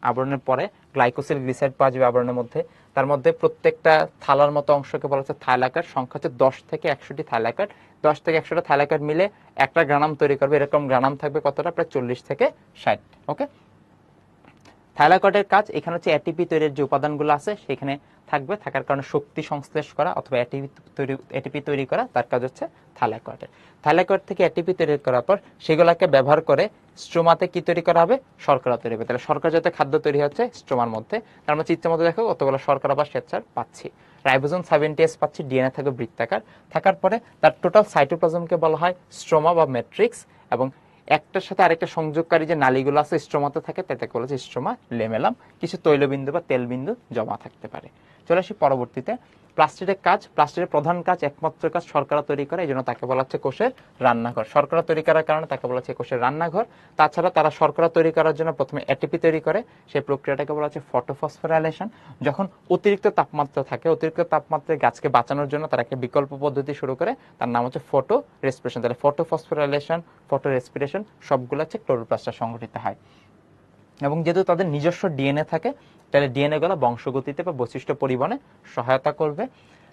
আবরণের পরে গ্লাইকোসিল গ্লিসারাইড পাওয়া যাবে আবরণের মধ্যে। তার মধ্যে প্রত্যেকটা থালার মতো অংশকে বলা হচ্ছে থাইলাকয়েড। সংখ্যা হচ্ছে 10 থেকে 100টি থাইলাকয়েড। 10 থেকে 100টা থাইলাকয়েড মিলে একটা গ্রানাম তৈরি করবে। এরকম গ্রানাম থাকবে কতটা? প্রায় 40 থেকে 60। ওকে, থাইলাকয়েডের কাজ এখানে হচ্ছে এটিপি তৈরির যে উপাদানগুলো আছে সেখানে থাকবে, থাকার কারণে শক্তি সংশ্লেষ করা অথবা এটিপি তৈরি করা, তার কাজ হচ্ছে থাইলাকয়েডের। থাইলাকয়েড থেকে এটিপি তৈরি করার পর সেগুলোকে ব্যবহার করে স্ট্রোমাতে কি তৈরি করা হবে? শর্করা তৈরি হবে। তাহলে শর্করা জাতীয় খাদ্য তৈরি হচ্ছে স্ট্রোমার মধ্যে। তার মধ্যে চিত্রের মধ্যে দেখো কতগুলো শর্করা বা শ্বেতসার পাচ্ছি। রাইবোসোম 70S পাচ্ছি, ডিএনএ থাকবে বৃত্তাকার। থাকার পরে তার টোটাল সাইটোপ্লাজমকে বলা হয় স্ট্রোমা বা ম্যাট্রিক্স, এবং একটার সাথে আরেকটা সংযোগকারী যে নালীগুলো আছে স্ট্রোমাতে থাকে তাকে বলা হচ্ছে স্ট্রোমা লেমেলাম, কিছু তৈলবিন্দু বা তেলবিন্দু জমা থাকতে পারে। চলে আসি পরবর্তীতে, প্লাস্টিডের কাজ। প্লাস্টিডের প্রধান কাজ, একমাত্র কাজ শর্করা তৈরি করা, এই জন্য তাকে বলা হচ্ছে কোষের রান্নাঘর। শর্করা তৈরি করার কারণে তাকে বলা হচ্ছে কোষের রান্নাঘর। তাছাড়া তারা শর্করা তৈরি করার জন্য প্রথমে এটিপি তৈরি করে, সেই প্রক্রিয়াটাকে বলা হচ্ছে ফটোফসফোরাইলেশন। যখন অতিরিক্ত তাপমাত্রা থাকে, অতিরিক্ত তাপমাত্রায় গাছকে বাঁচানোর জন্য তারা একটা বিকল্প পদ্ধতি শুরু করে, তার নাম হচ্ছে ফটো রেসপিরেশন। তাহলে ফটোফসফোরাইলেশন, ফটো রেসপিরেশন সবগুলো হচ্ছে ক্লোরোপ্লাস্টে সংঘটিত হয়। এবং যেহেতু তাদের নিজস্ব ডিএনএ থাকে, তাহলে ডিএনএ গুলো বংশগতিতে বা বৈশিষ্ট্য পরিবহনে সহায়তা করবে।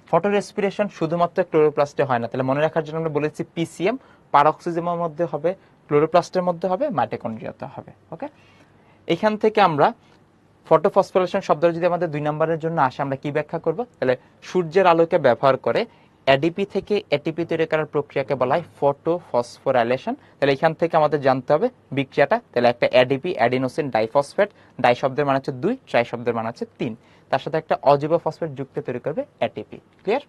ফটো রেসপিরেশন শুধুমাত্র ক্লোরোপ্লাস্টে হয় না, তাহলে মনে রাখার জন্য আমরা বলেছি পিসিএম, পারঅক্সিজমের মধ্যে হবে, ক্লোরোপ্লাস্টের মধ্যে হবে, মাইটোকন্ড্রিয়াতে হবে। ওকে, এখান থেকে আমরা ফটোফসফোরেশন শব্দটা যদি আমাদের 2 নম্বরের জন্য আসে, আমরা কি ব্যাখ্যা করব? তাহলে সূর্যের আলোকে ব্যবহার করে এডিপি থেকে এটিপি তৈরি করার প্রক্রিয়াকে বলা হয় ফটোফসফোরাইলেশন। তাহলে এখান থেকে আমাদের জানতে হবে বিক্রিয়াটা। তাহলে একটা এডিপি, অ্যাডিনোসিন ডাইফসফেট, ডাই শব্দের মানে হচ্ছে 2, ট্রাই শব্দের মানে হচ্ছে 3, তার সাথে একটা অজৈব ফসফেট যুক্ত তৈরি করবে এটিপি। ক্লিয়ার?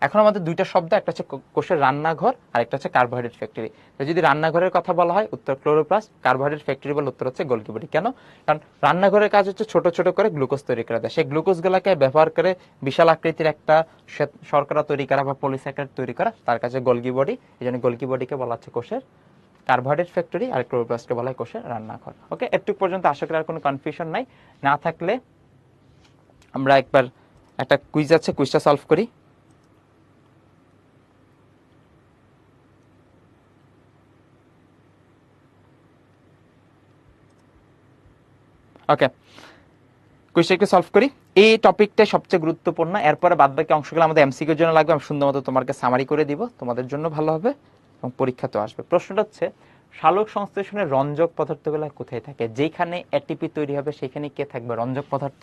এখন আমাদের দুইটা শব্দ, একটা হচ্ছে কোষের রান্নাঘর আর একটা হচ্ছে কার্বোহাইড্রেট ফ্যাক্টরি। যদি রান্নাঘরের কথা বলা হয় উত্তর ক্লোরোপ্লাস্ট, কার্বোহাইড্রেট ফ্যাক্টরি বলে উত্তর হচ্ছে গোলগি বডি। কেন? কারণ রান্নাঘরের কাজ হচ্ছে ছোট ছোট করে গ্লুকোজ তৈরি করা দেয়, সেই গ্লুকোজগুলোকে ব্যবহার করে বিশাল আকৃতির একটা শর্করা তৈরি করা বা পলিস্যাকারাইড তৈরি করা, তার কাছে গোলগি বডি। এই জন্য গোলগি বডিকে বলা হচ্ছে কোষের কার্বোহাইড্রেট ফ্যাক্টরি, আর ক্লোরোপ্লাস্টকে বলা হয় কোষের রান্নাঘর। ওকে, এটুকু পর্যন্ত আশা করি আর কোনো কনফিউশন নাই। না থাকলে আমরা একবার একটা কুইজ আছে, কুইজটা সলভ করি। ওকে, কুইজটা একটু সলভ করি। এই টপিকটা সবচেয়ে গুরুত্বপূর্ণ, এরপরে বাদ বাকি অংশগুলো আমাদের এমসিকিউর জন্য লাগবে। আমি সুন্দর মতো তোমাকে সামারি করে দিব, তোমাদের জন্য ভালো হবে এবং পরীক্ষাতেও আসবে। প্রশ্নটা হচ্ছে, সালোক সংশ্লেষণের রঞ্জক পদার্থগুলো কোথায় থাকে? যেখানে এটিপি তৈরি হবে সেখানে কে থাকবে? রঞ্জক পদার্থ।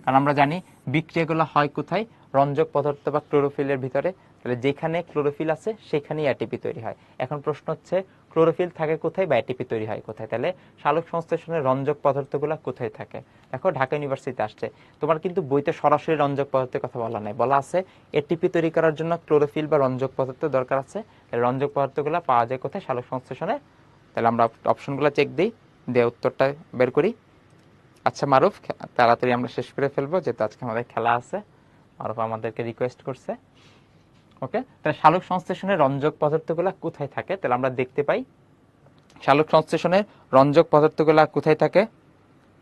কারণ আমরা জানি বিক্রিয়াগুলো হয় কোথায়? রঞ্জক পদার্থ বা ক্লোরোফিলের ভিতরে। তাহলে যেখানে ক্লোরোফিল আছে সেখানেই এটিপি তৈরি হয়। এখন প্রশ্ন হচ্ছে, ক্লোরোফিল থাকে কোথায় বা এটিপি তৈরি হয় কোথায়? তাহলে সালোক সংশ্লেষণের রঞ্জক পদার্থগুলো কোথায় থাকে? দেখো, ঢাকা ইউনিভার্সিটিতে আসছে, তোমার কিন্তু বইতে সরাসরি রঞ্জক পদার্থের কথা বলা নাই, বলা আছে এটিপি তৈরি করার জন্য ক্লোরোফিল বা রঞ্জক পদার্থ দরকার আছে। রঞ্জক পদার্থগুলো পাওয়া যায় কোথায়? সালোক সংশ্লেষণে। তাহলে আমরা অপশনগুলো চেক দিই, দিয়ে উত্তরটা বের করি। আচ্ছা মারুফ, তাড়াতাড়ি আমরা শেষ করে ফেলবো যেহেতু আজকে আমাদের খেলা আছে। মারুফ আমাদেরকে রিকোয়েস্ট করছে। ওকে, তাহলে সালোক সংশ্লেষণের রঞ্জক পদার্থগুলো কোথায় থাকে? তাহলে আমরা দেখতে পাই সালোক সংশ্লেষণের রঞ্জক পদার্থগুলো কোথায় থাকে।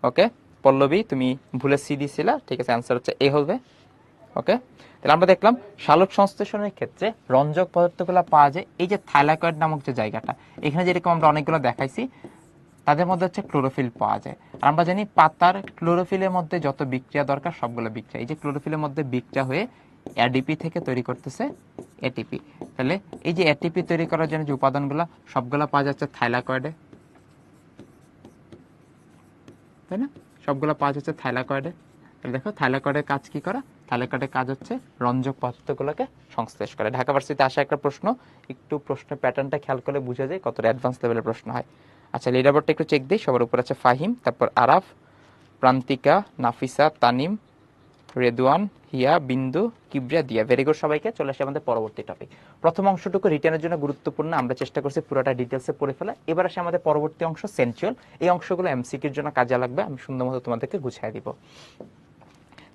ওকে, পল্লবী তুমি ভুলে সি দিছিলা, ঠিক আছে, অ্যান্সার হচ্ছে এ হবে। ওকে, তাহলে আমরা দেখলাম সালোক সংশ্লেষণের ক্ষেত্রে রঞ্জক পদার্থগুলো পাওয়া যায় এই যে থাইলাকয়েড নামক যে জায়গাটা, এখানে যেরকম আমরা অনেকগুলো দেখাইছি, তাদের মধ্যে হচ্ছে ক্লোরোফিল পাওয়া যায়। আর আমরা জানি পাতার ক্লোরোফিলের মধ্যে যত বিক্রিয়া দরকার সবগুলো বিক্রিয়া এই যে ক্লোরোফিলের মধ্যে বিক্রিয়া হয়ে এডিপি থেকে তৈরি করতেছে এটিপি। তাহলে এই যে এটিপি তৈরি করার জন্য যে উপাদানগুলো সবগুলো পাওয়া যাচ্ছে থাইলাকয়েডে, তাই না? সবগুলো পাওয়া যাচ্ছে থাইলাকয়েডে। তাহলে দেখো থাইলাকয়েডের কাজ কি করা? থাইলাকয়েডের কাজ হচ্ছে রঞ্জক পদার্থগুলোকে সংশ্লেষ করে। ঢাকা ভার্সিটিতে আসা একটা প্রশ্ন, একটু প্রশ্নের প্যাটার্নটা খেয়াল করলে বোঝা যায় কতটা অ্যাডভান্স লেভেলের প্রশ্ন হয়। আচ্ছা, লিডার বোর্ডটা একটু চেক দিই। সবার উপর আছে ফাহিম, তারপর আরাফ, প্রান্তিকা, নাফিসা, তানিম, রেদওয়ান, হিয়া, বিন্দু, কিবরিয়া, দিয়া। ভেরি গুড সবাইকে। চলে আসে আমাদের পরবর্তী টপিক। প্রথম অংশটুকু রিটার্নের জন্য গুরুত্বপূর্ণ, আমরা চেষ্টা করছি পুরোটা ডিটেলসে পড়ে ফেলা। এবার আসে আমাদের পরবর্তী অংশ সেন্ট্রিওল। এই অংশগুলো এমসিকিউর জন্য কাজে লাগবে, আমি সুন্দর মতো তোমাদেরকে গুছিয়ে দিব।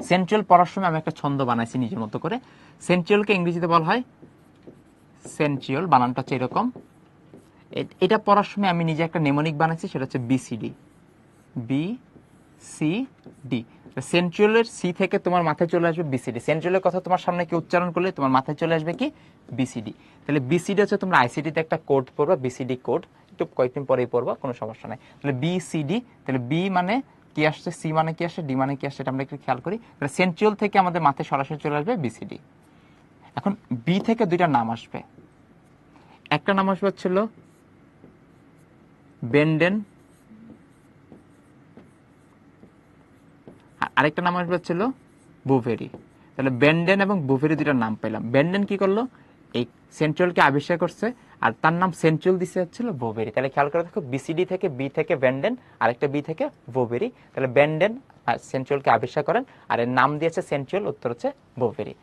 সেন্ট্রিওল পড়ার সময় আমি একটা ছন্দ বানাইছি নিজের মতো করে। সেন্ট্রিওলকে ইংরেজিতে বলা হয় সেন্ট্রিওল, বানানটা হচ্ছে এরকম। এটা পড়ার সময় আমি নিজে একটা নেমোনিক বানাইছি, সেটা হচ্ছে বিসিডি, বিসিডি। সেন্ট্রিওলের সি থেকে তোমার মাথায় চলে আসবে বিসিডি। সেন্ট্রিওলের কথা তোমার সামনে কি উচ্চারণ করলে তোমার মাথায় চলে আসবে কি? বিসিডি। তাহলে বিসিডি হচ্ছে তোমরা আইসিডিতে একটা কোড পড়বা, বিসিডি কোড, একটু কয়েকদিন পরেই পড়বা, কোনো সমস্যা নাই। তাহলে বিসিডি, তাহলে বি মানে কি আসছে, সি মানে কি আসছে, ডি মানে কি আসছে, এটা আমরা একটু খেয়াল করি। তাহলে সেন্ট্রিওল থেকে আমাদের মাথায় সরাসরি চলে আসবে বিসিডি। এখন বি থেকে দুইটা নাম আসবে, একটা নাম আসবে হচ্ছিল বেন্ডেন, আরেকটা নাম আসবে হচ্ছিল বুভেরি। তাহলে বেন্ডেন এবং বুভেরি দুইটা নাম পেলাম। বেন্ডেন কি করলো? এই সেন্ট্রিওলকে আবিষ্কার করছে, আর তার নাম সেন্ট্রিওল দিছে হচ্ছিল বুভেরি। তাহলে খেয়াল করে দেখো, বিসিডি থেকে বি থেকে বেন্ডেন, আরেকটা বি থেকে বুভেরি। তাহলে বেন্ডেন সেন্ট্রিওলকে আবিষ্কার করেন, আর এর নাম দিয়েছে সেন্ট্রিওল, উত্তর হচ্ছে বুভেরি।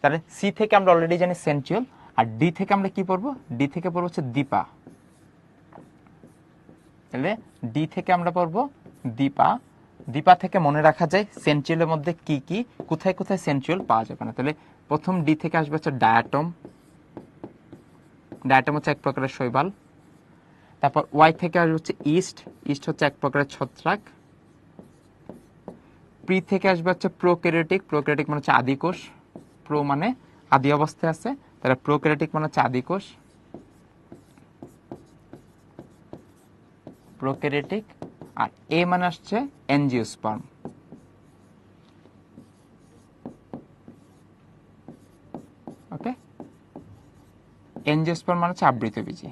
তাহলে সি থেকে আমরা অলরেডি জানি সেন্ট্রিওল, আর ডি থেকে আমরা কি পড়বো? ডি থেকে পড়বো হচ্ছে দীপা, তাহলে ডি থেকে আমরা পড়বো দীপা। দীপা থেকে মনে রাখা যায় সেন্ট্রিওলের মধ্যে কি কি কোথায় কোথায় সেন্ট্রিওল পাওয়া যাবে না। তাহলে প্রথম ডি থেকে আসবে হচ্ছে ডায়াটম। ডায়াটম হচ্ছে এক প্রকারের শৈবাল। তারপর ওয়াই থেকে আসবে হচ্ছে ইস্ট। ইস্ট হচ্ছে এক প্রকারের ছত্রাক। প্রি থেকে আসবে হচ্ছে প্রোক্যারিওটিক। প্রোক্যারিওটিক মানে হচ্ছে আদিকোষ। প্রো মানে আদি অবস্থায় আছে, তাহলে প্রোক্যারিওটিক মানে হচ্ছে আদিকোষ, প্রোক্যারিওটিক। আর এ মানে আসছে এনজিওস্পার্ম। ওকে, এনজিওস্পার্ম মানে হচ্ছে আবৃতবীজী।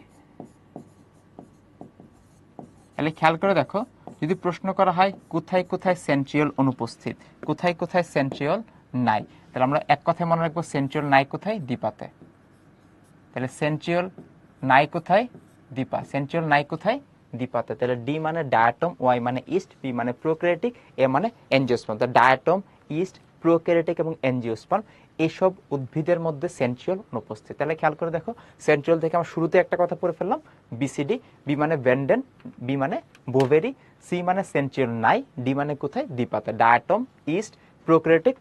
তাহলে খেয়াল করে দেখো, যদি প্রশ্ন করা হয় কোথায় কোথায় সেন্ট্রিওল অনুপস্থিত, কোথায় কোথায় সেন্ট্রিওল নাই, তাহলে আমরা এক কথায় মনে রাখবো সেন্ট্রিওল নাই কোথায়? দীপাতে। তাহলে সেন্ট্রিওল নাই কোথায়? দীপা। সেন্ট্রিওল নাই কোথায়? দীপাতে। তাহলে ডি মানে ডায়াটম, ওয়াই মানে ইস্ট, পি মানে প্রোক্যারিওটিক, এ মানে এনজিওস্পার্ম। তো ডায়াটম, ইস্ট, প্রোক্যারিওটিক এবং এনজিওস্পার্ম এইসব উদ্ভিদের মধ্যে সেন্ট্রিওল অনুপস্থিত। তাহলে খেয়াল করে দেখো, সেন্ট্রিওল থেকে আমরা শুরুতে একটা কথা পড়ে ফেললাম, বিসিডি। বি মানে ভ্যান্ডেন, বি মানে বোভেরি, সি মানে সেন্ট্রিওল নাই, ডি মানে কোথায়? দীপাতে। Diatom, yeast, prokaryotic,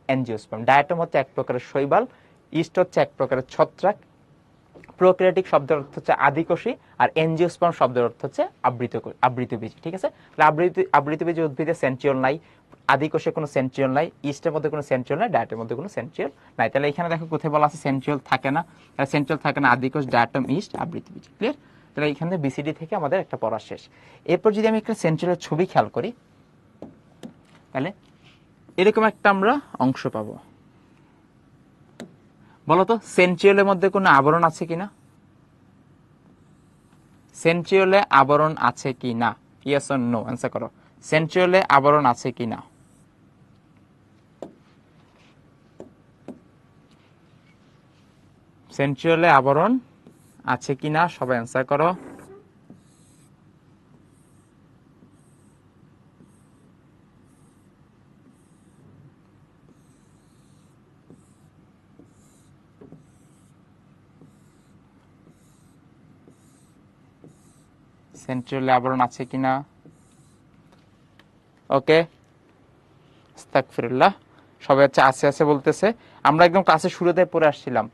angiosperm. Diatom হচ্ছে এক প্রকারের শৈবাল, ইস্ট হচ্ছে এক প্রকারের ছত্রাক, প্রোক্যারিওটিক শব্দের অর্থ হচ্ছে আদিকোষী, আর এনজিওস্পার্ম শব্দের অর্থ হচ্ছে আবৃতবীজী। ঠিক আছে, আবৃতবীজী উদ্ভিদে সেন্ট্রিওল নাই, আদিকোষে কোনো সেন্ট্রিওল নাই, ইস্টের মধ্যে কোনো সেন্ট্রিওল নাই, ডায়াটের মধ্যে কোনো সেন্ট্রিওল নাই। তাহলে এখানে দেখো কোথায় বলা আছে সেন্ট্রিওল থাকে না, তাহলে সেন্ট্রিওল থাকে না আদিকোষ, ডায়াটম, ইস্ট, আবৃতবীজী। ক্লিয়ার? তাহলে এখানে বিসিডি থেকে আমাদের একটা পড়া শেষ। এরপর যদি আমি একটা সেন্ট্রিওলের ছবি খেয়াল করি, তাহলে এরকম একটা আমরা অংশ পাবো। বলতো সেন্ট্রিওলের মধ্যে কোনো আবরণ আছে কিনা? সেন্ট্রিওলে আবরণ আছে কি না? ইয়েস অর নো অ্যান্সার করো। সেন্ট্রিওলে আবরণ আছে কি না? সেন্ট্রিওলে আবরণ আছে কি না সবাই অ্যান্সার করো। সেন্ট্রিওলে আবরণ আছে কিনা? ওকে, আস্তাগফিরুল্লাহ, সবাই হচ্ছে আছে আছে বলতেছে। আমরা একদম ক্লাসে শুরুতে পড়ে আসছিলাম,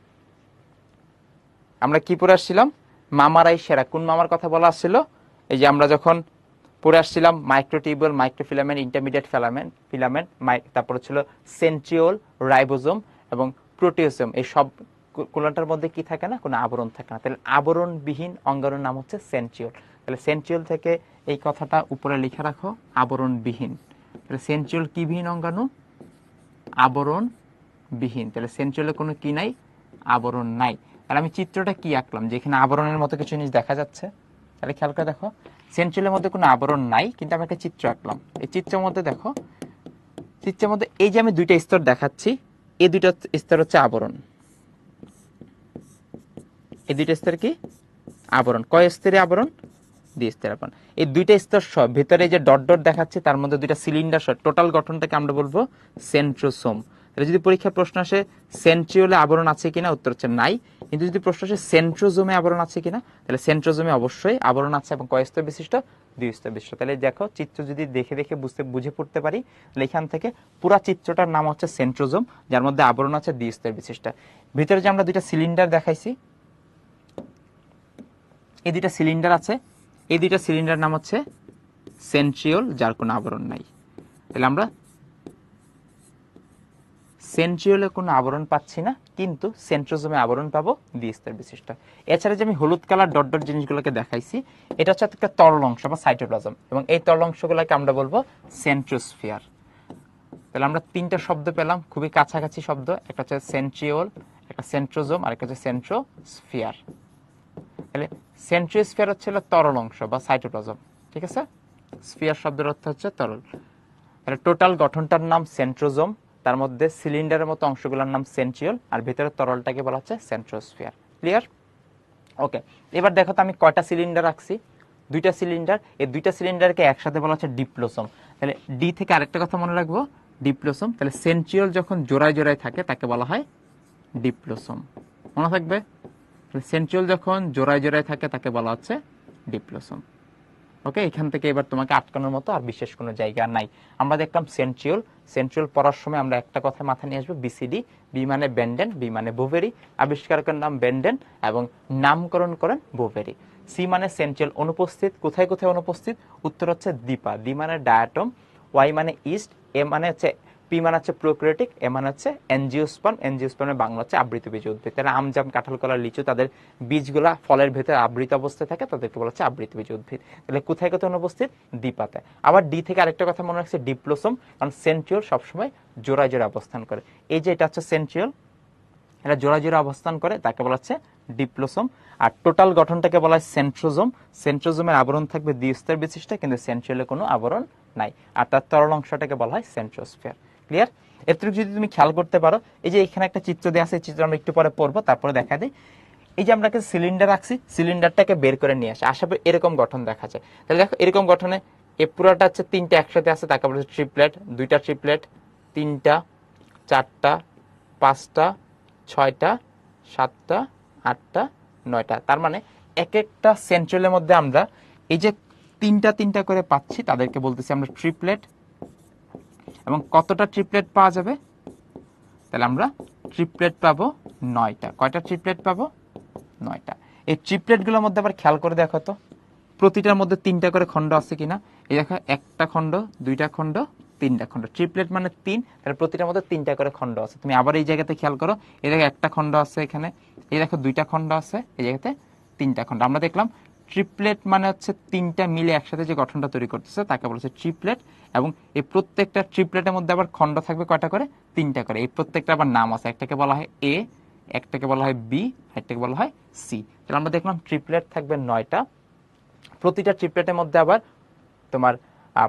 আমরা কি পড়ে আসছিলাম? মামারাই সেরা। কোন মামার কথা বলা আসছিল? এই যে আমরা যখন পড়ে আসছিলাম microtubule, microfilament, intermediate filament, filament, তারপর ছিল সেন্ট্রিওল, রাইবোজোম এবং প্রোটিওসোম। এই সব কোনটার মধ্যে কি থাকে না? কোনো আবরণ থাকে না। তাহলে আবরণবিহীন অঙ্গাণুর নাম হচ্ছে সেন্ট্রিওল। তাহলে সেন্ট্রিওল থেকে এই কথাটা উপরে লিখে রাখো, আবরণবিহীন। তাহলে সেন্ট্রিওল কি বিহীন অঙ্গাণু? আবরণবিহীন। তাহলে সেন্ট্রিওলে কোনো কি নাই? আবরণ নাই। আর আমি চিত্রটা কি আঁকলাম, যেখানে আবরণের মতো কিছু জিনিস দেখা যাচ্ছে। তাহলে খেয়াল করে দেখো, সেন্ট্রিওলের মধ্যে কোনো আবরণ নাই, কিন্তু আমি একটা চিত্র আঁকলাম। এই চিত্রের মধ্যে দেখো, চিত্রের মধ্যে এই যে আমি দুইটা স্তর দেখাচ্ছি, এই দুইটা স্তর হচ্ছে আবরণ। এই দুইটা স্তর কি? আবরণ। কয় স্তরে আবরণ? দুই স্তরে আবরণ। এই দুইটা স্তর সব ভিতরে যে ডট ডট দেখাচ্ছে, তার মধ্যে দুইটা সিলিন্ডার সহ টোটাল গঠনটাকে আমরা বলবো সেন্ট্রোসোম। তাহলে যদি পরীক্ষায় প্রশ্ন আসে সেন্ট্রিওলে আবরণ আছে কিনা, উত্তর হচ্ছে নাই। কিন্তু যদি প্রশ্ন আসে সেন্ট্রোজোমে আবরণ আছে কিনা, তাহলে সেন্ট্রোজোমে অবশ্যই আবরণ আছে, এবং কয় স্তর বিশিষ্ট? দুই স্তর বিশিষ্ট। তাহলে দেখো, চিত্র যদি দেখে দেখে বুঝে পড়তে পারি, তাহলে এখান থেকে পুরা চিত্রটার নাম হচ্ছে সেন্ট্রোজোম, যার মধ্যে আবরণ আছে দুই স্তর বিশিষ্ট। ভিতরে যে আমরা দুইটা সিলিন্ডার দেখাইছি, এই দুইটা সিলিন্ডার আছে, এই দুইটা সিলিন্ডার নাম হচ্ছে সেন্ট্রিওল, যার কোনো আবরণ নাই। তাহলে আমরা সেন্ট্রিওলে কোনো আবরণ পাচ্ছি না, কিন্তু সেন্ট্রোজোমে আবরণ পাবো দ্বিস্তর বিশিষ্ট। এছাড়া যে আমি হলুদ কালার ডট ডট জিনিসগুলোকে দেখাইছি, এটা হচ্ছে একটা তরল অংশ বা সাইটোপ্লাজম, এবং এই তরল অংশগুলোকে আমরা বলবো সেন্ট্রোস্ফিয়ার। তাহলে আমরা তিনটা শব্দ পেলাম, খুবই কাছাকাছি শব্দ। একটা হচ্ছে সেন্ট্রিওল, একটা সেন্ট্রোজোম, আর একটা হচ্ছে সেন্ট্রোস্ফিয়ার। তাহলে সেন্ট্রোস্ফিয়ার হচ্ছে তরল অংশ বা সাইটোপ্লাজম, ঠিক আছে। স্ফিয়ার শব্দের অর্থ হচ্ছে তরল। তাহলে টোটাল গঠনটার নাম সেন্ট্রোজোম, তার মধ্যে সিলিন্ডারের মতো অংশগুলোর নাম সেন্ট্রিওল, আর ভিতরে তরলটাকে বলা হচ্ছে সেন্ট্রোস্ফিয়ার। ক্লিয়ার? ওকে, এবার দেখো তো আমি কয়টা সিলিন্ডার রাখছি? দুইটা সিলিন্ডার। এই দুইটা সিলিন্ডারকে একসাথে বলা হচ্ছে ডিপ্লোসোম। তাহলে ডি থেকে আরেকটা কথা মনে রাখবো, ডিপ্লোসোম। তাহলে সেন্ট্রিওল যখন জোড়ায় জোড়ায় থাকে তাকে বলা হয় ডিপ্লোসোম, মনে থাকবে। সেন্ট্রিওল যখন জোড়ায় জোড়ায় থাকে তাকে বলা হচ্ছে ডিপ্লোসোম। ওকে, এখান থেকে এবার তোমাকে আটকানোর মতো আর বিশেষ কোনো জায়গা নাই। আমরা দেখলাম সেন্ট্রিওল। সেন্ট্রিওল পড়ার সময় আমরা একটা কথা মাথায় নিয়ে আসবো, বিসিডি। বি মানে বেন্ডেন, বি মানে বোভেরি, আবিষ্কারকের নাম বেন্ডেন এবং নামকরণ করেন বোভেরি। সি মানে সেন্ট্রিওল অনুপস্থিত, কোথায় কোথায় অনুপস্থিত? উত্তর হচ্ছে দ্বীপা। ডি মানে ডায়াটম, ওয়াই মানে ইস্ট, এ মানে হচ্ছে, পি মানে হচ্ছে প্রোক্রিওটিক, এ মানে হচ্ছে এনজিওস্পার্ম। এনজিওস্পার্মের বাংলা হচ্ছে আবৃতবীজী উদ্ভিদ। তাহলে আম, জাম, কাঁঠাল, কলা, লিচু, তাদের বীজগুলা ফলের ভেতরে আবৃত অবস্থায় থাকে, তাদেরকে বলা হচ্ছে আবৃতবীজী উদ্ভিদ। তাহলে কোথায় কোথায় অনুপস্থিত? দ্বিপাতে। আবার ডি থেকে আরেকটা কথা মনে রাখছে, ডিপ্লোসোম, কারণ সেন্ট্রিওল সবসময় জোড়ায় জোড়ায় অবস্থান করে। এই যে এটা হচ্ছে সেন্ট্রিওল, এটা জোড়ায় জোড়ায় অবস্থান করে, তাকে বলা হচ্ছে ডিপ্লোসোম। আর টোটাল গঠনটাকে বলা হয় সেন্ট্রোজোম। সেন্ট্রোজোমের আবরণ থাকবে দ্বিস্তর বিশিষ্ট, কিন্তু সেন্ট্রিওলে কোনো আবরণ নাই। আর তার তরল অংশটাকে বলা হয় সেন্ট্রোস্ফিয়ার। ক্লিয়ার? এতটুকু যদি তুমি খেয়াল করতে পারো, এই যে এখানে একটা চিত্র দেওয়া আছে, এই চিত্র আমরা একটু পরে পড়বো, তারপরে দেখা দিই। এই যে আমরা একটা সিলিন্ডার রাখছি, সিলিন্ডারটাকে বের করে নিয়ে আসে, আশা করি এরকম গঠন দেখা যায়। তাহলে দেখো এরকম গঠনে এই পুরোটা হচ্ছে তিনটা একসাথে আছে, তাকে বলা হচ্ছে ট্রিপলেট। দুইটা ট্রিপলেট, তিনটা, চারটা, পাঁচটা, ছয়টা, সাতটা, আটটা, নয়টা। তার মানে এক একটা সেন্ট্রালের মধ্যে আমরা এই যে তিনটা তিনটা করে পাচ্ছি, তাদেরকে বলতেছি আমরা ট্রিপলেট। এবং কতটা ট্রিপলেট পাওয়া যাবে? তাহলে আমরা ট্রিপলেট পাবো 9টা। কয়টা ট্রিপলেট পাবো? 9টা। এই ট্রিপলেটগুলোর মধ্যে আবার খেয়াল করে দেখো তো, প্রতিটার মধ্যে 3টা করে খণ্ড আছে কিনা। এই দেখো, একটা খণ্ড, দুইটা খণ্ড, 3টা খণ্ড। ট্রিপলেট মানে 3, তাহলে প্রতিটার মধ্যে 3টা করে খণ্ড আছে। তুমি আবার এই জায়গাতে খেয়াল করো, এই দেখো একটা খণ্ড আছে এখানে, এই দেখো 2টা খণ্ড আছে, এই জায়গাতে 3টা খণ্ড। আমরা দেখলাম ট্রিপলেট মানে হচ্ছে 3টা মিলে একসাথে যে গঠনটা তৈরি করতেছে, তাকে বলেছে ট্রিপলেট। এবং এই প্রত্যেকটা ট্রিপলেটের মধ্যে আবার খণ্ড থাকবে কয়টা করে? 3টা করে। এই প্রত্যেকটা আবার নাম আছে, একটাকে বলা হয় এ, একটাকে বলা হয় বি, একটাকে বলা হয় সি। তাহলে আমরা দেখলাম ট্রিপলেট থাকবে 9টা। প্রতিটা ট্রিপলেটের মধ্যে আবার তোমার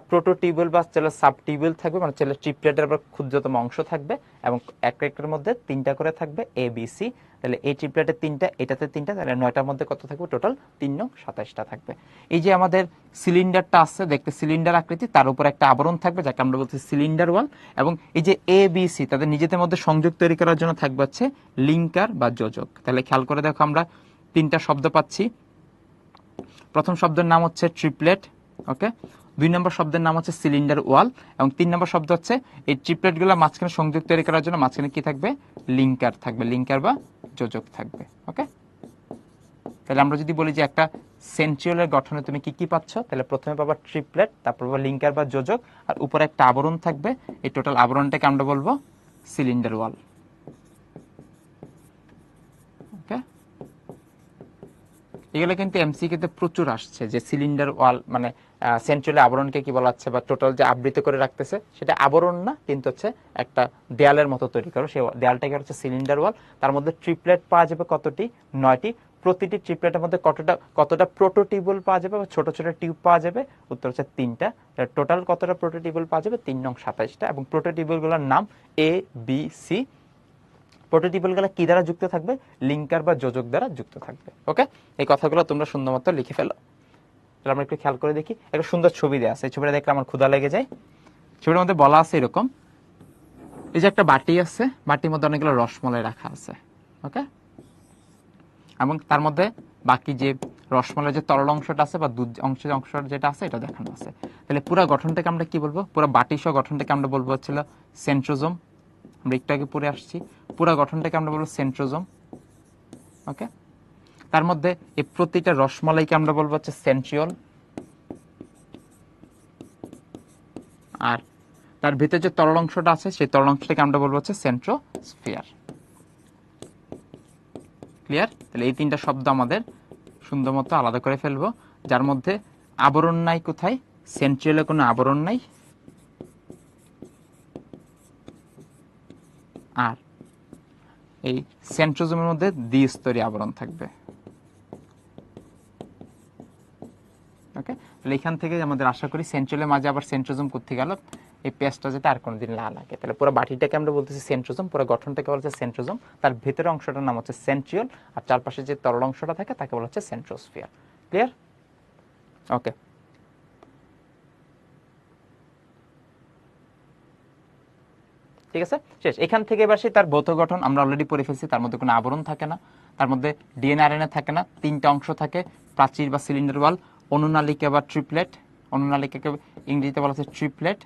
প্রোটোটিউবুল বা সেলের সাবটিউবুল থাকবে, মানে সেলের ট্রিপলেটের আবার ক্ষুদ্রতম অংশ থাকবে, এবং একটার মধ্যে 3টা করে থাকবে এ বি সি। তাহলে এই ট্রিপলেটের 3টা, এটাতে 3টা, তাহলে 9টার মধ্যে কত থাকবে? টোটাল 3 নং 27টা থাকবে। এই যে আমাদের সিলিন্ডারটা আছে, দেখতে সিলিন্ডার আকৃতি, তার উপর একটা আবরণ থাকবে যাকে আমরা বলছি সিলিন্ডার ওয়াল। এবং এই যে এ বি সি, তাদের নিজেদের মধ্যে সংযোগ তৈরি করার জন্য থাকবে হচ্ছে লিঙ্কার বা যোজক। তাহলে খেয়াল করে দেখো, আমরা 3টা শব্দ পাচ্ছি। প্রথম শব্দের নাম হচ্ছে ট্রিপলেট, ওকে। 2 নম্বর শব্দের নাম হচ্ছে সিলিন্ডার ওয়াল, এবং 3 নম্বর শব্দ হচ্ছে এই ট্রিপলেটগুলো মাঝখানে সংযোগ তৈরি করার জন্য মাঝখানে কি থাকবে? লিঙ্কার থাকবে, লিঙ্কার বা যোজক থাকবে, ওকে। তাহলে আমরা যদি বলি যে একটা সেন্ট্রিওলের গঠনে তুমি কি কি পাচ্ছ, তাহলে প্রথমে পাবা ট্রিপলেট, তারপর পাবা লিঙ্কার বা যোজক, আর উপরে একটা আবরণ থাকবে। এই টোটাল আবরণটাকে আমরা বলবো সিলিন্ডার ওয়াল, ওকে। এগুলো কিন্তু এমসিকিউতে প্রচুর আসছে, যে সিলিন্ডার ওয়াল মানে সেন্ট্রালের আবরণকে কি বলা হচ্ছে, বা টোটাল যে আবৃত করে রাখতেছে সেটা আবরণ না, কিন্তু হচ্ছে একটা দেয়ালের মতো তৈরি করো, সেই দেয়ালটাকে হচ্ছে সিলিন্ডার ওয়াল। তার মধ্যে ট্রিপলেট পাওয়া যাবে কতটি? 9টি। প্রতিটি ট্রিপলেটের মধ্যে কতটা প্রোটোটিউবুল পাওয়া যাবে, বা ছোট ছোট টিউব পাওয়া যাবে? উত্তর হচ্ছে 3টা। টোটাল কতটা প্রোটোটিউবুল পাওয়া যাবে? 3 নং 27টা। এবং প্রোটোটিউবুলগুলোর নাম এ বি সি। প্রোটোটিউবুলগুলো কি দ্বারা যুক্ত থাকবে? লিঙ্কার বা যোজক দ্বারা যুক্ত থাকবে, ওকে। এই কথাগুলো তোমরা সুন্দর মতো লিখে ফেলো। তাহলে আমরা একটু খেয়াল করে দেখি, একটা সুন্দর ছবি দেওয়া আছে, এই ছবিটা দেখলে আমার ক্ষুধা লেগে যায়। ছবিটার মধ্যে বলা আছে এরকম, এই যে একটা বাটি আছে, বাটির মধ্যে অনেকগুলো রসমালাই রাখা আছে, ওকে। এবং তার মধ্যে বাকি যে রসমালাই যে তরল অংশটা আছে বা দুধ অংশ যেটা আছে, এটা দেখানো আছে। তাহলে পুরো গঠনটাকে আমরা কি বলবো? পুরো বাটি সহ গঠনটাকে আমরা বলবো হচ্ছিল সেন্ট্রোজোম। আমরা একটু আগে পড়ে আসছি, পুরো গঠনটাকে আমরা বলবো সেন্ট্রোজোম, ওকে। তার মধ্যে এই প্রতিটা রসমালাইকে আমরা বলবো হচ্ছে সেন্ট্রিওল, আর তার ভিতরে যে তরল অংশটা আছে সেই তরল অংশটাকে আমরা বলবো হচ্ছে সেন্ট্রোস্ফিয়ার। ক্লিয়ার? তাহলে এই 3টা শব্দ আমাদের সুন্দর মতো আলাদা করে ফেলবো, যার মধ্যে আবরণ নাই কোথায়? সেন্ট্রিওলে কোনো আবরণ নাই, আর এই সেন্ট্রোজোমের মধ্যে দ্বিস্তরী আবরণ থাকবে, ওকে। তাহলে এখান থেকে আমাদের আশা করি সেন্ট্রিওলের মাঝে আবার সেন্ট্রোজোম করতে গেল এই পেস্টটা যেটা আর কোনোদিন না লাগে। তাহলে পুরো বাটিটাকে আমরা বলতেছি সেন্ট্রোজোম, পুরো গঠনটাকে বলা হচ্ছে সেন্ট্রোজোম, তার ভেতরের অংশটার নাম হচ্ছে সেন্ট্রিওল, আর চারপাশে যে তরল অংশটা থাকে তাকে বলা হচ্ছে সেন্ট্রোস্ফিয়ার। ক্লিয়ার? ওকে। ঠিক আছে, শেষ। এখান থেকে এবার সে তার ভৌত গঠন আমরা অলরেডি পড়ে ফেলছি। তার মধ্যে কোনো আবরণ থাকে না, তার মধ্যে ডিএনএ আরএনএ থাকে না, 3টা অংশ থাকে, প্রাচীর বা সিলিন্ডার ওয়াল, অনুনালিকা বা ট্রিপলেট, অনুনালিকাকে ইংরেজিতে বলা হচ্ছে ট্রিপলেট।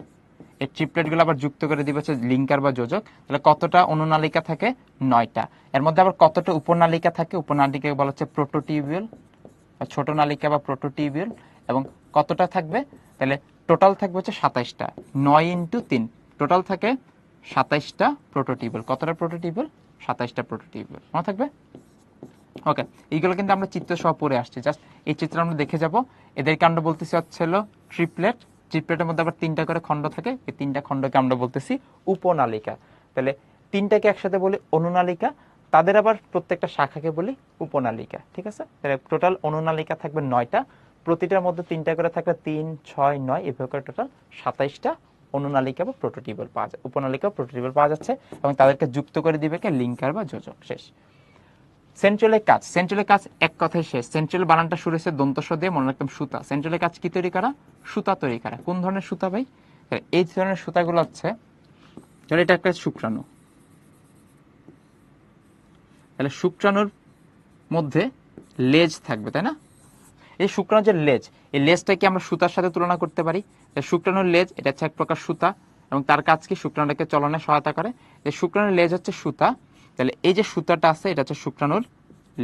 এই ট্রিপলেটগুলো আবার যুক্ত করে দিবে হচ্ছে লিঙ্কার বা যোজক। তাহলে কতটা অনুনালিকা থাকে? 9টা। এর মধ্যে আবার কতটা উপনালিকা থাকে? উপনালিকাকে বলা হচ্ছে প্রোটোটিবিউল বা ছোট নালিকা বা প্রোটোটিবিউল। এবং কতটা থাকবে? তাহলে টোটাল থাকবে হচ্ছে 27টা। 9 ইন্টু 3 টোটাল থাকে 27টা প্রোটোটিবিউল। কতটা প্রোটোটিবিউল? 27টা প্রোটোটিবিউল। মনে থাকবে? ওকে, এইগুলো কিন্তু আমরা চিত্র সহ পড়ে আসছি, জাস্ট এই চিত্র আমরা দেখে যাব। এদেরকে আমরা বলতেছি হচ্ছিল ট্রিপলেট। ট্রিপলেটের মধ্যে আবার 3টা করে খণ্ড থাকে, এই 3টা খণ্ডকে আমরা বলতেছি উপনালিকা। তাহলে 3টাকে একসাথে বলি অনুনালিকা, তাদের আবার প্রত্যেকটা শাখাকে বলি উপনালিকা। ঠিক আছে, তাহলে টোটাল অনুনালিকা থাকবে 9টা, প্রতিটার মধ্যে 3টা করে থাকবে 3, 6, 9, এভাবে করে টোটাল 27টা অনুনালিকা বা প্রোটোটিবিউল পাওয়া যায়, উপনালিকা প্রোটোটিবিউল পাওয়া যাচ্ছে। এবং তাদেরকে যুক্ত করে দিবে কে? লিঙ্কার বা যোজক। শেষ। সেন্ট্রালের কাজ, সেন্ট্রালের কাজ এক কথায় শেষ। সেন্ট্রাল বানানটা শুরু হয়েছে দন্তস্ব দিয়ে, মনে রাখতাম সুতা। সেন্ট্রালের কাজ কি তৈরি করা? সুতা তৈরি করা। কোন ধরনের সুতা ভাই? এই ধরনের সুতাগুলো হচ্ছে, ধর এটা একটা শুক্রাণু, তাহলে শুক্রাণুর মধ্যে লেজ থাকবে, তাই না? এই শুক্রাণুর যে লেজ, এই লেজটাকে আমরা সুতার সাথে তুলনা করতে পারি। শুক্রাণুর লেজ, এটা হচ্ছে এক প্রকার সুতা, এবং তার কাজ কি? শুক্রাণুটাকে চলনে সহায়তা করে। এই শুক্রাণুর লেজ হচ্ছে সুতা। তাহলে এই যে সুতাটা আছে, এটা হচ্ছে শুক্রাণুর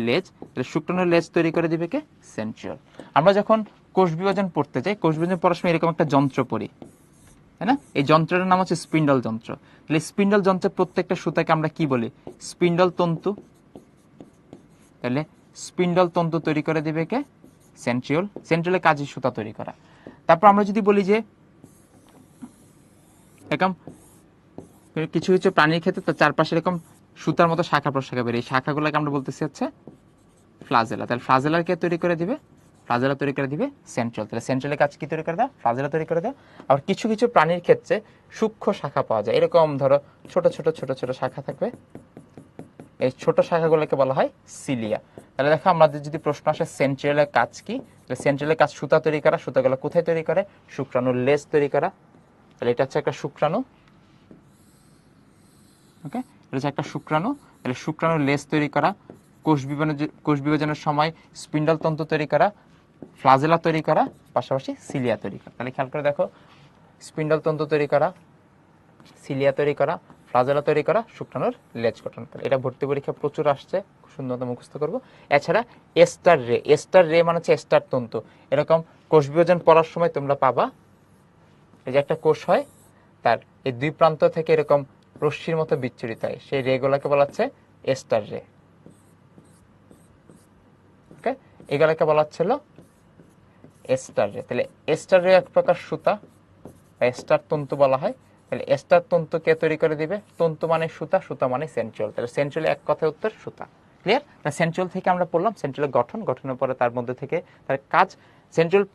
লেজ। তাহলে শুক্রাণুর লেজ তৈরি করে দিবে কে? সেন্ট্রিওল। আমরা যখন কোষ বিভাজন পড়তে যাই, কোষ বিভাজন পড়ার সময় এরকম একটা যন্ত্র পড়ি, তাই না? এই যন্ত্রটার নাম হচ্ছে স্পিন্ডল যন্ত্র। তাহলে স্পিন্ডল যন্ত্রের প্রত্যেকটা সুতাকে আমরা কি বলি? স্পিন্ডল তন্তু। তাহলে স্পিন্ডল তন্তু তৈরি করে দিবে কে? সেন্ট্রিওল। সেন্ট্রিওলের কাজই সুতা তৈরি করা। তারপর আমরা যদি বলি যে এরকম কিছু কিছু প্রাণীর ক্ষেত্রে তার চারপাশে এরকম সুতার মতো শাখা প্রশাখা বেরিয়ে, এই শাখাগুলোকে আমরা বলতেছি হচ্ছে ফ্লাজেলা। তাহলে ফ্লাজেলার কে তৈরি করে দিবে? ফ্লাজেলা তৈরি করে দিবে সেন্ট্রিওল। তাহলে সেন্ট্রিওলের কাজ কি তৈরি করে দেয়? ফ্লাজেলা তৈরি করে দেয়। আবার কিছু কিছু প্রাণীর ক্ষেত্রে সূক্ষ্ম শাখা পাওয়া যায়, এরকম ধরো ছোট ছোট ছোট ছোট শাখা থাকবে, এই ছোট শাখাগুলোকে বলা হয় সিলিয়া। তাহলে দেখো আমাদের যদি প্রশ্ন আসে সেন্ট্রিওলের কাজ কি, তাহলে সেন্ট্রিওলের কাজ সুতা তৈরি করা। সুতাগুলো কোথায় তৈরি করে? শুক্রাণুর লেজ তৈরি করা। তাহলে এটা হচ্ছে একটা শুক্রাণু। ওকে, এটা হচ্ছে একটা শুক্রাণু। তাহলে শুক্রাণুর লেজ তৈরি করা, কোষ বিভাজনের সময় স্পিন্ডল তন্তু তৈরি করা, ফ্লাজেলা তৈরি করা, পাশাপাশি সিলিয়া তৈরি করা। তাহলে খেয়াল করে দেখো, স্পিন্ডল তন্তু তৈরি করা, সিলিয়া তৈরি করা, ফ্লাজেলা তৈরি করা, শুক্রাণুর লেজ গঠন করা। এটা ভর্তি পরীক্ষা প্রচুর আসছে, সুন্দর মতো মুখস্থ করবো। এছাড়া এস্টার রে, এস্টার রে মানে হচ্ছে এস্টার তন্তু। এরকম কোষ বিভাজন পড়ার সময় তোমরা পাবা, এই যে একটা কোষ হয়, তার এই দুই প্রান্ত থেকে এরকম রশ্মির মতো বিচ্ছুরিত হয়, সেই রেগুলাকে বলা হচ্ছে এস্টার রে। ওকে, এগুলাকে বলা হচ্ছিল এস্টার রে। তাহলে এস্টার রে এক প্রকার সুতা, এস্টার তন্তু বলা হয়। তাহলে এস্টার তন্তু কে তৈরি করে দিবে? তন্তু মানে সুতা, সুতা মানে সেন্ট্রিওল। তাহলে সেন্ট্রিওল এক কথায় উত্তর সুতা। ক্লিয়ার? সেন্ট্রিওল থেকে আমরা পড়লাম সেন্ট্রিওলের গঠন, গঠনের পরে তার মধ্যে থেকে তার কাজ। সেন্ট্রিওল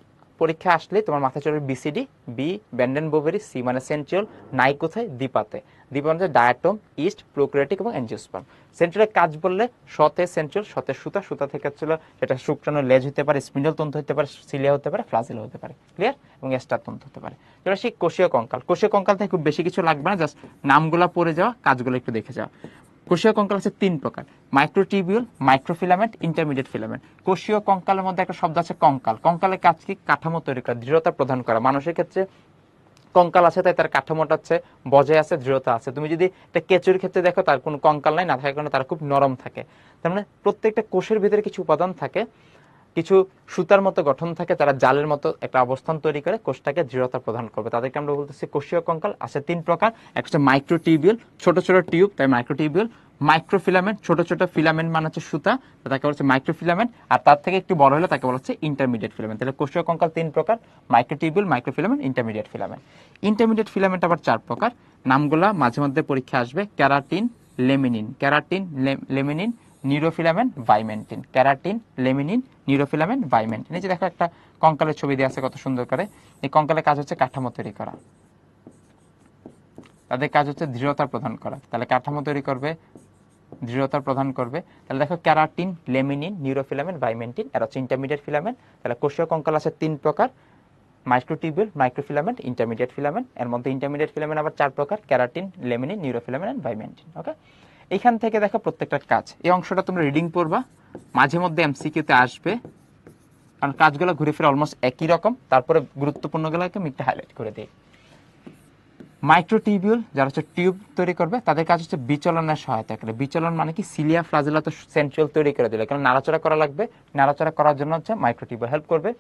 পরীক্ষা আসলে তোমার মাথায় চলবে বিসিডি, বি ব্যান্ডেন বোভেরি, সি মানে সেন্ট্রিওল, নাই কোথায়? দ্বিপাতে। দ্বিপাত মানে ডায়াটম, ইস্ট, প্রোক্রিয়াটিক এবং এনজিওস্পার্ম। সেন্ট্রিওলের কাজ বললে সতে সেন্ট্রিওল, সতে সুতা, সুতা থেকে হচ্ছিল সেটা শুক্রাণুর লেজ হতে পারে, স্পিন্ডল তন্তু হতে পারে, সিলিয়া হতে পারে, ফ্লাজেলা হতে পারে। ক্লিয়ার? এবং এস্টার তন্তু হতে পারে। যেটা সেই কোষীয় কঙ্কাল। কোষীয় কঙ্কাল থেকে খুব বেশি কিছু লাগবে না, জাস্ট নামগুলা পড়ে যাওয়া, কাজগুলো একটু দেখে যাওয়া। কোষীয় কঙ্কাল হচ্ছে 3 প্রকার: মাইক্রোটিবিউল, মাইক্রোফিলামেন্ট, ইন্টারমিডিয়েট ফিলামেন্ট। কোষীয় কঙ্কালের মধ্যে একটা শব্দ আছে কঙ্কাল। কঙ্কালের কাজ কি? কাঠামো তৈরি করা, দৃঢ়তা প্রদান করা। মানুষের ক্ষেত্রে কঙ্কাল আছে, তাই তার কাঠামোটা হচ্ছে বজায় আছে, দৃঢ়তা আছে। তুমি যদি একটা কেঁচুর ক্ষেত্রে দেখো, তার কোনো কঙ্কাল নাই, না থাকার কারণে তারা খুব নরম থাকে। তার মানে প্রত্যেকটা কোষের ভিতরে কিছু উপাদান থাকে, কিছু সুতার মতো গঠন থাকে, তারা জালের মতো একটা অবস্থান তৈরি করে কোষটাকে দৃঢ়তা প্রদান করবে। তাদেরকে আমরা বলতেছি কোষীয় কঙ্কাল। আছে 3 প্রকার। একটা হচ্ছে মাইক্রোটিবিউল, ছোট ছোট টিউব, তাই মাইক্রোটিবিউল। মাইক্রোফিলামেন্ট, ছোট ছোট ফিলামেন্ট মানে হচ্ছে সুতা, তাকে বলা হচ্ছে মাইক্রোফিলামেন্ট। আর তার থেকে একটু বড় হলে তাকে বলা হচ্ছে ইন্টারমিডিয়েট ফিলামেন্ট। তাহলে কোষীয় কঙ্কাল 3 প্রকার: microtubule, microfilament, intermediate filament. Intermediate filament আবার 4 প্রকার। নামগুলা মাঝে মধ্যে পরীক্ষা আসবে: ক্যারাটিন, লেমিনিন। ক্যারাটিন, লেমিনিন, নিউরোফিলামেন্ট, ভাইমেন্টিন। ক্যারাটিন, লেমিনিন, নিউরোফিলামেন্ট, ভাইমেন্টিন। এই যে দেখো একটা কঙ্কালের ছবি দেওয়া আছে কত সুন্দর করে। এই কঙ্কালের কাজ হচ্ছে কাঠামো তৈরি করা, তাদের কাজ হচ্ছে দৃঢ়তা প্রদান করা। তাহলে কাঠামো তৈরি করবে, দৃঢ়তা প্রদান করবে। তাহলে দেখো ক্যারাটিন, লেমিনিন, নিউরোফিলামেন্ট, ভাইমেন্টিন, এরা হচ্ছে ইন্টারমিডিয়েট ফিলামেন্ট। তাহলে কোষীয় কঙ্কাল আছে 3 প্রকার: মাইক্রোটিবিউল, মাইক্রোফিলামেন্ট, ইন্টারমিডিয়েট ফিলামেন্ট। এর মধ্যে ইন্টারমিডিয়েট ফিলামেন্ট আবার 4 প্রকার: ক্যারাটিন, লেমিনিন, নিউরোফিলামেন্ট এন্ড ভাইমেন্টিন। ওকে, এইখান থেকে দেখো প্রত্যেকটা কাজ, এই অংশটা তোমরা রিডিং পড়বা, মাঝে মধ্যে এমসিকিউতে আসবে। কারণ কাজগুলো ঘুরে ফিরে অলমোস্ট একই রকম। তারপরে গুরুত্বপূর্ণগুলোকে আমি একটু হাইলাইট করে দিই। মাইক্রোটিবিউল যারা হচ্ছে টিউব তৈরি করবে তাদের কাজ হচ্ছে বিচলনের সহায়তা করে। বিচলন মানে কি, সিলিয়া ফ্লাজেলা তো সেন্ট্রিওল তৈরি করে দিলে, কারণ নাড়াচড়া করা লাগবে, নাড়াচড়া করার জন্য হচ্ছে মাইক্রোটিবিউল হেল্প করবে।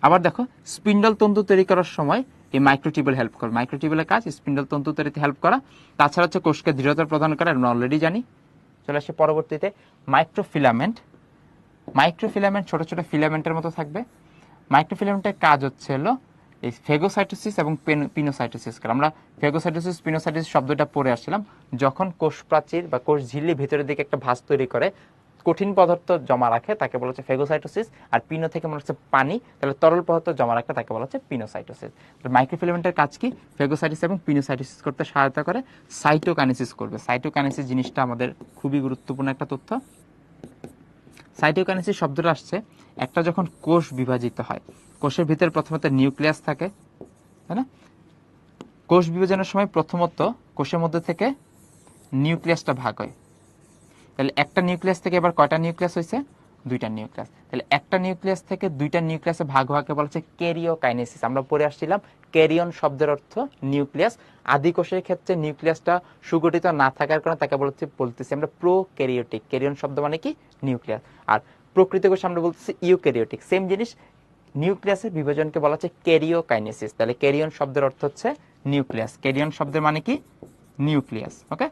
আবার দেখো স্পিন্ডল তন্তু তৈরি করার সময় এই মাইক্রোটিবিউল হেল্প করবে। মাইক্রোটিবিউলের কাজ স্পিন্ডল তন্তু তৈরিতে হেল্প করা। তাছাড়া হচ্ছে কোষকে দৃঢ়তা প্রদান করা, আমরা অলরেডি জানি। চলে আসে পরবর্তীতে মাইক্রোফিলামেন্ট। মাইক্রোফিলামেন্ট ছোট ছোট ফিলামেন্টের মতো থাকবে। মাইক্রোফিলামেন্টের কাজ হচ্ছে হলো এই ফেগোসাইটোসিস এবং পিনোসাইটোসিস করে। আমরা ফেগোসাইটোসিস পিনোসাইটোসিস শব্দটা পড়ে আসছিলাম যখন কোষ প্রাচীর বা কোষ ঝিল্লি ভিতরের দিকে একটা ভাঁজ তৈরি করে, কঠিন পদার্থ জমা রাখে, তাকে বলা হচ্ছে ফেগোসাইটোসিস। আর পিনো থেকে মনে হচ্ছে পানি, তাহলে তরল পদার্থ জমা রাখে, তাকে বলা হচ্ছে পিনোসাইটোসিস। মাইক্রোফিলামেন্টের কাজ কি, ফেগোসাইটোসিস এবং পিনোসাইটোসিস করতে সহায়তা করে, সাইটোকাইনেসিস করবে। সাইটোকাইনেসিস জিনিসটা আমাদের খুবই গুরুত্বপূর্ণ একটা তথ্য। সাইটোকাইনেসিস শব্দটা আসছে একটা যখন কোষ বিভাজিত হয়, কোষের ভিতরে প্রথমত নিউক্লিয়াস থাকে, তাই না? কোষ বিভাজনের সময় প্রথমত কোষের মধ্যে থেকে নিউক্লিয়াসটা ভাগ হয়। তাহলে একটা নিউক্লিয়াস থেকে এবার কয়টা নিউক্লিয়াস হয়েছে? দুইটা নিউক্লিয়াস। তাহলে একটা নিউক্লিয়াস থেকে দুইটা নিউক্লিয়াসে ভাগ হওয়াকে বলা হচ্ছে ক্যারিওকাইনেসিস। আমরা পড়ে আসছিলাম ক্যারিয়ন শব্দের অর্থ নিউক্লিয়াস। আদি কোষের ক্ষেত্রে নিউক্লিয়াসটা সুগঠিত না থাকার কারণে তাকে বলতেছি আমরা প্রোক্যারিওটিক। ক্যারিয়ন শব্দ মানে কি, নিউক্লিয়াস। আর প্রকৃত কোষ আমরা বলতেছি ইউক্যারিওটিক। সেম জিনিস, নিউক্লিয়াসের বিভাজনকে বলা হচ্ছে ক্যারিওকাইনেসিস। তাহলে ক্যারিয়ন শব্দের অর্থ হচ্ছে নিউক্লিয়াস। ক্যারিয়ন শব্দের মানে কি, নিউক্লিয়াস। ওকে,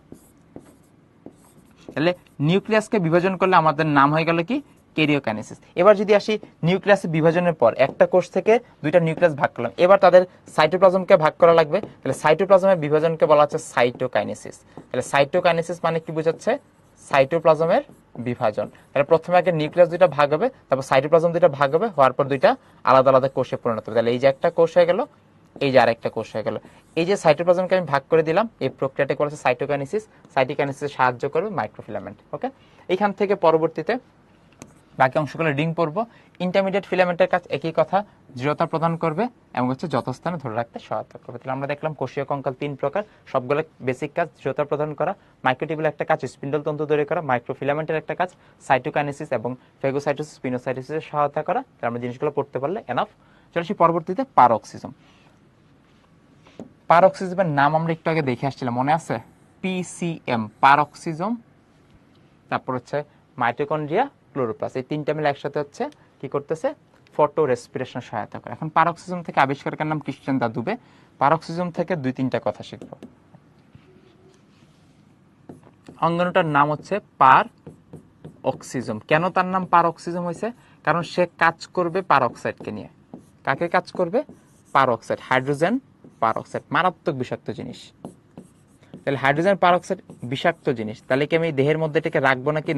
তাহলে নিউক্লিয়াসকে বিভাজন করলে আমাদের নাম হয়ে গেল কি, ক্যারিওকাইনেসিস। এবার যদি আসি নিউক্লিয়াসের বিভাজনের পর একটা কোষ থেকে দুইটা নিউক্লিয়াস ভাগ করলাম, এবার তাদের সাইটোপ্লাজমকে ভাগ করা লাগবে। তাহলে সাইটোপ্লাজমের বিভাজনকে বলা হচ্ছে সাইটোকাইনেসিস। তাহলে সাইটোকাইনেসিস মানে কি বোঝাচ্ছে, সাইটোপ্লাজমের বিভাজন। তাহলে প্রথমে আগে নিউক্লিয়াস দুইটা ভাগ হবে, তারপর সাইটোপ্লাজম দুইটা ভাগ হবে, হওয়ার পর দুইটা আলাদা আলাদা কোষে পরিণত হবে। তাহলে এই যে একটা কোষ হয়ে গেল, এই যে আরেকটা কোষ হয়ে গেল। এই যে সাইটোপ্লাজমকে আমি ভাগ করে দিলাম, এই প্রক্রিয়াটাকে বলা হচ্ছে সাইটোকাইনেসিস। সাইটোকাইনেসিসে সাহায্য করবে মাইক্রোফিলামেন্ট। ওকে, এইখান থেকে পরবর্তীতে বাকি অংশগুলো রিং পড়বো। ইন্টারমিডিয়েট ফিলামেন্টের কাজ একই কথা, দৃঢ়তা প্রদান করবে এবং হচ্ছে যথাস্থানে ধরে রাখতে সহায়তা করবে। তাহলে আমরা দেখলাম কোষীয় কঙ্কাল তিন প্রকার, সবগুলো বেসিক কাজ দৃঢ়তা প্রদান করা। মাইক্রোটিবিউল একটা কাজ স্পিন্ডল তন্তু তৈরি করা। মাইক্রোফিলামেন্টের একটা কাজ সাইটোকাইনেসিস এবং ফেগোসাইটোসিস পিনোসাইটোসিসের সহায়তা করা। তাহলে আমরা জিনিসগুলো পড়তে পারলে এনাফ। চলে আসি পরবর্তীতে পারক্সিজম। পারক্সিজমের নাম আমরা একটু আগে দেখে আসছিলাম, মনে আছে? PCM, peroxisome. তারপর হচ্ছে মাইটোকন্ড্রিয়া, ক্লোরোপ্লাস্ট, এই তিনটা মিলে একসাথে হচ্ছে কি করতেছে, ফটো রেসপিরেশনে সহায়তা করে। এখন পারক্সিজম থেকে আবিষ্কারকের নাম ক্রিশ্চিয়ান দা দুবে। পারক্সিজম থেকে দুই তিনটা কথা শিখবো। অঙ্গাণুটার নাম হচ্ছে পার অক্সিজম। কেন তার নাম পার অক্সিজম হয়েছে? কারণ সে কাজ করবে পারঅক্সাইডকে নিয়ে। কাকে কাজ করবে? পারঅক্সাইড, হাইড্রোজেন পারঅক্সাইড, মারাত্মক বিষাক্ত জিনিস। তাহলে হাইড্রোজেন পারঅক্সাইড বিষাক্ত জিনিস, তাহলে কি আমি দেহের মধ্যে এটাকে রাখবো নাকি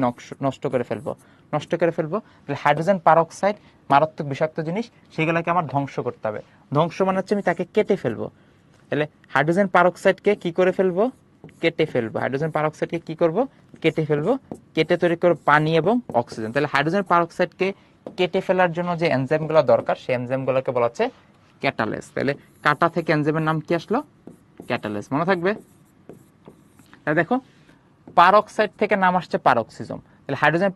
নষ্ট করে ফেলবো? নষ্ট করে ফেলবো। তাহলে হাইড্রোজেন পারঅক্সাইড মারাত্মক বিষাক্ত জিনিস, সেগুলোকে আমার ধ্বংস করতে হবে। ধ্বংস মানে হচ্ছে আমি তাকে কেটে ফেলবো। তাহলে হাইড্রোজেন পারঅক্সাইডকে কি করে ফেলবো? কেটে ফেলবো। হাইড্রোজেন পারঅক্সাইডকে কি করব? কেটে ফেলবো। কেটে তৈরি করব পানি এবং অক্সিজেন। তাহলে হাইড্রোজেন পারঅক্সাইডকে কেটে ফেলার জন্য যে এনজাইমগুলো দরকার, সেই এনজাইমগুলোকে বলা হচ্ছে ক্যাটালেস। তাহলে কাটা থেকে এনজাইমের নাম কি আসলো? ক্যাটালেস। মনে থাকবে। তাহলে দেখো পারঅক্সাইড থেকে নাম আসছে পারক্সিজম। তাহলে হাইড্রোজেন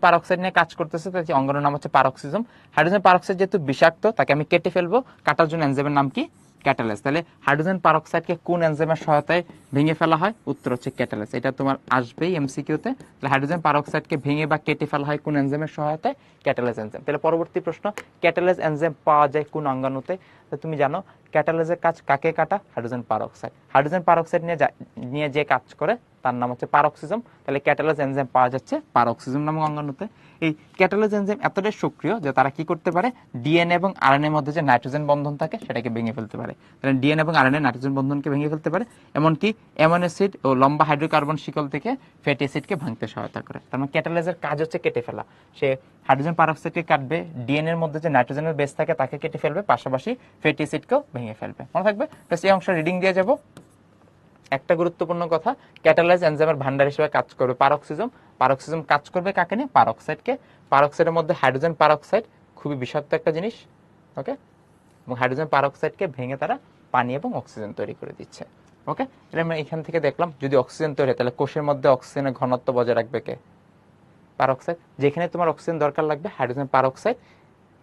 পারঅক্সাইড নিয়ে কাজ করতেছে, তাই অঙ্গনের নাম হচ্ছে পারক্সিজম। হাইড্রোজেন পারঅক্সাইড যেহেতু বিষাক্ত, তাকে আমি কেটে ফেলবো। কাটার জন্য এনজাইমের নাম কি? ক্যাটালেস। তাহলে হাইড্রোজেন পারঅক্সাইডকে কোন এনজাইমের সহায়তায় ভেঙে ফেলা হয়? উত্তর হচ্ছে ক্যাটালেস। এটা তোমার আসবেই এমসিকিউতে। তাহলে হাইড্রোজেন পারঅক্সাইডকে ভেঙে বা কেটে ফেলা হয় কোন এনজাইমের সহায়তায়? ক্যাটালেস এনজাইম। তাহলে পরবর্তী প্রশ্ন, ক্যাটালেস এনজাইম পাওয়া যায় কোন অঙ্গাণুতে? তুমি জানো ক্যাটালেসের কাজ কাকে কাটা? Hydrogen peroxide. হাইড্রোজেন পারঅক্সাইড নিয়ে যে কাজ করে তার নাম হচ্ছে পারক্সিজম। তাহলে ক্যাটালেস এনজাইম পাওয়া যাচ্ছে পারক্সিজম নামক অঙ্গাণুতে। এই ক্যাটালেস এনজাইম এতটাই সক্রিয় যে তারা কি করতে পারে, ডিএনএ এবং আরএনএ এর মধ্যে যে নাইট্রোজেন বন্ধন থাকে সেটাকে ভেঙে ফেলতে পারে। তাহলে ডিএনএ এবং আরএনএ নাইট্রোজেন বন্ধনকে ভেঙে ফেলতে পারে। এমনকি অ্যামিনো অ্যাসিড ও লম্বা হাইড্রোকার্বন শিকল থেকে ফ্যাটি অ্যাসিডকে ভাঙতে সহায়তা করে। তার মানে ক্যাটালেসের কাজ হচ্ছে কেটে ফেলা। সে হাইড্রোজেন পারঅক্সাইডকে কাটবে, ডিএনএ এর মধ্যে যে নাইট্রোজেনের বেস থাকে তাকে কেটে ফেলবে, পাশাপাশি ফ্যাটি অ্যাসিডকেও ভেঙে ফেলবে। মনে থাকবে। এই অংশ রিডিং দিয়ে যাব। একটা গুরুত্বপূর্ণ কথা, ক্যাটালাইজ এনজাইমের ভান্ডার হিসেবে কাজ করবে পারক্সিজম। পারক্সিজম কাজ করবে কাকে নিয়ে? পারঅক্সাইডকে। পারঅক্সাইডের মধ্যে হাইড্রোজেন পারঅক্সাইড খুবই বিষাক্ত একটা জিনিস। ওকে, এবং হাইড্রোজেন পারঅক্সাইডকে ভেঙে তারা পানি এবং অক্সিজেন তৈরি করে দিচ্ছে। ওকে, তাহলে আমরা এখান থেকে দেখলাম যদি অক্সিজেন তৈরি হয় তাহলে কোষের মধ্যে অক্সিজেনের ঘনত্ব বজায় রাখবে কে? পারঅক্সাইড, যেখানে তোমার অক্সিজেন দরকার লাগবে হাইড্রোজেন পারঅক্সাইড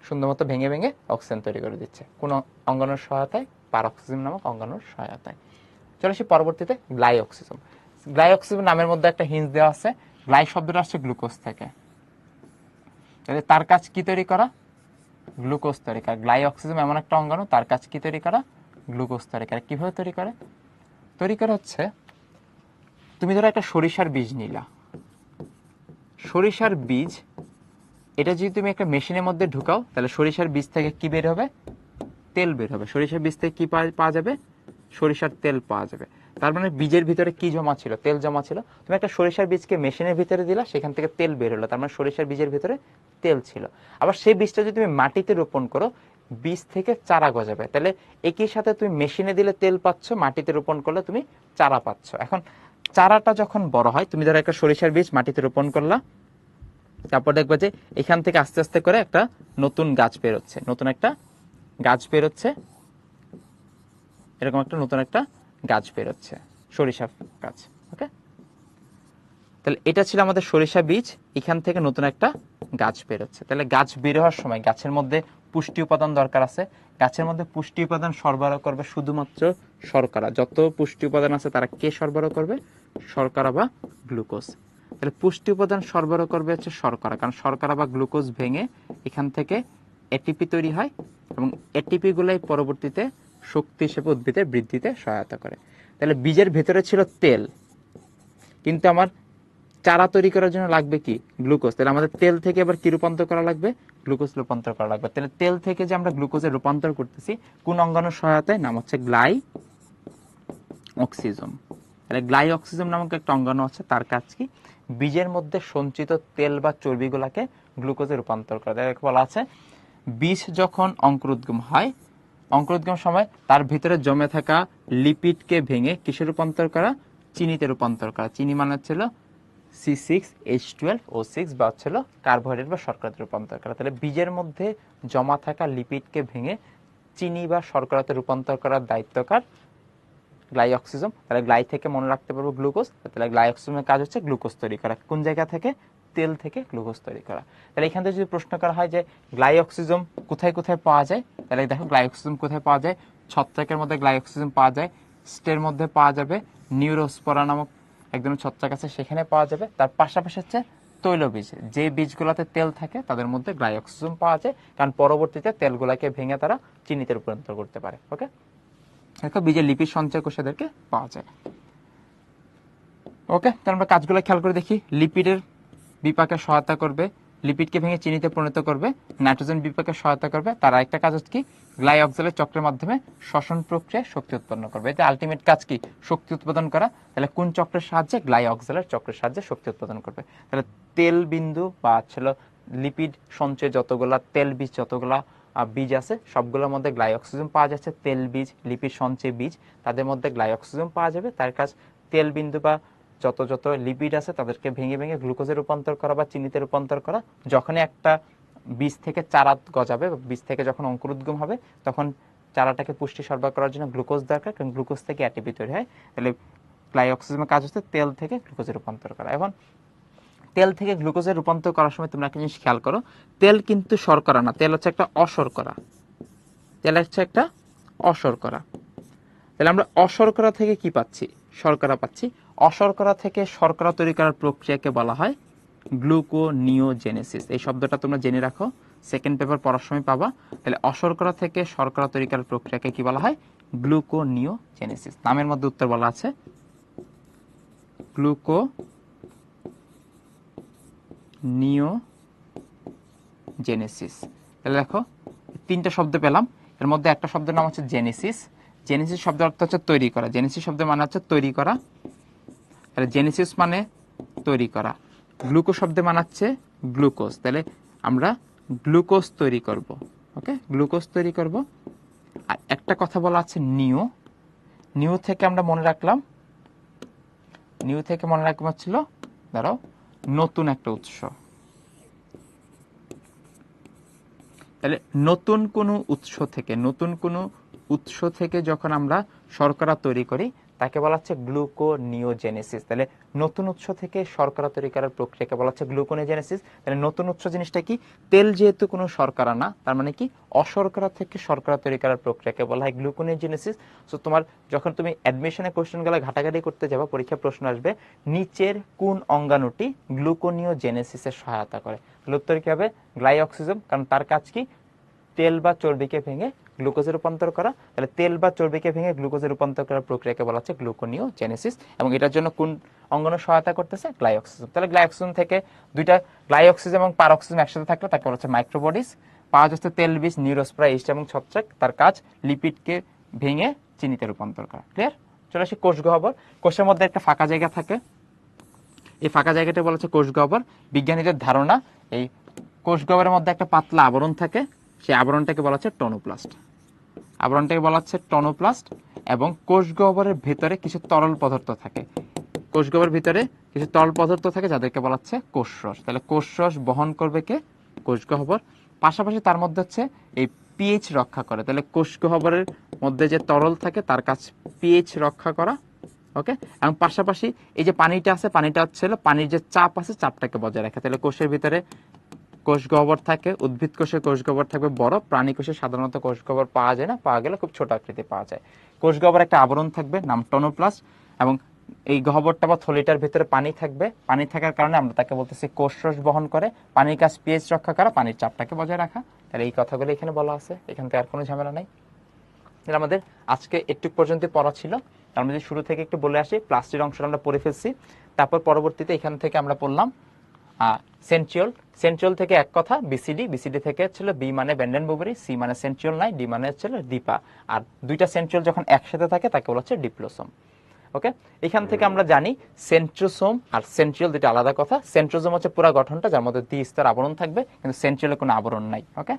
সুন্দর মতো ভেঙে ভেঙে অক্সিজেন তৈরি করে দিচ্ছে কোন অঙ্গাণুর সহায়তায়? পারঅক্সিজম নামক অঙ্গাণুর সহায়তায়। চলো আসি পরবর্তীতে গ্লাইঅক্সিজম। গ্লাইঅক্সিজম নামের মধ্যে একটা হিন্ট দেওয়া আছে, গ্লাই শব্দটা আসছে গ্লুকোজ থেকে, তাহলে তার কাজ কি তৈরি করা? গ্লুকোজ তৈরি করা। গ্লাইঅক্সিজম এমন একটা অঙ্গাণু, তার কাজ কি তৈরি করা? গ্লুকোজ তৈরি করা। কিভাবে তৈরি করে? তৈরি করা হচ্ছে, তুমি ধরো একটা সরিষার বীজ নিলা, সরিষার বীজ এটা যদি তুমি একটা মেশিনের মধ্যে ঢুকাও তাহলে সরিষার বীজ থেকে কি বের হবে? তেল বের হবে। সরিষার বীজ থেকে কি পাওয়া যাবে? সরিষার তেল পাওয়া যাবে। তার মানে বীজের ভিতরে কি জমা ছিল? তেল জমা ছিল। তুমি একটা সরিষার বীজকে মেশিনের ভিতরে দিলা, সেখান থেকে তেল বের হলো, তার মানে সরিষার বীজের ভিতরে তেল ছিল। আবার সেই বীজটা যদি তুমি মাটিতে রোপণ করো, বীজ থেকে চারা গজাবে। তাহলে একই সাথে তুমি মেশিনে দিলে তেল পাচ্ছ, মাটিতে রোপণ করলে তুমি চারা পাচ্ছ। এখন চারাটা যখন বড় হয়, তুমি ধরো একটা সরিষার বীজ মাটিতে রোপণ করলা, তারপর দেখবে যে এখান থেকে আস্তে আস্তে করে একটা নতুন গাছ বেরোচ্ছে, নতুন একটা গাছ বেরোচ্ছে, এরকম একটা নতুন একটা গাছ বেরোচ্ছে, সরিষা গাছ। ওকে, তাহলে এটা ছিল আমাদের সরিষা বীজ, এখান থেকে নতুন একটা গাছ বেরোচ্ছে। তাহলে গাছ বের হওয়ার সময় গাছের মধ্যে পুষ্টি উপাদান দরকার আছে। গাছের মধ্যে পুষ্টি উপাদান সরবরাহ করবে শুধুমাত্র শর্করা। যত পুষ্টি উপাদান আছে তারা কে সরবরাহ করবে? শর্করা বা গ্লুকোজ। তাহলে পুষ্টি উপাদান সরবরাহ করবে হচ্ছে শর্করা, কারণ শর্করা বা গ্লুকোজ ভেঙে এখান থেকে এটিপি তৈরি হয় এবং এটিপি গুলাই পরবর্তীতে শক্তি হিসেবে উদ্ভিদের বৃদ্ধিতে সহায়তা করে। তাহলে বীজের ভেতরে ছিল তেল, কিন্তু আমার চারা তৈরি করার জন্য লাগবে কি? গ্লুকোজ। তাহলে আমাদের তেল থেকে আবার কি রূপান্তর করা লাগবে? গ্লুকোজ রূপান্তর করা লাগবে। তাহলে তেল থেকে যে আমরা গ্লুকোজে রূপান্তর করতেছি কোন অঙ্গাণুর সহায়তায়? নাম হচ্ছে গ্লাই অক্সিজম। তাহলে গ্লাই অক্সিজম নামক একটা অঙ্গাণু আছে, তার কাজ কি? বীজের মধ্যে সঞ্চিত তেল বা চর্বিগুলাকে গ্লুকোজে রূপান্তর করা। দেখো বলা আছে বীজ যখন অঙ্কুরোদ্গম হয়, অঙ্কুরোদ্গম সময় তার ভিতরে জমে থাকা লিপিডকে ভেঙে কিসে রূপান্তর করা? চিনিতে রূপান্তর করা। চিনি মানে হচ্ছিল C6H12O6 বা হচ্ছিল কার্বোহাইড্রেট বা শর্করাতে রূপান্তর করা। তাহলে বীজের মধ্যে জমা থাকা লিপিডকে ভেঙে চিনি বা শর্করাতে রূপান্তর করার দায়িত্বকার গ্লাই অক্সিজম। তাহলে গ্লাই থেকে মনে রাখতে পারবো গ্লুকোজ। তাহলে গ্লাই অক্সিজমের কাজ হচ্ছে গ্লুকোজ তৈরি করা। কোন জায়গা থেকে? তেল থেকে গ্লুকোজ তৈরি করা। তাহলে এখান থেকে যদি প্রশ্ন করা হয় যে গ্লাই অক্সিজম কোথায় কোথায় পাওয়া যায়, তাহলে দেখো গ্লাই অক্সিজম কোথায় পাওয়া যায়? ছত্রাকের মধ্যে গ্লাই অক্সিজম পাওয়া যায়, স্টের মধ্যে পাওয়া যাবে, নিউরোস্পোরা নামক এক ধরনের ছত্রাক আছে সেখানে পাওয়া যাবে। তার পাশাপাশি হচ্ছে তৈলবীজ, যে বীজগুলোতে তেল থাকে তাদের মধ্যে গ্লাই অক্সিজম পাওয়া যায়, কারণ পরবর্তীতে তেলগুলোকে ভেঙে তারা চিনিতে রূপান্তর করতে পারে। ওকে, দেখো বীজের লিপিড সঞ্চয় কোষেদেরকে পাওয়া যায়। ওকে, তাহলে আমরা কাজগুলো খেয়াল করে দেখি। লিপিডের বিপাকে সহায়তা করবে, লিপিডকে ভেঙে চিনিতে পরিণত করবে, নাইট্রোজেন বিপাকে সহায়তা করবে। তার আরেকটা কাজ হচ্ছে কি? গ্লাই অক্সালের চক্রের মাধ্যমে শ্বসন প্রক্রিয়ায় শক্তি উৎপন্ন করবে। এটা আলটিমেট কাজ কি? শক্তি উৎপাদন করা। তাহলে কোন চক্রের সাহায্যে? গ্লাই অক্সালের চক্রের সাহায্যে শক্তি উৎপাদন করবে। তাহলে তেল বিন্দু বা ছিল লিপিড সঞ্চয় যতগুলা তেল বীজ, যতগুলা বীজ আছে সবগুলোর মধ্যে গ্লাই অক্সিজম পাওয়া যাচ্ছে। তেল বীজ, লিপিড সঞ্চয় বীজ, তাদের মধ্যে গ্লাই অক্সিজম পাওয়া যাবে। তার কাজ তেল বিন্দু বা যত যত লিপিড আছে তাদেরকে ভেঙে ভেঙে গ্লুকোজে রূপান্তর করা বা চিনিতে রূপান্তর করা। যখনই একটা বীজ থেকে চারা গজাবে, বীজ থেকে যখন অঙ্কুরোদ্গম হবে, তখন চারাটাকে পুষ্টি সরবরাহ করার জন্য গ্লুকোজ দরকার, কারণ গ্লুকোজ থেকে এটিপি তৈরি হয়। তাহলে গ্লাই অক্সিজমের কাজ হচ্ছে তেল থেকে গ্লুকোজে রূপান্তর করা। এখন তেল থেকে গ্লুকোজে রূপান্তর করার সময় তোমরা একটা জিনিস খেয়াল করো, তেল কিন্তু শর্করা না, তেল হচ্ছে একটা অশর্করা। তেল হচ্ছে একটা অশর্করা। তাহলে আমরা অশর্করা থেকে কি পাচ্ছি? শর্করা পাচ্ছি। অশর্করা থেকে শর্করা তৈরি করার প্রক্রিয়াকে বলা হয় গ্লুকোনিওজেনেসিস। এই শব্দটা তোমরা জেনে রাখো, সেকেন্ড পেপার পড়ার সময় পাবা। তাহলে অশর্করা থেকে শর্করা তৈরি করার প্রক্রিয়াকে কি বলা হয়? গ্লুকোনিওজেনেসিস। নামের মধ্যে উত্তর বলা আছে গ্লুকোনিওজেনেসিস। তাহলে দেখো তিনটা শব্দ পেলাম, এর মধ্যে একটা শব্দের নাম হচ্ছে জেনেসিস। জেনেসিস শব্দের অর্থ হচ্ছে তৈরি করা। জেনেসিস শব্দের মানে হচ্ছে তৈরি করা। তাহলে জেনেসিস মানে তৈরি করা। গ্লুকো শব্দের মানে হচ্ছে গ্লুকোজ। তাহলে আমরা গ্লুকোজ তৈরি করব। ওকে, গ্লুকোজ তৈরি করব। আর একটা কথা বলা আছে নিও। নিও থেকে আমরা মনে রাখলাম, নিও থেকে মনে রাখলাম হচ্ছিল ধরো নতুন একটা উৎস। তাহলে নতুন কোনো উৎস থেকে, নতুন কোনো উৎস থেকে যখন আমরা শর্করা তৈরি করি তাকে বলা হচ্ছে গ্লুকোনিওজেনেসিস। তাহলে নতুন উৎস থেকে শর্করা তৈরি করার প্রক্রিয়াকে বলা হচ্ছে গ্লুকোনিওজেনেসিস। তাহলে নতুন উৎস জিনিসটা কি? তেল যেহেতু কোনো শর্করা না, তার মানে কি অশর্করা থেকে শর্করা তৈরি করার প্রক্রিয়াকে বলা হয় গ্লুকোনিওজেনেসিস। সো তোমার যখন তুমি অ্যাডমিশনে কোশ্চেনগুলো ঘাটাঘাটি করতে যাবে, পরীক্ষা প্রশ্ন আসবে নিচের কোন অঙ্গাণুটি গ্লুকোনিওজেনেসিসের সহায়তা করে? তাহলে উত্তর কি হবে? গ্লাইঅক্সিজম, কারণ তার কাজ কি? তেল বা চর্বিকে ভেঙে গ্লুকোজে রূপান্তর করা। তাহলে তেল বা চর্বিকে ভেঙে গ্লুকোজে রূপান্তর করার প্রক্রিয়াকে বলা হচ্ছে গ্লুকোনিওজেনেসিস, এবং এটার জন্য কোন অঙ্গাণু সহায়তা করতেছে? গ্লাইঅক্সিজম। তাহলে গ্লাইঅক্সিজম থেকে দুইটা, গ্লাইঅক্সিজম এবং পারঅক্সিজম একসাথে থাকলে তাকে বলা হচ্ছে মাইক্রোবডিজ। পাওয়া যাচ্ছে তেল বীজ, নিউরোস্পোরা, ইস্ট এবং ছত্রাক। তার কাজ লিপিডকে ভেঙে চিনিতে রূপান্তর করা। ক্লিয়ার? চলে আসি কোষ গহ্বর। কোষের মধ্যে একটা ফাঁকা জায়গা থাকে, এই ফাঁকা জায়গাটা বলা হচ্ছে কোষ গহ্বর। বিজ্ঞানীদের ধারণা এই কোষ গহ্বরের মধ্যে একটা পাতলা আবরণ থাকে, সেই আবরণটাকে বলা হচ্ছে টোনোপ্লাস্ট। আবরণটাকে বলা হচ্ছে টোনোপ্লাস্ট। এবং কোষ গহ্বরের ভেতরে কিছু তরল পদার্থ থাকে, কোষ গহ্বরের ভিতরে কিছু তরল পদার্থ থাকে যাদেরকে বলা হচ্ছে কোষরস। তাহলে কোষরস বহন করবে কে? কোষ গহ্বর। পাশাপাশি তার মধ্যে হচ্ছে এই পিএইচ রক্ষা করে। তাহলে কোষ গহ্বরের মধ্যে যে তরল থাকে তার কাজ পিএইচ রক্ষা করা। ওকে, এবং পাশাপাশি এই যে পানিটা আছে, পানিটা হচ্ছে পানির যে চাপ আছে, চাপটাকে বজায় রাখে। তাহলে কোষের ভিতরে কোষ গহ্বর থাকে, উদ্ভিদ কোষে কোষ গহ্বর থাকবে বড়, প্রাণী কোষে সাধারণত কোষ গহ্বর পাওয়া যায় না, পাওয়া গেলে খুব ছোট আকৃতি পাওয়া যায়। কোষ গহ্বর একটা আবরণ থাকবে নাম টোনোপ্লাস্ট, এবং এই গহ্বরটা বা থলিটার ভিতরে পানি থাকবে। পানি থাকার কারণে আমরা তাকে বলতেছি কোষরস বহন করে। পানির কাজ পিএইচ রক্ষা করা, পানির চাপটাকে বজায় রাখা। তাহলে এই কথাগুলো এখানে বলা আছে, এখান থেকে আর কোনো ঝামেলা নাই। আমাদের আজকে একটু পর্যন্ত পড়া ছিল। আমরা যদি শুরু থেকে একটু বলে আসি, প্লাস্টিক অংশটা আমরা পড়ে ফেলছি, তারপর পরবর্তীতে এখান থেকে আমরা পড়লাম সেন্ট্রিওল। সেন্ট্রিওল থেকে এক কথা বিসিডি, বিসিডি থেকে ছিল বি মানে ব্যান্ডেন বুবরি, সি মানে সেন্ট্রিওল নাই, ডি মানে হচ্ছিল ডিপা। আর দুইটা সেন্ট্রিওল যখন একসাথে থাকে তাকে বলা হচ্ছে ডিপ্লোসোম। ওকে, এখান থেকে আমরা জানি সেন্ট্রোসোম আর সেন্ট্রিওল দুটো আলাদা কথা। সেন্ট্রোসোম হচ্ছে পুরো গঠনটা, যার মধ্যে দ্বি-স্তর আবরণ থাকবে, কিন্তু সেন্ট্রিওলে কোনো আবরণ নাই। ওকে,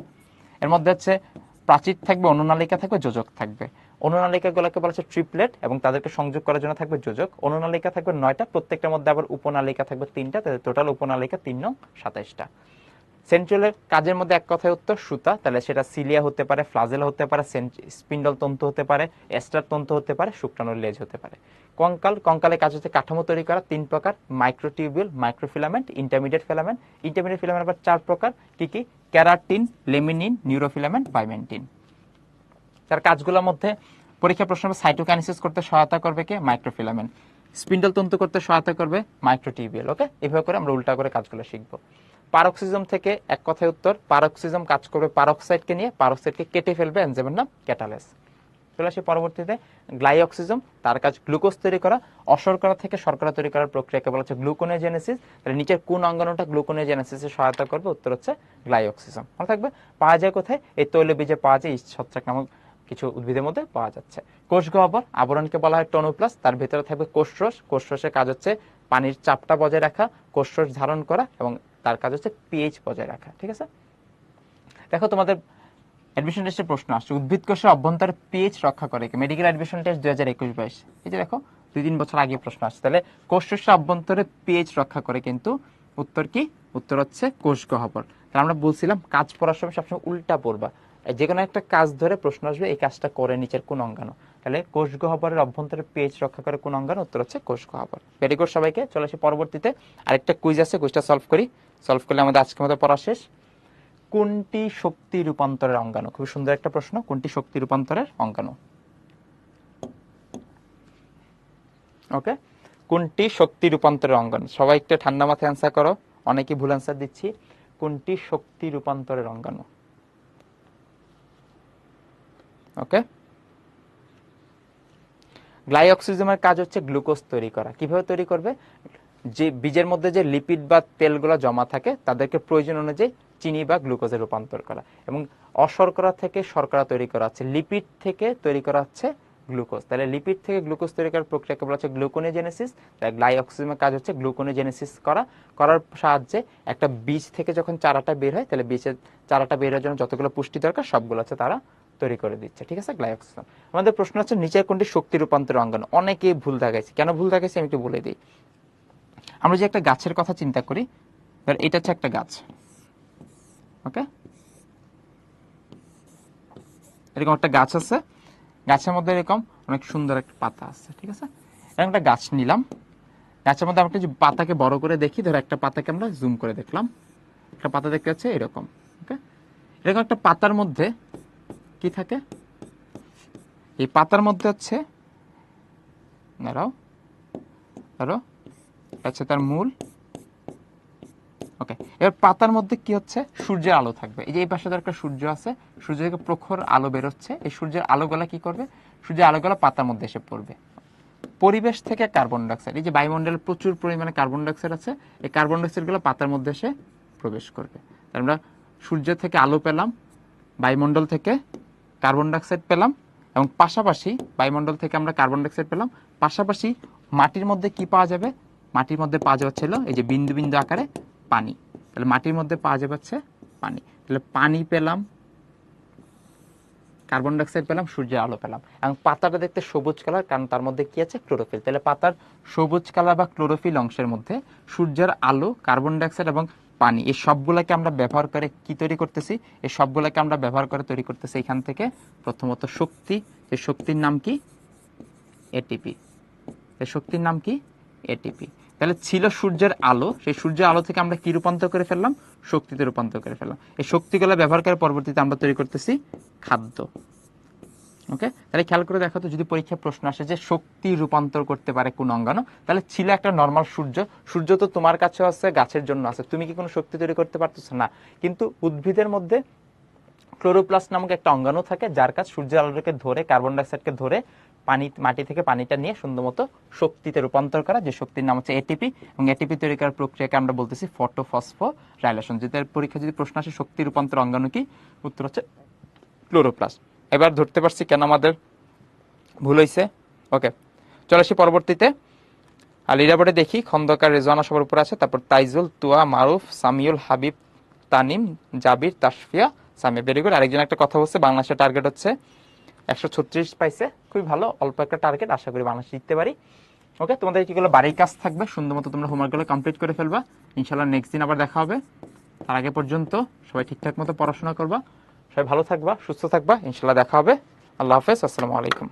এর মধ্যে হচ্ছে প্রাচীর থাকবে, অনুনালিকা থাকবে, যোজক থাকবে। অনুনালিকাগুলোকে বলা হচ্ছে ট্রিপলেট, এবং তাদেরকে সংযোগ করার জন্য থাকবে যোজক। অনুনালিকা থাকবে 9টা, প্রত্যেকটার মধ্যে আবার উপনালিকা থাকবে 3টা, তাহলে টোটাল উপনালিকা 3 নং 27টা। সেন্ট্রিওলের কাজের মধ্যে এক কথায় উত্তর সুতা। তাহলে সেটা সিলিয়া হতে পারে, ফ্লাজেলা হতে পারে, স্পিন্ডল তন্তু হতে পারে, এস্টার তন্তু হতে পারে, শুক্রাণুর লেজ হতে পারে। কঙ্কাল, কঙ্কালের কাজ হচ্ছে কাঠামো তৈরি করা, 3 প্রকার: microtubule, microfilament, intermediate filament. Intermediate filament আবার 4 প্রকার, কি কি? ক্যারাটিন, লেমিনিন, নিউরোফিলামেন্ট, বাইমেন্টিন। তার কাজগুলোর মধ্যে পরীক্ষা প্রশ্ন সাইটোকাইনেসিস করতে সহায়তা করবে কে? মাইক্রোফিলামেন্ট। স্পিন্ডল তন্তু করতে সহায়তা করবে মাইক্রোটিউবিউল। ওকে, এভাবে করে আমরা উল্টা করে কাজগুলো শিখবো। পারক্সিজম থেকে এক কথায় উত্তর, পারক্সিজম কাজ করবে পারক্সাইডকে নিয়ে, পারক্সাইডকে কেটে ফেলবে, এনজাইমের নাম ক্যাটালেস। চলে আসি পরবর্তীতে গ্লাইঅক্সিজম, তার কাজ গ্লুকোজ তৈরি করা। অশর্করা থেকে শর্করা তৈরি করার প্রক্রিয়াকে বলা হচ্ছে গ্লুকোনিওজেনেসিস। তাহলে নিচের কোন অঙ্গাণুটা গ্লুকোনিওজেনেসিসে সহায়তা করবে? উত্তর হচ্ছে গ্লাইঅক্সিজম। মনে থাকবে। পাওয়া যায় কোথায়? এই তৈলবীজে পাওয়া যায়, ইস্ট ছত্রাক নামক কিছু উদ্ভিদের মধ্যে পাওয়া যাচ্ছে। কোষ গহ্বর, আবরণকে বলা হয় টোনোপ্লাস্ট, তার ভিতরে থাকবে কোষরস। কোষরসের কাজ হচ্ছে পানির চাপটা বজায় রাখা, কোষরস ধারণ করা, এবং তার কাজ হচ্ছে পিএইচ বজায় রাখা। ঠিক আছে, দেখো তোমাদের অ্যাডমিশন টেস্টের প্রশ্ন আসছে, উদ্ভিদ কোষের অভ্যন্তরে পিএইচ রক্ষা করে কি? মেডিকেল অ্যাডমিশন টেস্ট 2021-22, এই যে দেখো 2-3 বছর আগে প্রশ্ন আসছে। তাহলে কোষের অভ্যন্তরে পিএইচ রক্ষা করে, কিন্তু উত্তর কি? উত্তর হচ্ছে কোষ গহ্বর। তাহলে আমরা বলছিলাম কাজ পড়ার সময় সবসময় উল্টা পড়বা, যে কোনো একটা কাজ ধরে প্রশ্ন আসবে, এই কাজটা করে নিচের কোন অঙ্গাণু। তাহলে কোষ গহ্বরের অভ্যন্তরে পিএইচ রক্ষা করে কোন অঙ্গাণু? উত্তর হচ্ছে কোষ গহ্বর। ভেরি গুড সবাইকে। চলে আসি পরবর্তীতে, আরেকটা কুইজ আছে, কুইজটা সলভ করি। সলভ করলে আমাদের আজকের মতো পড়া শেষ। কোনটি শক্তি রূপান্তরের অঙ্গাণু? খুব সুন্দর একটা প্রশ্ন। কোনটি শক্তি রূপান্তরের অঙ্গাণু? ওকে, কোনটি শক্তি রূপান্তরের অঙ্গাণু? সবাই একটু ঠান্ডা মাথায় অ্যান্সার করো, অনেকেই ভুল অ্যান্সার দিচ্ছি। কোনটি শক্তি রূপান্তরের অঙ্গাণু? ওকে, গ্লাইঅক্সিজমের কাজ হচ্ছে গ্লুকোজ তৈরি করা। কিভাবে তৈরি করবে? যে বীজের মধ্যে যে লিপিড বা তেলগুলো জমা থাকে তাদেরকে প্রয়োজন অনুযায়ী চিনি বা গ্লুকোজে রূপান্তর করা, এবং অশর্করা থেকে শর্করা তৈরি করা হচ্ছে, লিপিড থেকে তৈরি করা হচ্ছে গ্লুকোজ। তাহলে লিপিড থেকে গ্লুকোজ তৈরি করার প্রক্রিয়াকে বলা হচ্ছে গ্লুকোনিওজেনেসিস। তাই গ্লাইঅক্সিজমের কাজ হচ্ছে গ্লুকোনিওজেনেসিস করার সাহায্যে একটা বীজ থেকে যখন চারাটা বের হয়, তাহলে বীজের চারাটা বের হওয়ার জন্য যতগুলো পুষ্টি দরকার সবগুলো হচ্ছে তারা তৈরি করে দিচ্ছে। ঠিক আছে, গ্লাইঅক্সিজম। আমাদের প্রশ্ন হচ্ছে নিচের কোনটি শক্তি রূপান্তরের অঙ্গাণু? অনেকেই ভুল দেখাইছে। কেন ভুল দেখাইছে আমি একটু বলে দিই। আমরা যে একটা গাছের কথা চিন্তা করি, এটা হচ্ছে একটা গাছ। ওকে, এরকম একটা গাছ আছে, গাছের মধ্যে এরকম অনেক সুন্দর একটা পাতা আছে, ঠিক আছে? এরকম একটা গাছ নিলাম, গাছের মধ্যে আমরা একটা পাতাকে বড় করে দেখি, ধরো একটা পাতাকে আমরা জুম করে দেখলাম, একটা পাতা দেখতে যাচ্ছে এরকম, ওকে? এরকম একটা পাতার মধ্যে কি থাকে? এই পাতার মধ্যে হচ্ছে, দাঁড়াও ধরো আচ্ছা তার মূল, ওকে। এবার পাতার মধ্যে কি হচ্ছে? সূর্যের আলো থাকবে। এই যে এই পাশে ধর একটা সূর্য আছে, সূর্য থেকে প্রখর আলো বেরোচ্ছে, এই সূর্যের আলোগুলা কি করবে? সূর্যের আলোগুলা পাতার মধ্যে এসে পড়বে। পরিবেশ থেকে কার্বন ডাইঅক্সাইড, এই যে বায়ুমণ্ডলে প্রচুর পরিমাণে কার্বন ডাইঅক্সাইড আছে, এই কার্বন ডাইঅক্সাইড গুলো পাতার মধ্যে এসে প্রবেশ করবে। আমরা সূর্য থেকে আলো পেলাম, বায়ুমণ্ডল থেকে কার্বন ডাইঅক্সাইড পেলাম, এবং পাশাপাশি বায়ুমণ্ডল থেকে আমরা কার্বন ডাইঅক্সাইড পেলাম, পাশাপাশি মাটির মধ্যে কি পাওয়া যাবে? মাটির মধ্যে পাওয়া যাচ্ছিল এই যে বিন্দু বিন্দু আকারে পানি। তাহলে মাটির মধ্যে পাওয়া যাবে হচ্ছে পানি। তাহলে পানি পেলাম, কার্বন ডাইঅক্সাইড পেলাম, সূর্যের আলো পেলাম, এবং পাতাটা দেখতে সবুজ কালার, কারণ তার মধ্যে কি আছে? ক্লোরোফিল। তাহলে পাতার সবুজ কালার বা ক্লোরোফিল অংশের মধ্যে সূর্যের আলো, কার্বন ডাইঅক্সাইড এবং পানি, এই সবগুলোকে আমরা ব্যবহার করে কি তৈরি করতেছি? এই সবগুলোকে আমরা ব্যবহার করে তৈরি করতেছি এখান থেকে প্রথমত শক্তি। এই শক্তির নাম কি? এটিপি। এই শক্তির নাম কি? এটিপি। তাহলে ছিল সূর্যের আলো, সেই সূর্যের আলো থেকে আমরা কি রূপান্তর করে ফেললাম? শক্তিতে রূপান্তর করে ফেললাম। এই শক্তিগুলো ব্যবহার করে পরবর্তীতে আমরা তৈরি করতেছি খাদ্য। ওকে, তাহলে খেয়াল করে দেখো তো, যদি পরীক্ষায় প্রশ্ন আসে যে শক্তি রূপান্তর করতে পারে কোন অঙ্গাণু, তাহলে ছিল একটা নর্মাল সূর্য, সূর্য তো তোমার কাছে আছে, গাছের জন্য আছে, তুমি কি কোনো শক্তি তৈরি করতে পারতেছো না? কিন্তু উদ্ভিদের মধ্যে ক্লোরোপ্লাস্ট নামক একটা অঙ্গাণু থাকে, যার কাজ সূর্যের আলোকে ধরে, কার্বন ডাইঅক্সাইডকে ধরে মাটি থেকে পানিটা নিয়ে সুন্দর মতো শক্তিতে রূপান্তর করা, যে শক্তির নাম হচ্ছে এটিপি। এবং এটিপি তৈরি করার প্রক্রিয়াকে আমরা বলতেছি ফটোফসফোরাইলেশন। যেটার পরীক্ষা যদি প্রশ্ন আসে শক্তি রূপান্তর অঙ্গাণু কি, উত্তর হচ্ছে ক্লোরোপ্লাস্ট। এবার ধরতে পারছি কেন আমাদের ভুল হয়েছে। ওকে, চলে আসি পরবর্তীতে। আর লিডারবোর্ডে দেখি খন্দকার রেজওয়ানা সবার উপর আছে, তারপর তাইজুল, তুয়া, মারুফ, সামিউল, হাবিব, তানিম, জাবির, তাসফিয়া, সামিয়া। Very good. আরেকজন একটা কথা বলছে, বাংলাদেশের টার্গেট হচ্ছে 136 পাইছে, খুবই ভালো, অল্প একটা টার্গেট, আশা করি বাংলাদেশ জিততে পারি। ওকে, তোমাদের কিগুলো বাড়ির কাজ থাকবে, সুন্দর মতো তোমরা হোমওয়ার্কগুলো কমপ্লিট করে ফেলবা। ইনশাল্লাহ নেক্সট দিন আবার দেখা হবে। তার আগে পর্যন্ত সবাই ঠিকঠাক মতো পড়াশোনা করবা, সবাই ভালো থাকবা, সুস্থ থাকবা, ইনশাল্লাহ দেখা হবে। আল্লাহ হাফেজ, আসসালামু আলাইকুম।